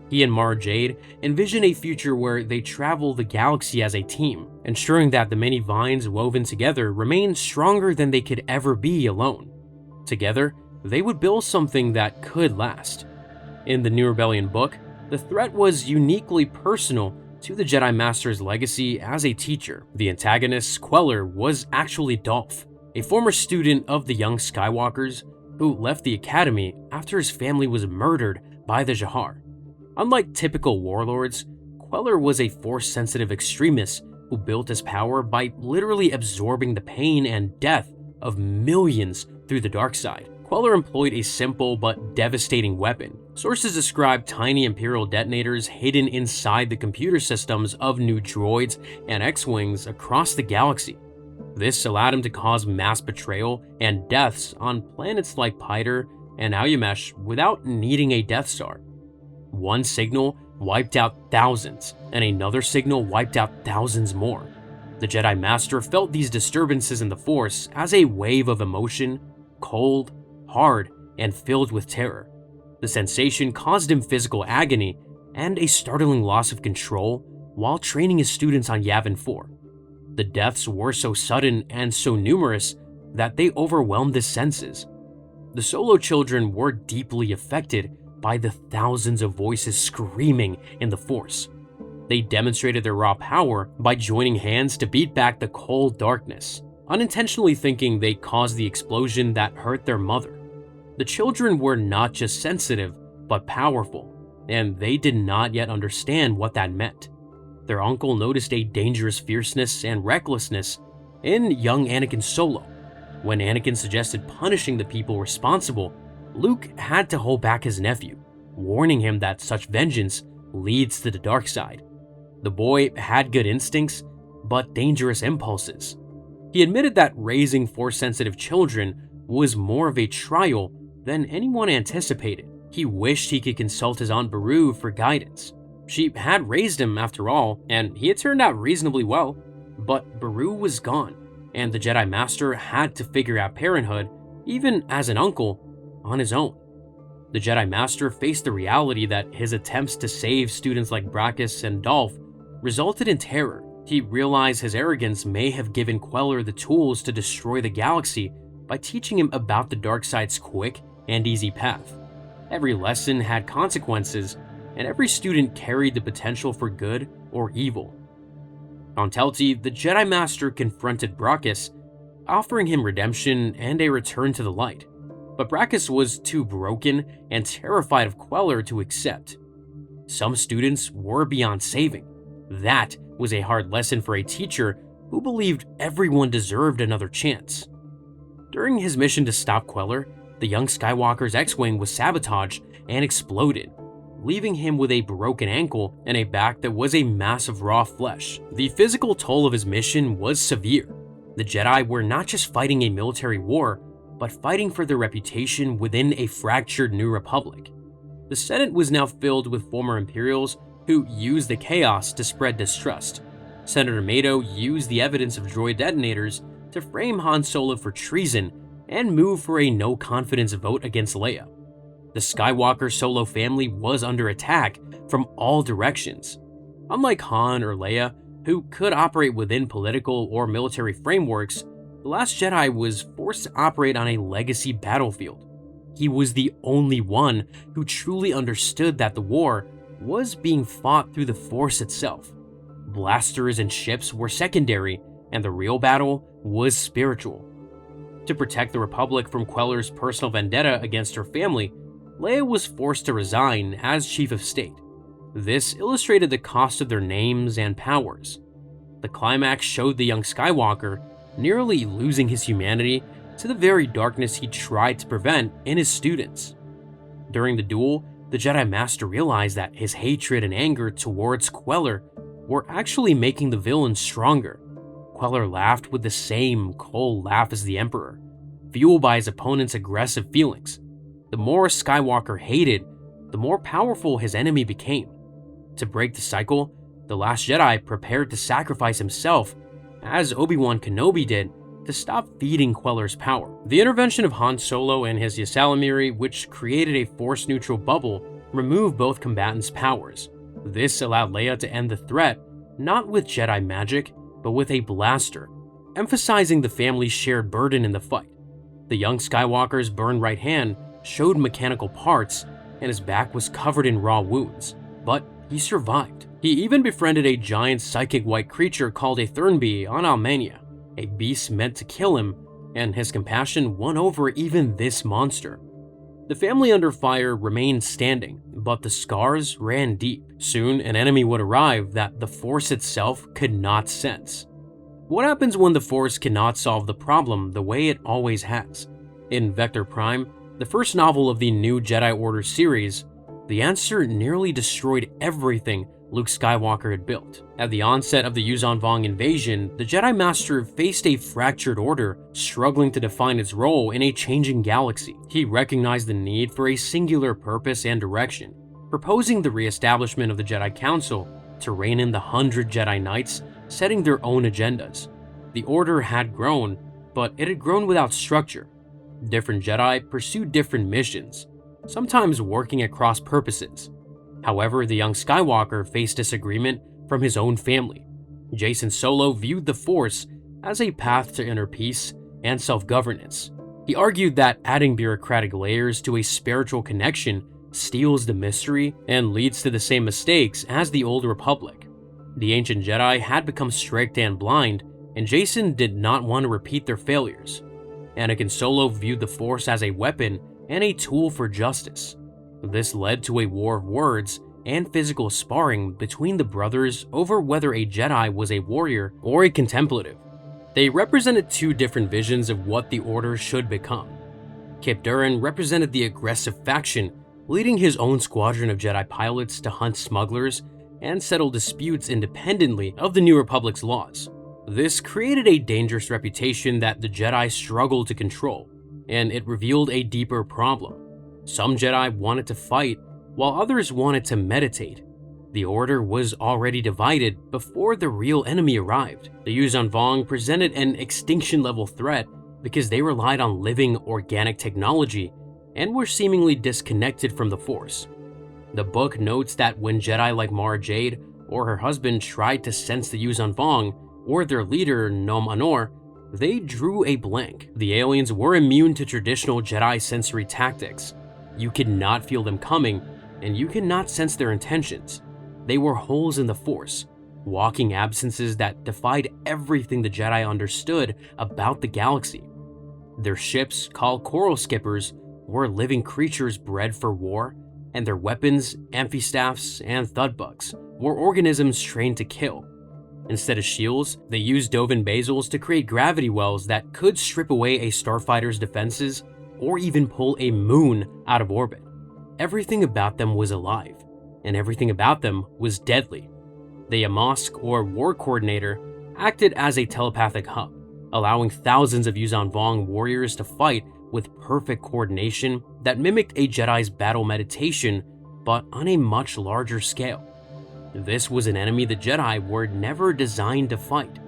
He and Mara Jade envision a future where they travel the galaxy as a team, ensuring that the many vines woven together remain stronger than they could ever be alone. Together, they would build something that could last. In the New Rebellion book, the threat was uniquely personal to the Jedi Master's legacy as a teacher. The antagonist, Queller, was actually Dolph, a former student of the young Skywalkers who left the Academy after his family was murdered by the Jahar. Unlike typical warlords, Queller was a Force-sensitive extremist who built his power by literally absorbing the pain and death of millions through the dark side. Queller employed a simple but devastating weapon. Sources describe tiny Imperial detonators hidden inside the computer systems of new droids and X-Wings across the galaxy. This allowed him to cause mass betrayal and deaths on planets like Piter and Alyamesh without needing a Death Star. One signal wiped out thousands, and another signal wiped out thousands more. The Jedi Master felt these disturbances in the Force as a wave of emotion, cold, hard, and filled with terror. The sensation caused him physical agony and a startling loss of control while training his students on Yavin 4. The deaths were so sudden and so numerous that they overwhelmed his senses. The Solo children were deeply affected by the thousands of voices screaming in the Force. They demonstrated their raw power by joining hands to beat back the cold darkness, unintentionally thinking they caused the explosion that hurt their mother. The children were not just sensitive, but powerful, and they did not yet understand what that meant. Their uncle noticed a dangerous fierceness and recklessness in young Anakin Solo. When Anakin suggested punishing the people responsible, Luke had to hold back his nephew, warning him that such vengeance leads to the dark side. The boy had good instincts, but dangerous impulses. He admitted that raising Force-sensitive children was more of a trial than anyone anticipated. He wished he could consult his Aunt Beru for guidance. She had raised him after all, and he had turned out reasonably well, but Beru was gone, and the Jedi Master had to figure out parenthood, even as an uncle, on his own. The Jedi Master faced the reality that his attempts to save students like Brachus and Dolph resulted in terror. He realized his arrogance may have given Queller the tools to destroy the galaxy by teaching him about the dark side's quick and easy path. Every lesson had consequences, and every student carried the potential for good or evil. On Telti, the Jedi Master confronted Brachus, offering him redemption and a return to the light. But Brachus was too broken and terrified of Queller to accept. Some students were beyond saving. That was a hard lesson for a teacher who believed everyone deserved another chance. During his mission to stop Queller, the young Skywalker's X-Wing was sabotaged and exploded, leaving him with a broken ankle and a back that was a mass of raw flesh. The physical toll of his mission was severe. The Jedi were not just fighting a military war, but fighting for their reputation within a fractured New Republic. The Senate was now filled with former Imperials who used the chaos to spread distrust. Senator Mato used the evidence of droid detonators to frame Han Solo for treason and move for a no-confidence vote against Leia. The Skywalker Solo family was under attack from all directions. Unlike Han or Leia, who could operate within political or military frameworks, The Last Jedi was forced to operate on a legacy battlefield. He was the only one who truly understood that the war was being fought through the Force itself. Blasters and ships were secondary, and the real battle was spiritual. To protect the Republic from Queller's personal vendetta against her family, Leia was forced to resign as Chief of State. This illustrated the cost of their names and powers. The climax showed the young Skywalker nearly losing his humanity to the very darkness he tried to prevent in his students. During the duel, the Jedi Master realized that his hatred and anger towards Queller were actually making the villain stronger. Queller laughed with the same cold laugh as the Emperor, fueled by his opponent's aggressive feelings. The more Skywalker hated, the more powerful his enemy became. To break the cycle, the Last Jedi prepared to sacrifice himself, as Obi-Wan Kenobi did, to stop feeding Queller's power. The intervention of Han Solo and his Ysalamiri, which created a force-neutral bubble, removed both combatants' powers. This allowed Leia to end the threat, not with Jedi magic, but with a blaster, emphasizing the family's shared burden in the fight. The young Skywalker's burned right hand showed mechanical parts, and his back was covered in raw wounds, but he survived. He even befriended a giant psychic white creature called a Thurnby on Almania, a beast meant to kill him, and his compassion won over even this monster. The family under fire remained standing, but the scars ran deep. Soon, an enemy would arrive that the Force itself could not sense. What happens when the Force cannot solve the problem the way it always has? In Vector Prime, the first novel of the new Jedi Order series, the answer nearly destroyed everything Luke Skywalker had built. At the onset of the Yuuzhan Vong invasion, the Jedi Master faced a fractured order, struggling to define its role in a changing galaxy. He recognized the need for a singular purpose and direction, proposing the re-establishment of the Jedi Council to rein in the 100 Jedi Knights, setting their own agendas. The Order had grown, but it had grown without structure. Different Jedi pursued different missions, sometimes working at cross purposes. However, the young Skywalker faced disagreement from his own family. Jacen Solo viewed the Force as a path to inner peace and self-governance. He argued that adding bureaucratic layers to a spiritual connection steals the mystery and leads to the same mistakes as the Old Republic. The ancient Jedi had become strict and blind, and Jacen did not want to repeat their failures. Anakin Solo viewed the Force as a weapon and a tool for justice. This led to a war of words and physical sparring between the brothers over whether a Jedi was a warrior or a contemplative. They represented two different visions of what the Order should become. Kip Duran represented the aggressive faction, leading his own squadron of Jedi pilots to hunt smugglers and settle disputes independently of the New Republic's laws. This created a dangerous reputation that the Jedi struggled to control, and it revealed a deeper problem. Some Jedi wanted to fight, while others wanted to meditate. The Order was already divided before the real enemy arrived. The Yuuzhan Vong presented an extinction-level threat because they relied on living organic technology and were seemingly disconnected from the Force. The book notes that when Jedi like Mara Jade or her husband tried to sense the Yuuzhan Vong or their leader Nom Anor, they drew a blank. The aliens were immune to traditional Jedi sensory tactics. You could not feel them coming, and you could not sense their intentions. They were holes in the Force, walking absences that defied everything the Jedi understood about the galaxy. Their ships, called Coral Skippers, were living creatures bred for war, and their weapons, amphistaffs, and thudbugs, were organisms trained to kill. Instead of shields, they used Dovin basils to create gravity wells that could strip away a starfighter's defenses or even pull a moon out of orbit. Everything about them was alive, and everything about them was deadly. The Yamask, or War Coordinator, acted as a telepathic hub, allowing thousands of Yuuzhan Vong warriors to fight with perfect coordination that mimicked a Jedi's battle meditation, but on a much larger scale. This was an enemy the Jedi were never designed to fight.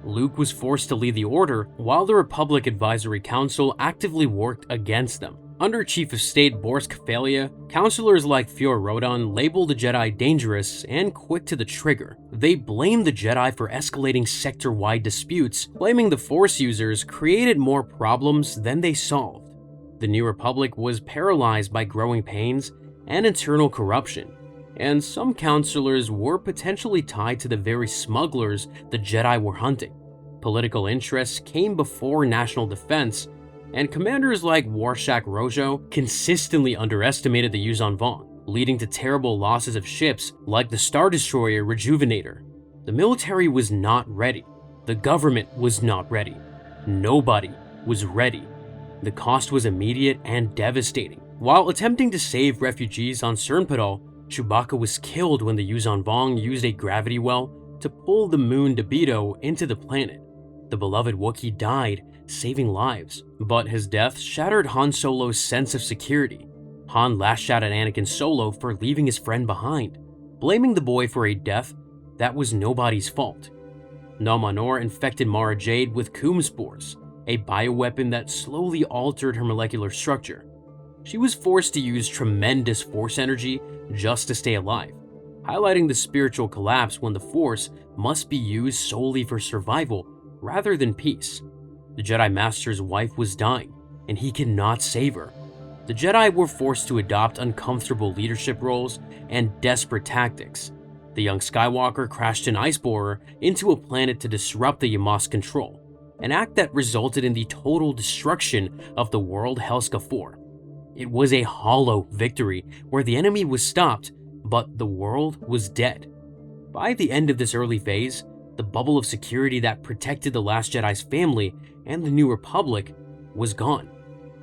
Luke was forced to lead the Order, while the Republic Advisory Council actively worked against them. Under Chief of State Boris Kafalia, counselors like Fior Rodan labeled the Jedi dangerous and quick to the trigger. They blamed the Jedi for escalating sector-wide disputes, claiming the Force users created more problems than they solved. The New Republic was paralyzed by growing pains and internal corruption, and some counselors were potentially tied to the very smugglers the Jedi were hunting. Political interests came before national defense, and commanders like Warshak Rojo consistently underestimated the Yuuzhan Vong, leading to terrible losses of ships like the Star Destroyer Rejuvenator. The military was not ready. The government was not ready. Nobody was ready. The cost was immediate and devastating. While attempting to save refugees on Cernpadal, Chewbacca was killed when the Yuuzhan Vong used a gravity well to pull the moon Debito into the planet. The beloved Wookiee died, saving lives, but his death shattered Han Solo's sense of security. Han lashed out at Anakin Solo for leaving his friend behind, blaming the boy for a death that was nobody's fault. Numenor infected Mara Jade with Coom spores, a bioweapon that slowly altered her molecular structure. She was forced to use tremendous Force energy just to stay alive, highlighting the spiritual collapse when the Force must be used solely for survival rather than peace. The Jedi Master's wife was dying, and he could not save her. The Jedi were forced to adopt uncomfortable leadership roles and desperate tactics. The young Skywalker crashed an ice borer into a planet to disrupt the Yamas' control, an act that resulted in the total destruction of the world Helska 4. It was a hollow victory where the enemy was stopped, but the world was dead. By the end of this early phase, the bubble of security that protected the Last Jedi's family and the New Republic was gone.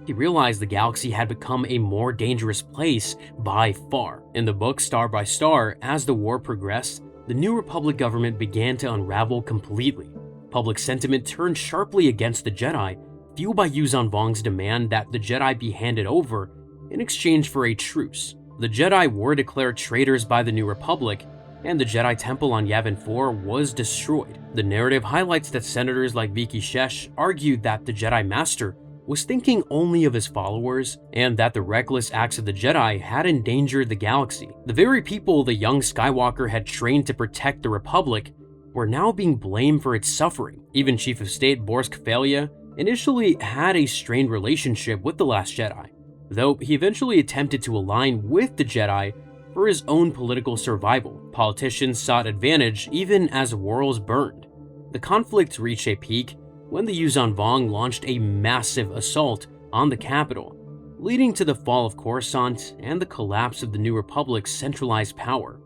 He realized the galaxy had become a more dangerous place by far. In the book Star by Star, as the war progressed, the New Republic government began to unravel completely. Public sentiment turned sharply against the Jedi, fueled by Yuuzhan Vong's demand that the Jedi be handed over in exchange for a truce. The Jedi were declared traitors by the New Republic, and the Jedi Temple on Yavin 4 was destroyed. The narrative highlights that senators like Vicky Shesh argued that the Jedi Master was thinking only of his followers, and that the reckless acts of the Jedi had endangered the galaxy. The very people the young Skywalker had trained to protect the Republic were now being blamed for its suffering. Even Chief of State Boris Kafalia initially had a strained relationship with the Last Jedi, though he eventually attempted to align with the Jedi for his own political survival. Politicians sought advantage even as worlds burned. The conflict reached a peak when the Yuuzhan Vong launched a massive assault on the capital, leading to the fall of Coruscant and the collapse of the New Republic's centralized power.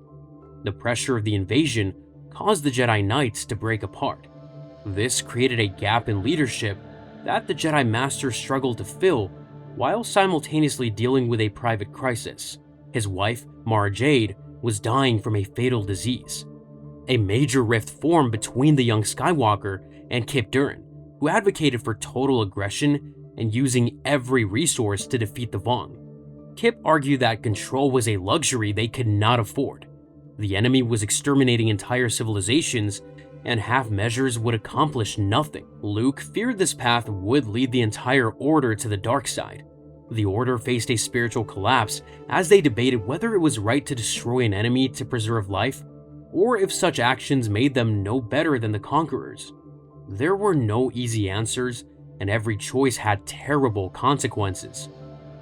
The pressure of the invasion caused the Jedi Knights to break apart. This created a gap in leadership that the Jedi Master struggled to fill while simultaneously dealing with a private crisis. His wife, Mara Jade, was dying from a fatal disease. A major rift formed between the young Skywalker and Kip Durin, who advocated for total aggression and using every resource to defeat the Vong. Kip argued that control was a luxury they could not afford. The enemy was exterminating entire civilizations, and half measures would accomplish nothing. Luke feared this path would lead the entire Order to the dark side. The Order faced a spiritual collapse as they debated whether it was right to destroy an enemy to preserve life, or if such actions made them no better than the conquerors. There were no easy answers, and every choice had terrible consequences.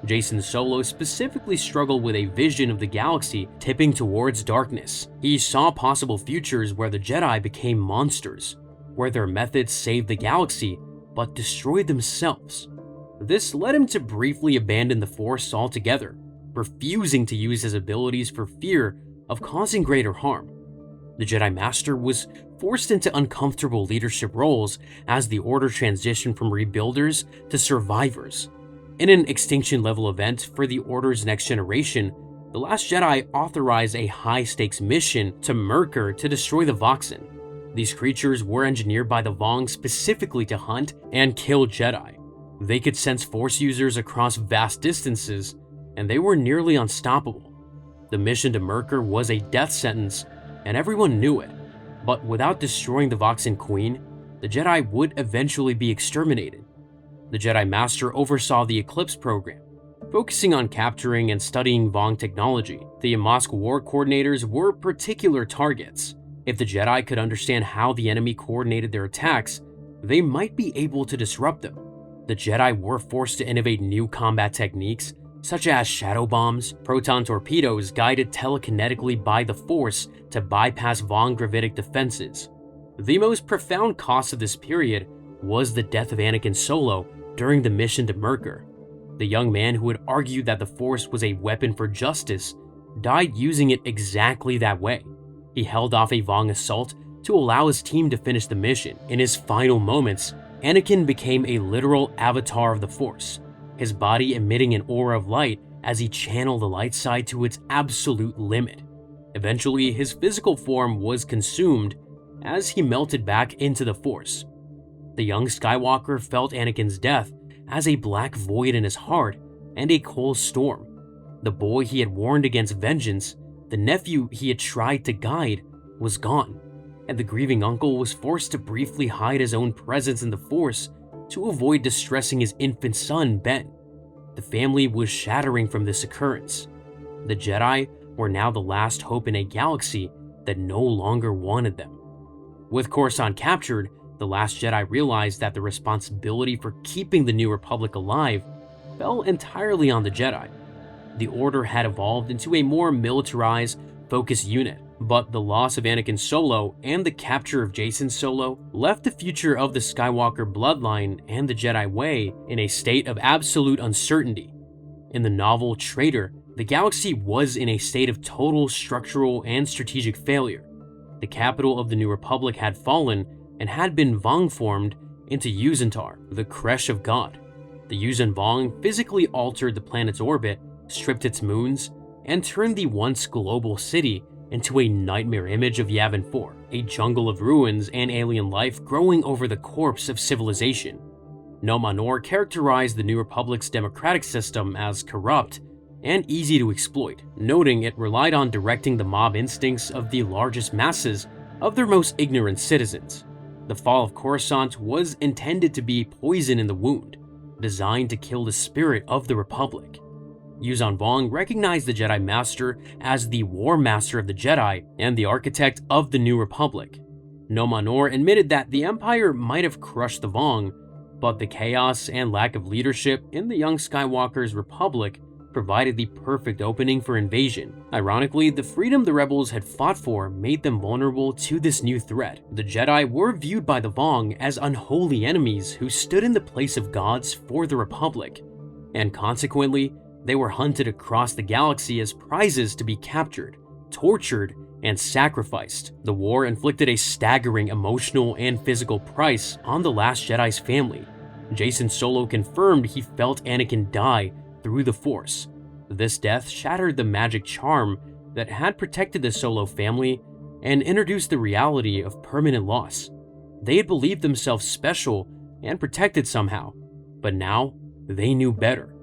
Jason Solo specifically struggled with a vision of the galaxy tipping towards darkness. He saw possible futures where the Jedi became monsters, where their methods saved the galaxy but destroyed themselves. This led him to briefly abandon the Force altogether, refusing to use his abilities for fear of causing greater harm. The Jedi Master was forced into uncomfortable leadership roles as the Order transitioned from rebuilders to survivors. In an extinction-level event for the Order's next generation, The Last Jedi authorized a high-stakes mission to Murker to destroy the Voxen. These creatures were engineered by the Vong specifically to hunt and kill Jedi. They could sense Force users across vast distances, and they were nearly unstoppable. The mission to Murker was a death sentence, and everyone knew it. But without destroying the Voxen Queen, the Jedi would eventually be exterminated. The Jedi Master oversaw the Eclipse program, focusing on capturing and studying Vong technology. The Yamask war coordinators were particular targets. If the Jedi could understand how the enemy coordinated their attacks, they might be able to disrupt them. The Jedi were forced to innovate new combat techniques, such as shadow bombs, proton torpedoes guided telekinetically by the Force to bypass Vong gravitic defenses. The most profound cost of this period was the death of Anakin Solo, during the mission to Merkur. The young man who had argued that the Force was a weapon for justice died using it exactly that way. He held off a Vong assault to allow his team to finish the mission. In his final moments, Anakin became a literal avatar of the Force, his body emitting an aura of light as he channeled the light side to its absolute limit. Eventually, his physical form was consumed as he melted back into the Force. The young Skywalker felt Anakin's death as a black void in his heart and a cold storm. The boy he had warned against vengeance, the nephew he had tried to guide, was gone, and the grieving uncle was forced to briefly hide his own presence in the Force to avoid distressing his infant son, Ben. The family was shattering from this occurrence. The Jedi were now the last hope in a galaxy that no longer wanted them. With Coruscant captured, the Last Jedi realized that the responsibility for keeping the New Republic alive fell entirely on the Jedi. The Order had evolved into a more militarized, focused unit, but the loss of Anakin Solo and the capture of Jacen Solo left the future of the Skywalker bloodline and the Jedi Way in a state of absolute uncertainty. In the novel Traitor, the galaxy was in a state of total structural and strategic failure. The capital of the New Republic had fallen and had been Vong formed into Yuuzhan'tar, the Creche of God. The Yuuzhan Vong physically altered the planet's orbit, stripped its moons, and turned the once global city into a nightmare image of Yavin 4, a jungle of ruins and alien life growing over the corpse of civilization. Nomanor characterized the New Republic's democratic system as corrupt and easy to exploit, noting it relied on directing the mob instincts of the largest masses of their most ignorant citizens. The fall of Coruscant was intended to be poison in the wound, designed to kill the spirit of the Republic. Yuuzhan Vong recognized the Jedi Master as the War Master of the Jedi and the architect of the New Republic. Nomanor admitted that the Empire might have crushed the Vong, but the chaos and lack of leadership in the young Skywalker's Republic provided the perfect opening for invasion. Ironically, the freedom the rebels had fought for made them vulnerable to this new threat. The Jedi were viewed by the Vong as unholy enemies who stood in the place of gods for the Republic, and consequently, they were hunted across the galaxy as prizes to be captured, tortured, and sacrificed. The war inflicted a staggering emotional and physical price on the Last Jedi's family. Jacen Solo confirmed he felt Anakin die through the Force. This death shattered the magic charm that had protected the Solo family and introduced the reality of permanent loss. They had believed themselves special and protected somehow, but now they knew better.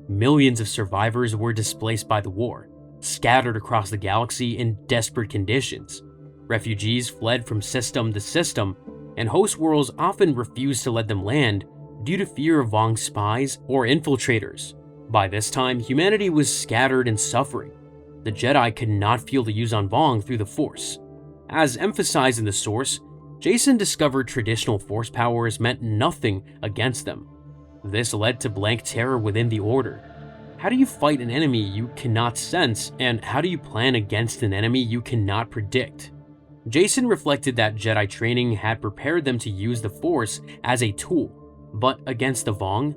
Millions of survivors were displaced by the war, scattered across the galaxy in desperate conditions. Refugees fled from system to system, and host worlds often refused to let them land due to fear of Vong spies or infiltrators. By this time, humanity was scattered and suffering. The Jedi could not feel the Yuuzhan Vong through the Force. As emphasized in the source, Jacen discovered traditional Force powers meant nothing against them. This led to blank terror within the Order. How do you fight an enemy you cannot sense, and how do you plan against an enemy you cannot predict? Jacen reflected that Jedi training had prepared them to use the Force as a tool, but against the Vong,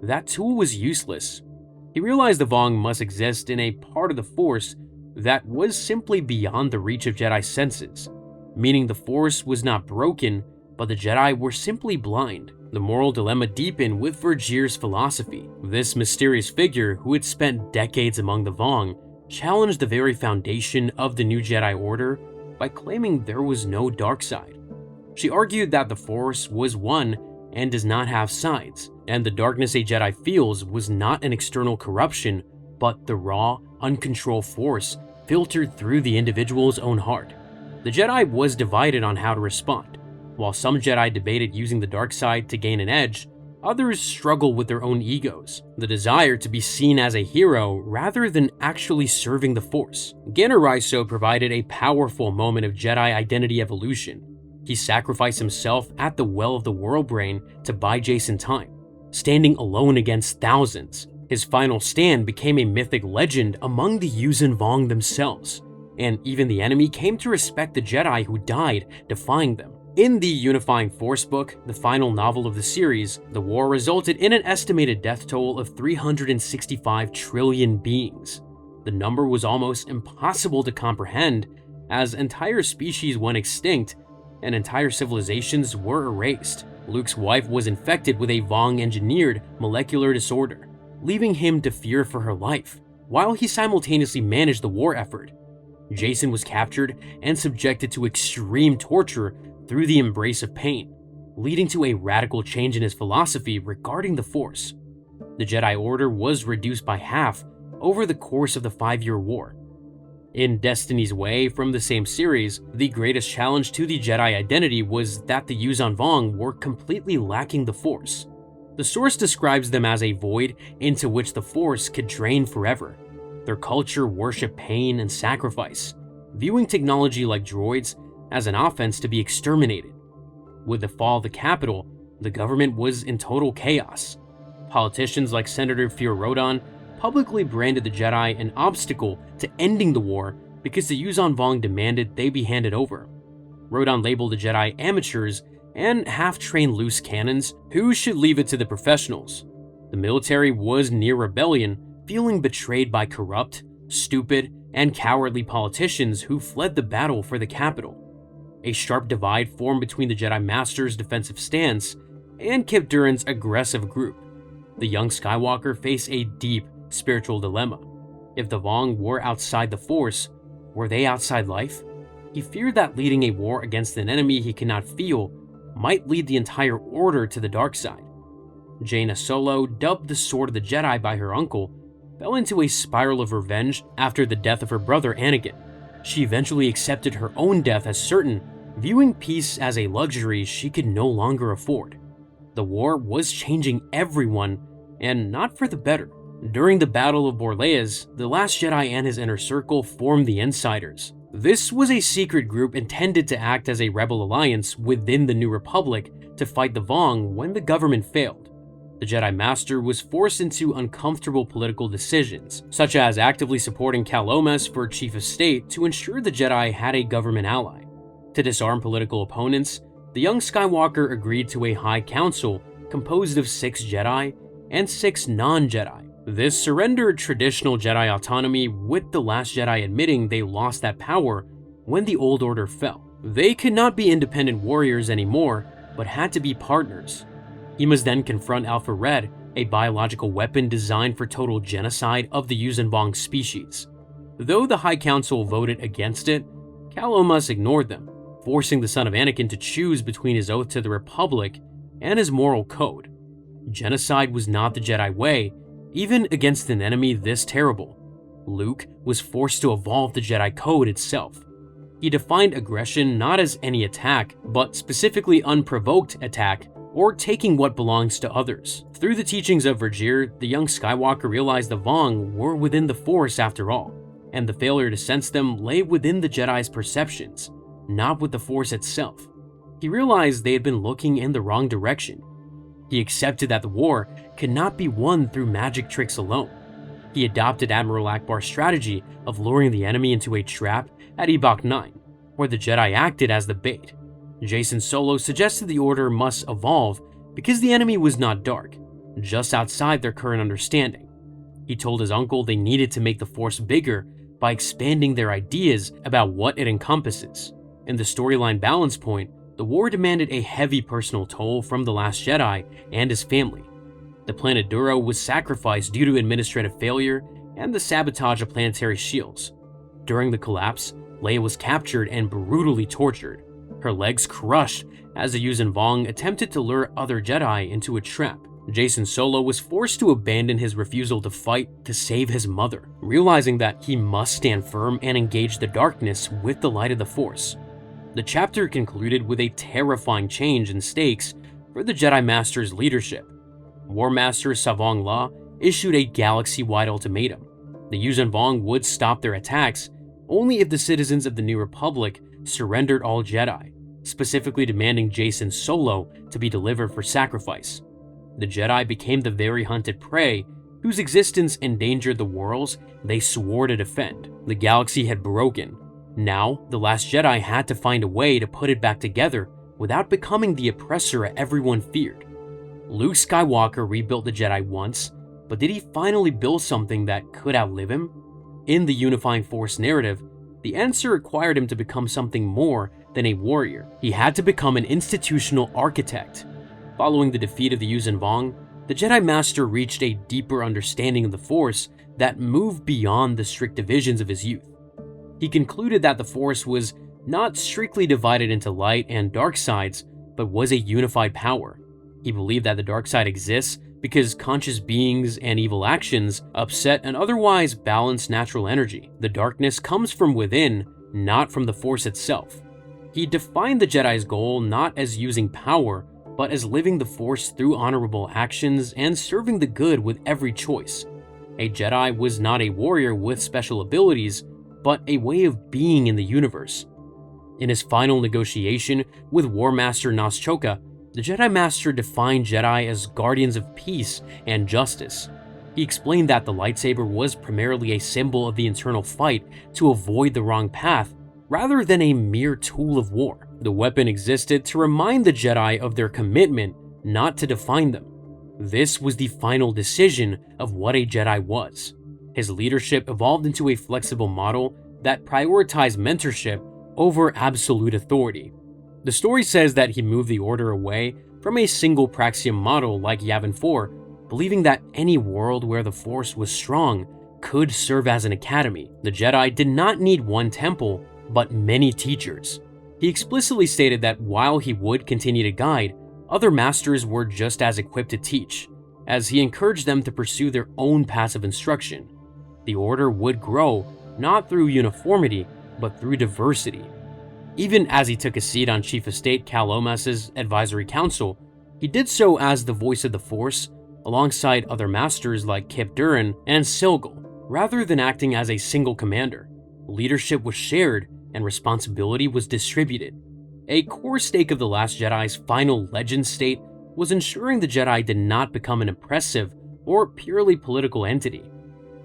that tool was useless. He realized the Vong must exist in a part of the Force that was simply beyond the reach of Jedi senses, meaning the Force was not broken, but the Jedi were simply blind. The moral dilemma deepened with Vergier's philosophy. This mysterious figure, who had spent decades among the Vong, challenged the very foundation of the new Jedi Order by claiming there was no dark side. She argued that the Force was one and does not have sides, and the darkness a Jedi feels was not an external corruption, but the raw, uncontrolled force filtered through the individual's own heart. The Jedi was divided on how to respond. While some Jedi debated using the dark side to gain an edge, others struggled with their own egos, the desire to be seen as a hero rather than actually serving the Force. Ganner Raiso provided a powerful moment of Jedi identity evolution. He sacrificed himself at the Well of the World Brain to buy Jacen time. Standing alone against thousands, his final stand became a mythic legend among the Yuuzhan Vong themselves, and even the enemy came to respect the Jedi who died defying them. In the Unifying Force book, the final novel of the series, the war resulted in an estimated death toll of 365 trillion beings. The number was almost impossible to comprehend, as entire species went extinct and entire civilizations were erased. Luke's wife was infected with a Vong-engineered molecular disorder, leaving him to fear for her life, while he simultaneously managed the war effort. Jacen was captured and subjected to extreme torture through the embrace of pain, leading to a radical change in his philosophy regarding the Force. The Jedi Order was reduced by half over the course of the 5-year war. In Destiny's Way from the same series, the greatest challenge to the Jedi identity was that the Yuuzhan Vong were completely lacking the Force. The source describes them as a void into which the Force could drain forever. Their culture worshiped pain and sacrifice, viewing technology like droids as an offense to be exterminated. With the fall of the capital, the government was in total chaos. Politicians like Senator Fear Rodan publicly branded the Jedi an obstacle to ending the war because the Yuuzhan Vong demanded they be handed over. Rodan labeled the Jedi amateurs and half-trained loose cannons who should leave it to the professionals. The military was near rebellion, feeling betrayed by corrupt, stupid, and cowardly politicians who fled the battle for the capital. A sharp divide formed between the Jedi Master's defensive stance and Kip Duran's aggressive group. The young Skywalker faced a deep spiritual dilemma. If the Vong were outside the Force, were they outside life? He feared that leading a war against an enemy he could not feel might lead the entire Order to the dark side. Jaina Solo, dubbed the Sword of the Jedi by her uncle, fell into a spiral of revenge after the death of her brother Anakin. She eventually accepted her own death as certain, viewing peace as a luxury she could no longer afford. The war was changing everyone, and not for the better. During the Battle of Borleas, the Last Jedi and his inner circle formed the Insiders. This was a secret group intended to act as a rebel alliance within the New Republic to fight the Vong when the government failed. The Jedi Master was forced into uncomfortable political decisions, such as actively supporting Cal Omes for Chief of State to ensure the Jedi had a government ally. To disarm political opponents, the young Skywalker agreed to a High Council composed of 6 Jedi and 6 non-Jedi. This surrendered traditional Jedi autonomy, with the Last Jedi admitting they lost that power when the Old Order fell. They could not be independent warriors anymore, but had to be partners. He must then confront Alpha Red, a biological weapon designed for total genocide of the Yuuzhan Vong species. Though the High Council voted against it, Cal Omes ignored them, forcing the son of Anakin to choose between his oath to the Republic and his moral code. Genocide was not the Jedi way, even against an enemy this terrible. Luke was forced to evolve the Jedi Code itself. He defined aggression not as any attack, but specifically unprovoked attack, or taking what belongs to others. Through the teachings of Vergir, the young Skywalker realized the Vong were within the Force after all, and the failure to sense them lay within the Jedi's perceptions, not with the Force itself. He realized they had been looking in the wrong direction. He accepted that the war could not be won through magic tricks alone. He adopted Admiral Akbar's strategy of luring the enemy into a trap at Ebok 9, where the Jedi acted as the bait. Jacen Solo suggested the Order must evolve because the enemy was not dark, just outside their current understanding. He told his uncle they needed to make the Force bigger by expanding their ideas about what it encompasses. In the storyline balance point, the war demanded a heavy personal toll from the Last Jedi and his family. The planet Duro was sacrificed due to administrative failure and the sabotage of planetary shields. During the collapse, Leia was captured and brutally tortured, her legs crushed as the Yuuzhan Vong attempted to lure other Jedi into a trap. Jacen Solo was forced to abandon his refusal to fight to save his mother, realizing that he must stand firm and engage the darkness with the light of the Force. The chapter concluded with a terrifying change in stakes for the Jedi Master's leadership. War Master Savong La issued a galaxy-wide ultimatum. The Yuuzhan Vong would stop their attacks only if the citizens of the New Republic surrendered all Jedi, specifically demanding Jacen Solo to be delivered for sacrifice. The Jedi became the very hunted prey whose existence endangered the worlds they swore to defend. The galaxy had broken. Now, the Last Jedi had to find a way to put it back together without becoming the oppressor everyone feared. Luke Skywalker rebuilt the Jedi once, but did he finally build something that could outlive him? In the Unifying Force narrative, the answer required him to become something more than a warrior. He had to become an institutional architect. Following the defeat of the Yuuzhan Vong, the Jedi Master reached a deeper understanding of the Force that moved beyond the strict divisions of his youth. He concluded that the Force was not strictly divided into light and dark sides, but was a unified power. He believed that the dark side exists because conscious beings and evil actions upset an otherwise balanced natural energy. The darkness comes from within, not from the Force itself. He defined the Jedi's goal not as using power, but as living the Force through honorable actions and serving the good with every choice. A Jedi was not a warrior with special abilities, but a way of being in the universe. In his final negotiation with War Master Nazchoka, the Jedi Master defined Jedi as guardians of peace and justice. He explained that the lightsaber was primarily a symbol of the internal fight to avoid the wrong path, rather than a mere tool of war. The weapon existed to remind the Jedi of their commitment, not to define them. This was the final decision of what a Jedi was. His leadership evolved into a flexible model that prioritized mentorship over absolute authority. The story says that he moved the Order away from a single Praxium model like Yavin 4, believing that any world where the Force was strong could serve as an academy. The Jedi did not need one temple, but many teachers. He explicitly stated that while he would continue to guide, other masters were just as equipped to teach, as he encouraged them to pursue their own paths of instruction. The Order would grow, not through uniformity, but through diversity. Even as he took a seat on Chief of State Cal Omas's advisory council, he did so as the voice of the Force, alongside other masters like Kip Durin and Silgal, rather than acting as a single commander. Leadership was shared, and responsibility was distributed. A core stake of The Last Jedi's final legend state was ensuring the Jedi did not become an oppressive or purely political entity.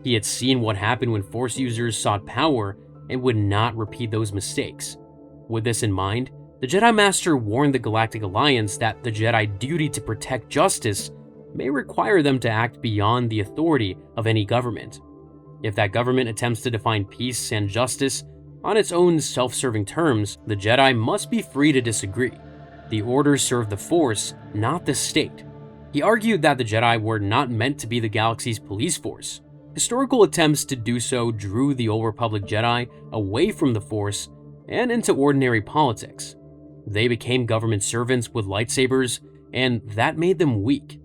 He had seen what happened when Force users sought power and would not repeat those mistakes. With this in mind, the Jedi Master warned the Galactic Alliance that the Jedi duty to protect justice may require them to act beyond the authority of any government. If that government attempts to define peace and justice on its own self-serving terms, the Jedi must be free to disagree. The Order served the Force, not the state. He argued that the Jedi were not meant to be the galaxy's police force. Historical attempts to do so drew the Old Republic Jedi away from the Force and into ordinary politics. They became government servants with lightsabers, and that made them weak.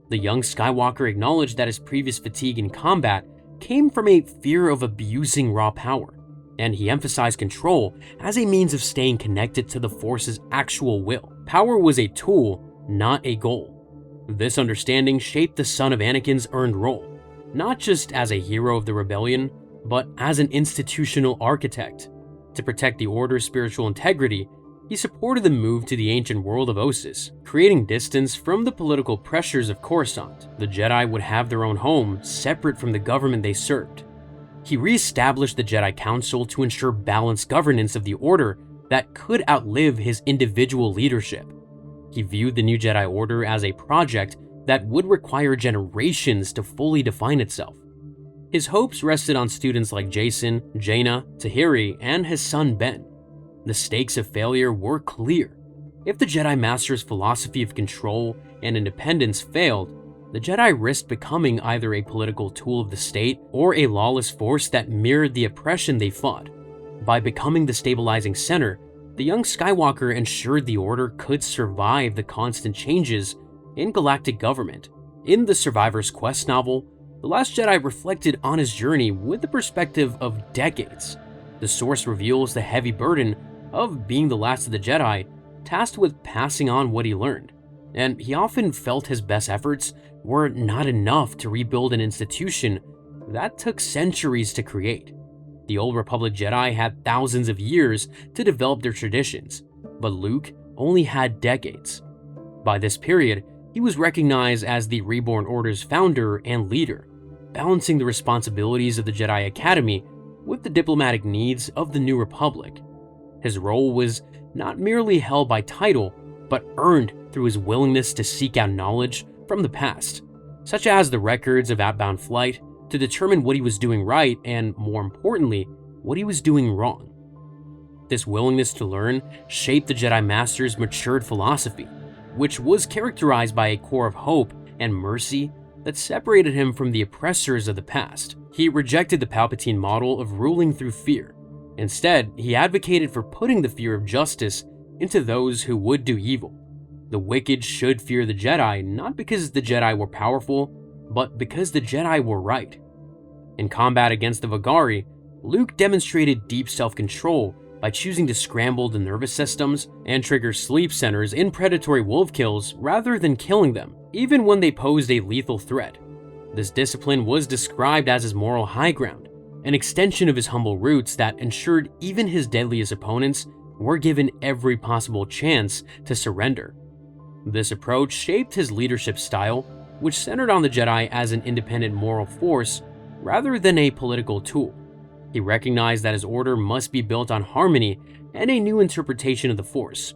The young Skywalker acknowledged that his previous fatigue in combat came from a fear of abusing raw power, and he emphasized control as a means of staying connected to the Force's actual will. Power was a tool, not a goal. This understanding shaped the son of Anakin's earned role, not just as a hero of the rebellion, but as an institutional architect. To protect the Order's spiritual integrity, he supported the move to the ancient world of Ossus, creating distance from the political pressures of Coruscant. The Jedi would have their own home, separate from the government they served. He re-established the Jedi Council to ensure balanced governance of the Order that could outlive his individual leadership. He viewed the new Jedi Order as a project that would require generations to fully define itself. His hopes rested on students like Jason, Jaina, Tahiri, and his son Ben. The stakes of failure were clear. If the Jedi Master's philosophy of control and independence failed, the Jedi risked becoming either a political tool of the state or a lawless force that mirrored the oppression they fought. By becoming the stabilizing center, the young Skywalker ensured the Order could survive the constant changes in galactic government. In the Survivor's Quest novel, The Last Jedi reflected on his journey with the perspective of decades. The source reveals the heavy burden of being the last of the Jedi, tasked with passing on what he learned, and he often felt his best efforts were not enough to rebuild an institution that took centuries to create. The Old Republic Jedi had thousands of years to develop their traditions, but Luke only had decades. By this period, he was recognized as the Reborn Order's founder and leader, balancing the responsibilities of the Jedi Academy with the diplomatic needs of the New Republic. His role was not merely held by title, but earned through his willingness to seek out knowledge from the past, such as the records of outbound flight, to determine what he was doing right and, more importantly, what he was doing wrong. This willingness to learn shaped the Jedi Master's matured philosophy, which was characterized by a core of hope and mercy that separated him from the oppressors of the past. He rejected the Palpatine model of ruling through fear. Instead, he advocated for putting the fear of justice into those who would do evil. The wicked should fear the Jedi, not because the Jedi were powerful, but because the Jedi were right. In combat against the Vagari, Luke demonstrated deep self-control by choosing to scramble the nervous systems and trigger sleep centers in predatory wolf kills rather than killing them, even when they posed a lethal threat. This discipline was described as his moral high ground, an extension of his humble roots that ensured even his deadliest opponents were given every possible chance to surrender. This approach shaped his leadership style, which centered on the Jedi as an independent moral force rather than a political tool. He recognized that his order must be built on harmony and a new interpretation of the Force,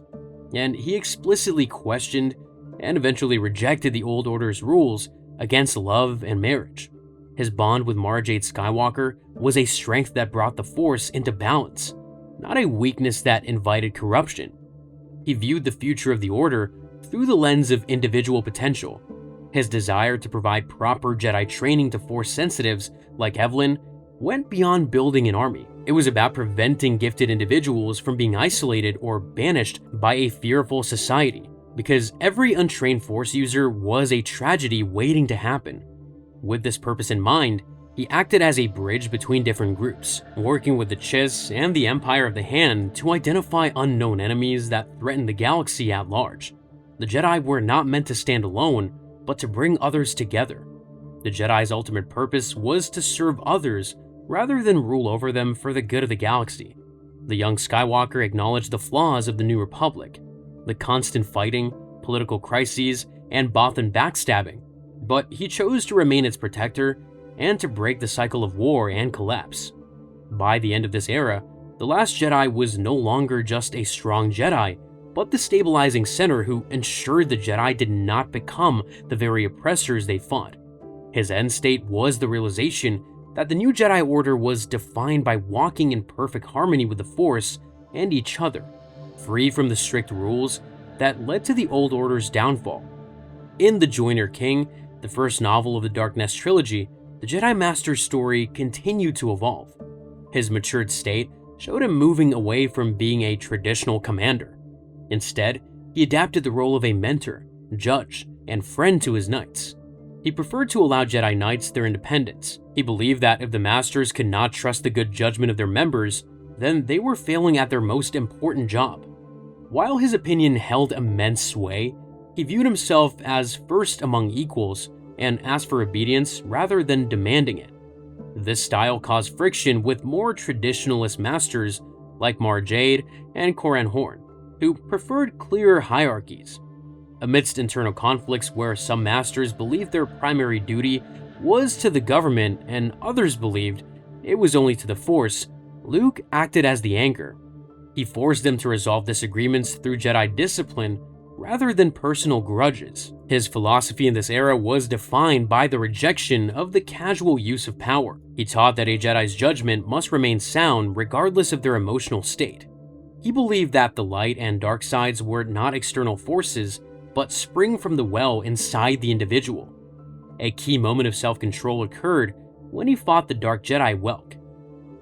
and he explicitly questioned and eventually rejected the old order's rules against love and marriage. His bond with Mara Jade Skywalker was a strength that brought the Force into balance, not a weakness that invited corruption. He viewed the future of the Order through the lens of individual potential. His desire to provide proper Jedi training to Force sensitives like Evelyn went beyond building an army. It was about preventing gifted individuals from being isolated or banished by a fearful society, because every untrained Force user was a tragedy waiting to happen. With this purpose in mind, he acted as a bridge between different groups, working with the Chiss and the Empire of the Hand to identify unknown enemies that threatened the galaxy at large. The Jedi were not meant to stand alone, but to bring others together. The Jedi's ultimate purpose was to serve others rather than rule over them for the good of the galaxy. The young Skywalker acknowledged the flaws of the New Republic, the constant fighting, political crises, and Bothan backstabbing, but he chose to remain its protector and to break the cycle of war and collapse. By the end of this era, the Last Jedi was no longer just a strong Jedi, but the stabilizing center who ensured the Jedi did not become the very oppressors they fought. His end state was the realization that the new Jedi Order was defined by walking in perfect harmony with the Force and each other, free from the strict rules that led to the Old Order's downfall. In The Joiner King, the first novel of the Dark Nest trilogy, the Jedi Master's story continued to evolve. His matured state showed him moving away from being a traditional commander. Instead, he adapted the role of a mentor, judge, and friend to his knights. He preferred to allow Jedi Knights their independence. He believed that if the Masters could not trust the good judgment of their members, then they were failing at their most important job. While his opinion held immense sway, he viewed himself as first among equals and asked for obedience rather than demanding it. This style caused friction with more traditionalist masters like Mara Jade and Corran Horn, who preferred clearer hierarchies. Amidst internal conflicts where some masters believed their primary duty was to the government and others believed it was only to the Force, Luke acted as the anchor. He forced them to resolve disagreements through Jedi discipline rather than personal grudges. His philosophy in this era was defined by the rejection of the casual use of power. He taught that a Jedi's judgment must remain sound regardless of their emotional state. He believed that the light and dark sides were not external forces, but spring from the well inside the individual. A key moment of self-control occurred when he fought the Dark Jedi Welk.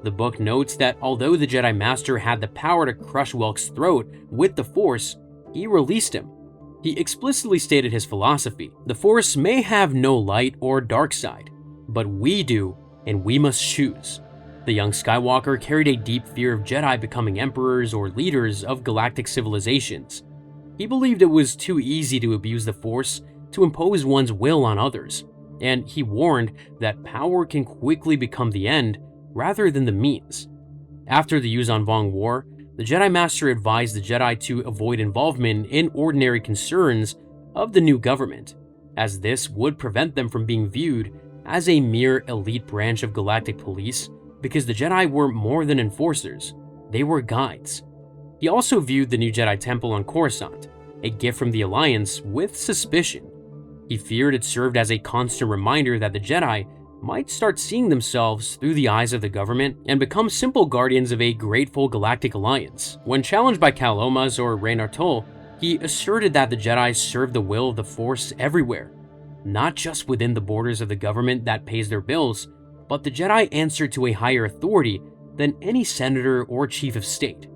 The book notes that although the Jedi Master had the power to crush Welk's throat with the Force, he released him. He explicitly stated his philosophy: the Force may have no light or dark side, but we do, and we must choose. The young Skywalker carried a deep fear of Jedi becoming emperors or leaders of galactic civilizations. He believed it was too easy to abuse the Force to impose one's will on others, and he warned that power can quickly become the end rather than the means. After the Yuuzhan Vong War, the Jedi Master advised the Jedi to avoid involvement in ordinary concerns of the new government, as this would prevent them from being viewed as a mere elite branch of galactic police, because the Jedi were more than enforcers, they were guides. He also viewed the new Jedi Temple on Coruscant a gift from the Alliance, with suspicion. He feared it served as a constant reminder that the Jedi might start seeing themselves through the eyes of the government and become simple guardians of a grateful galactic alliance. When challenged by Cal Omas or Raynor Tull, he asserted that the Jedi serve the will of the Force everywhere, not just within the borders of the government that pays their bills, but the Jedi answer to a higher authority than any senator or chief of state.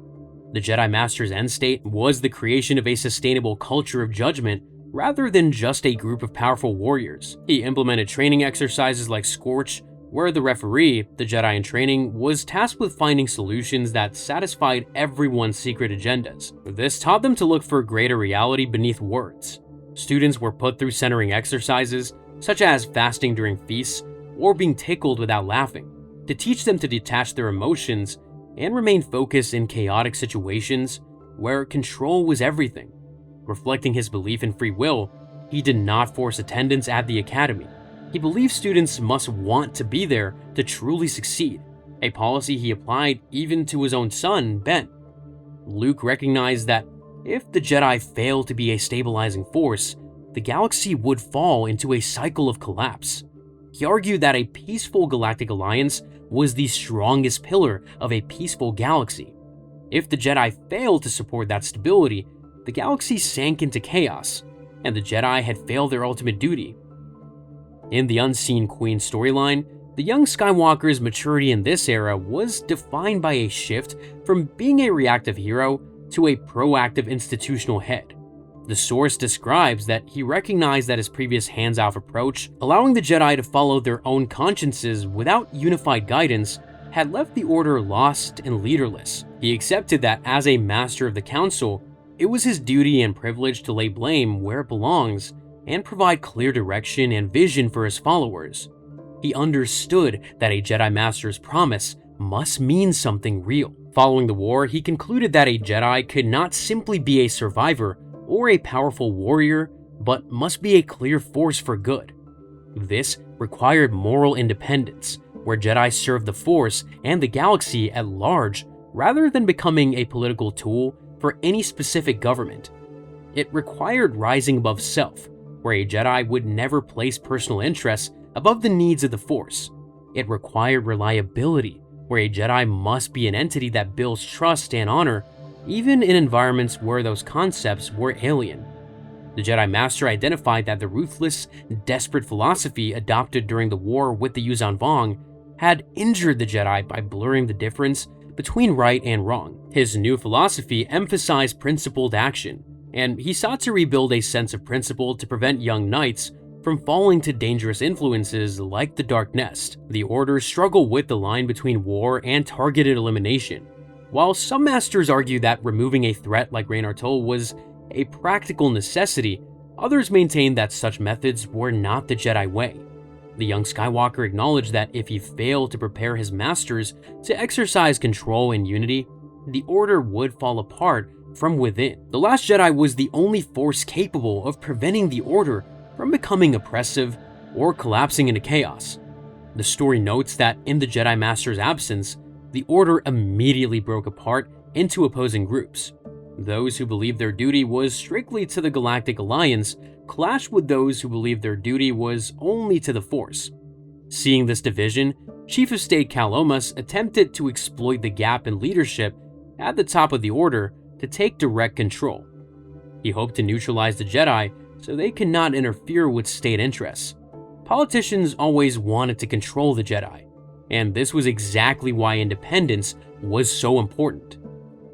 The Jedi Master's end state was the creation of a sustainable culture of judgment rather than just a group of powerful warriors. He implemented training exercises like Scorch, where the referee, the Jedi in training, was tasked with finding solutions that satisfied everyone's secret agendas. This taught them to look for greater reality beneath words. Students were put through centering exercises, such as fasting during feasts or being tickled without laughing, to teach them to detach their emotions and remain focused in chaotic situations where control was everything. Reflecting his belief in free will, he did not force attendance at the academy. He believed students must want to be there to truly succeed, a policy he applied even to his own son, Ben. Luke recognized that if the Jedi failed to be a stabilizing force, the galaxy would fall into a cycle of collapse. He argued that a peaceful galactic alliance was the strongest pillar of a peaceful galaxy. If the Jedi failed to support that stability, the galaxy sank into chaos, and the Jedi had failed their ultimate duty. In the Unseen Queen storyline, the young Skywalker's maturity in this era was defined by a shift from being a reactive hero to a proactive institutional head. The source describes that he recognized that his previous hands-off approach, allowing the Jedi to follow their own consciences without unified guidance, had left the Order lost and leaderless. He accepted that as a master of the Council, it was his duty and privilege to lay blame where it belongs and provide clear direction and vision for his followers. He understood that a Jedi Master's promise must mean something real. Following the war, he concluded that a Jedi could not simply be a survivor or a powerful warrior, but must be a clear force for good. This required moral independence, where Jedi served the Force and the galaxy at large rather than becoming a political tool for any specific government. It required rising above self, where a Jedi would never place personal interests above the needs of the Force. It required reliability, where a Jedi must be an entity that builds trust and honor, even in environments where those concepts were alien. The Jedi Master identified that the ruthless, desperate philosophy adopted during the war with the Yuuzhan Vong had injured the Jedi by blurring the difference between right and wrong. His new philosophy emphasized principled action, and he sought to rebuild a sense of principle to prevent young knights from falling to dangerous influences like the Dark Nest. The Order struggled with the line between war and targeted elimination. While some masters argue that removing a threat like Raynor Tull was a practical necessity, others maintain that such methods were not the Jedi way. The young Skywalker acknowledged that if he failed to prepare his masters to exercise control and unity, the Order would fall apart from within. The Last Jedi was the only force capable of preventing the Order from becoming oppressive or collapsing into chaos. The story notes that in the Jedi Master's absence, the Order immediately broke apart into opposing groups. Those who believed their duty was strictly to the Galactic Alliance clashed with those who believed their duty was only to the Force. Seeing this division, Chief of State Cal Omas attempted to exploit the gap in leadership at the top of the Order to take direct control. He hoped to neutralize the Jedi so they could not interfere with state interests. Politicians always wanted to control the Jedi, and this was exactly why independence was so important.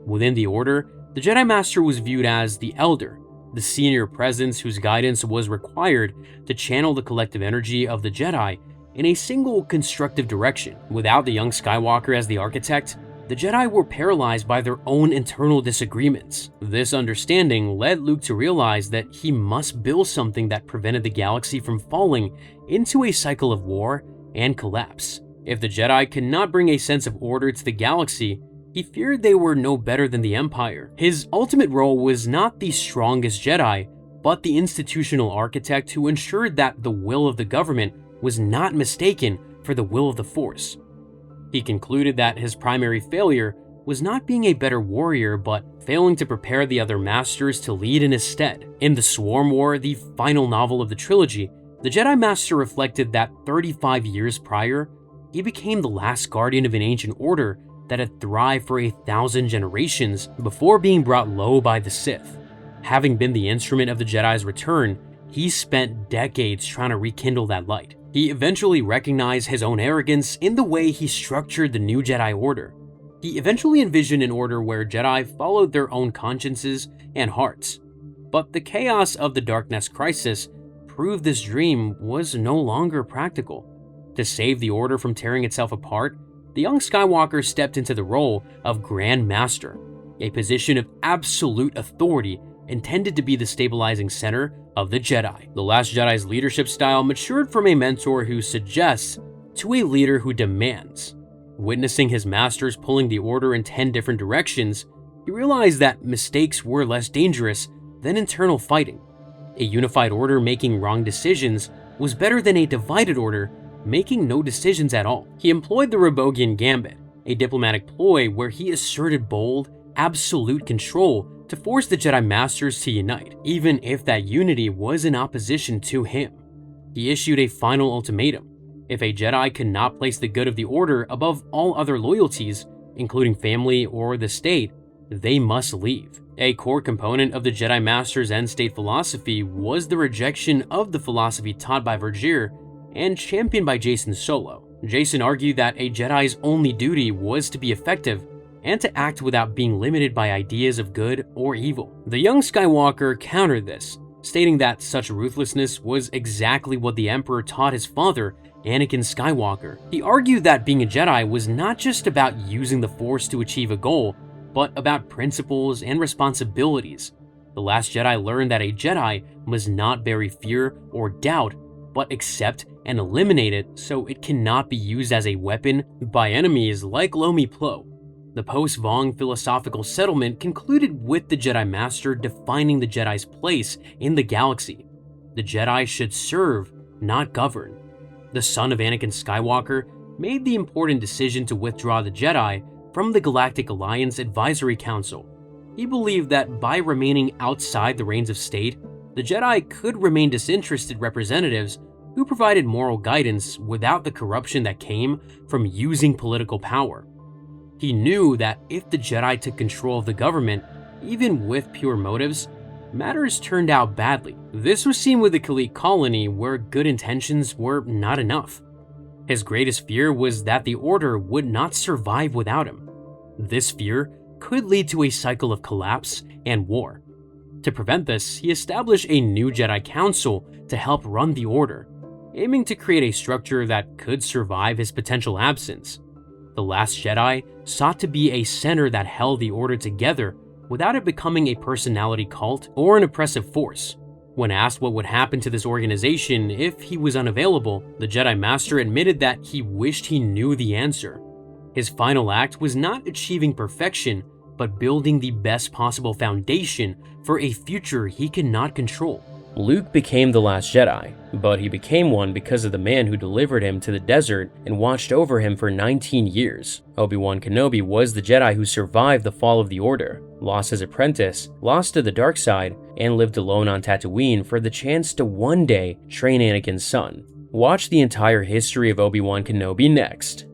Within the Order, the Jedi Master was viewed as the Elder, the senior presence whose guidance was required to channel the collective energy of the Jedi in a single constructive direction. Without the young Skywalker as the architect, the Jedi were paralyzed by their own internal disagreements. This understanding led Luke to realize that he must build something that prevented the galaxy from falling into a cycle of war and collapse. If the Jedi could not bring a sense of order to the galaxy, he feared they were no better than the Empire. His ultimate role was not the strongest Jedi, but the institutional architect who ensured that the will of the government was not mistaken for the will of the Force. He concluded that his primary failure was not being a better warrior, but failing to prepare the other masters to lead in his stead. In The Swarm War, the final novel of the trilogy, the Jedi Master reflected that 35 years prior, he became the last guardian of an ancient order that had thrived for 1,000 generations before being brought low by the Sith. Having been the instrument of the Jedi's return, he spent decades trying to rekindle that light. He eventually recognized his own arrogance in the way he structured the new Jedi Order. He eventually envisioned an order where Jedi followed their own consciences and hearts. But the chaos of the Dark Nest crisis proved this dream was no longer practical. To save the Order from tearing itself apart, the young Skywalker stepped into the role of Grand Master, a position of absolute authority intended to be the stabilizing center of the Jedi. The Last Jedi's leadership style matured from a mentor who suggests to a leader who demands. Witnessing his masters pulling the Order in 10 different directions, he realized that mistakes were less dangerous than internal fighting. A unified Order making wrong decisions was better than a divided Order making no decisions at all. He employed the Robogian Gambit, a diplomatic ploy where he asserted bold, absolute control to force the Jedi Masters to unite, even if that unity was in opposition to him. He issued a final ultimatum. If a Jedi could not place the good of the Order above all other loyalties, including family or the state, they must leave. A core component of the Jedi Master's end-state philosophy was the rejection of the philosophy taught by Vergere and championed by Jacen Solo. Jacen argued that a Jedi's only duty was to be effective and to act without being limited by ideas of good or evil. The young Skywalker countered this, stating that such ruthlessness was exactly what the Emperor taught his father, Anakin Skywalker. He argued that being a Jedi was not just about using the Force to achieve a goal, but about principles and responsibilities. The Last Jedi learned that a Jedi must not bury fear or doubt, but accept and eliminate it so it cannot be used as a weapon by enemies like Lomi Plo. The post-Vong philosophical settlement concluded with the Jedi Master defining the Jedi's place in the galaxy. The Jedi should serve, not govern. The son of Anakin Skywalker made the important decision to withdraw the Jedi from the Galactic Alliance Advisory Council. He believed that by remaining outside the reins of state, the Jedi could remain disinterested representatives who provided moral guidance without the corruption that came from using political power. He knew that if the Jedi took control of the government, even with pure motives, matters turned out badly. This was seen with the Khalik colony, where good intentions were not enough. His greatest fear was that the Order would not survive without him. This fear could lead to a cycle of collapse and war. To prevent this, he established a new Jedi Council to help run the Order, aiming to create a structure that could survive his potential absence. The Last Jedi sought to be a center that held the Order together without it becoming a personality cult or an oppressive force. When asked what would happen to this organization if he was unavailable, the Jedi Master admitted that he wished he knew the answer. His final act was not achieving perfection, but building the best possible foundation for a future he could not control. Luke became the last Jedi, but he became one because of the man who delivered him to the desert and watched over him for 19 years. Obi-Wan Kenobi was the Jedi who survived the fall of the Order, lost his apprentice, lost to the dark side, and lived alone on Tatooine for the chance to one day train Anakin's son. Watch the entire history of Obi-Wan Kenobi next.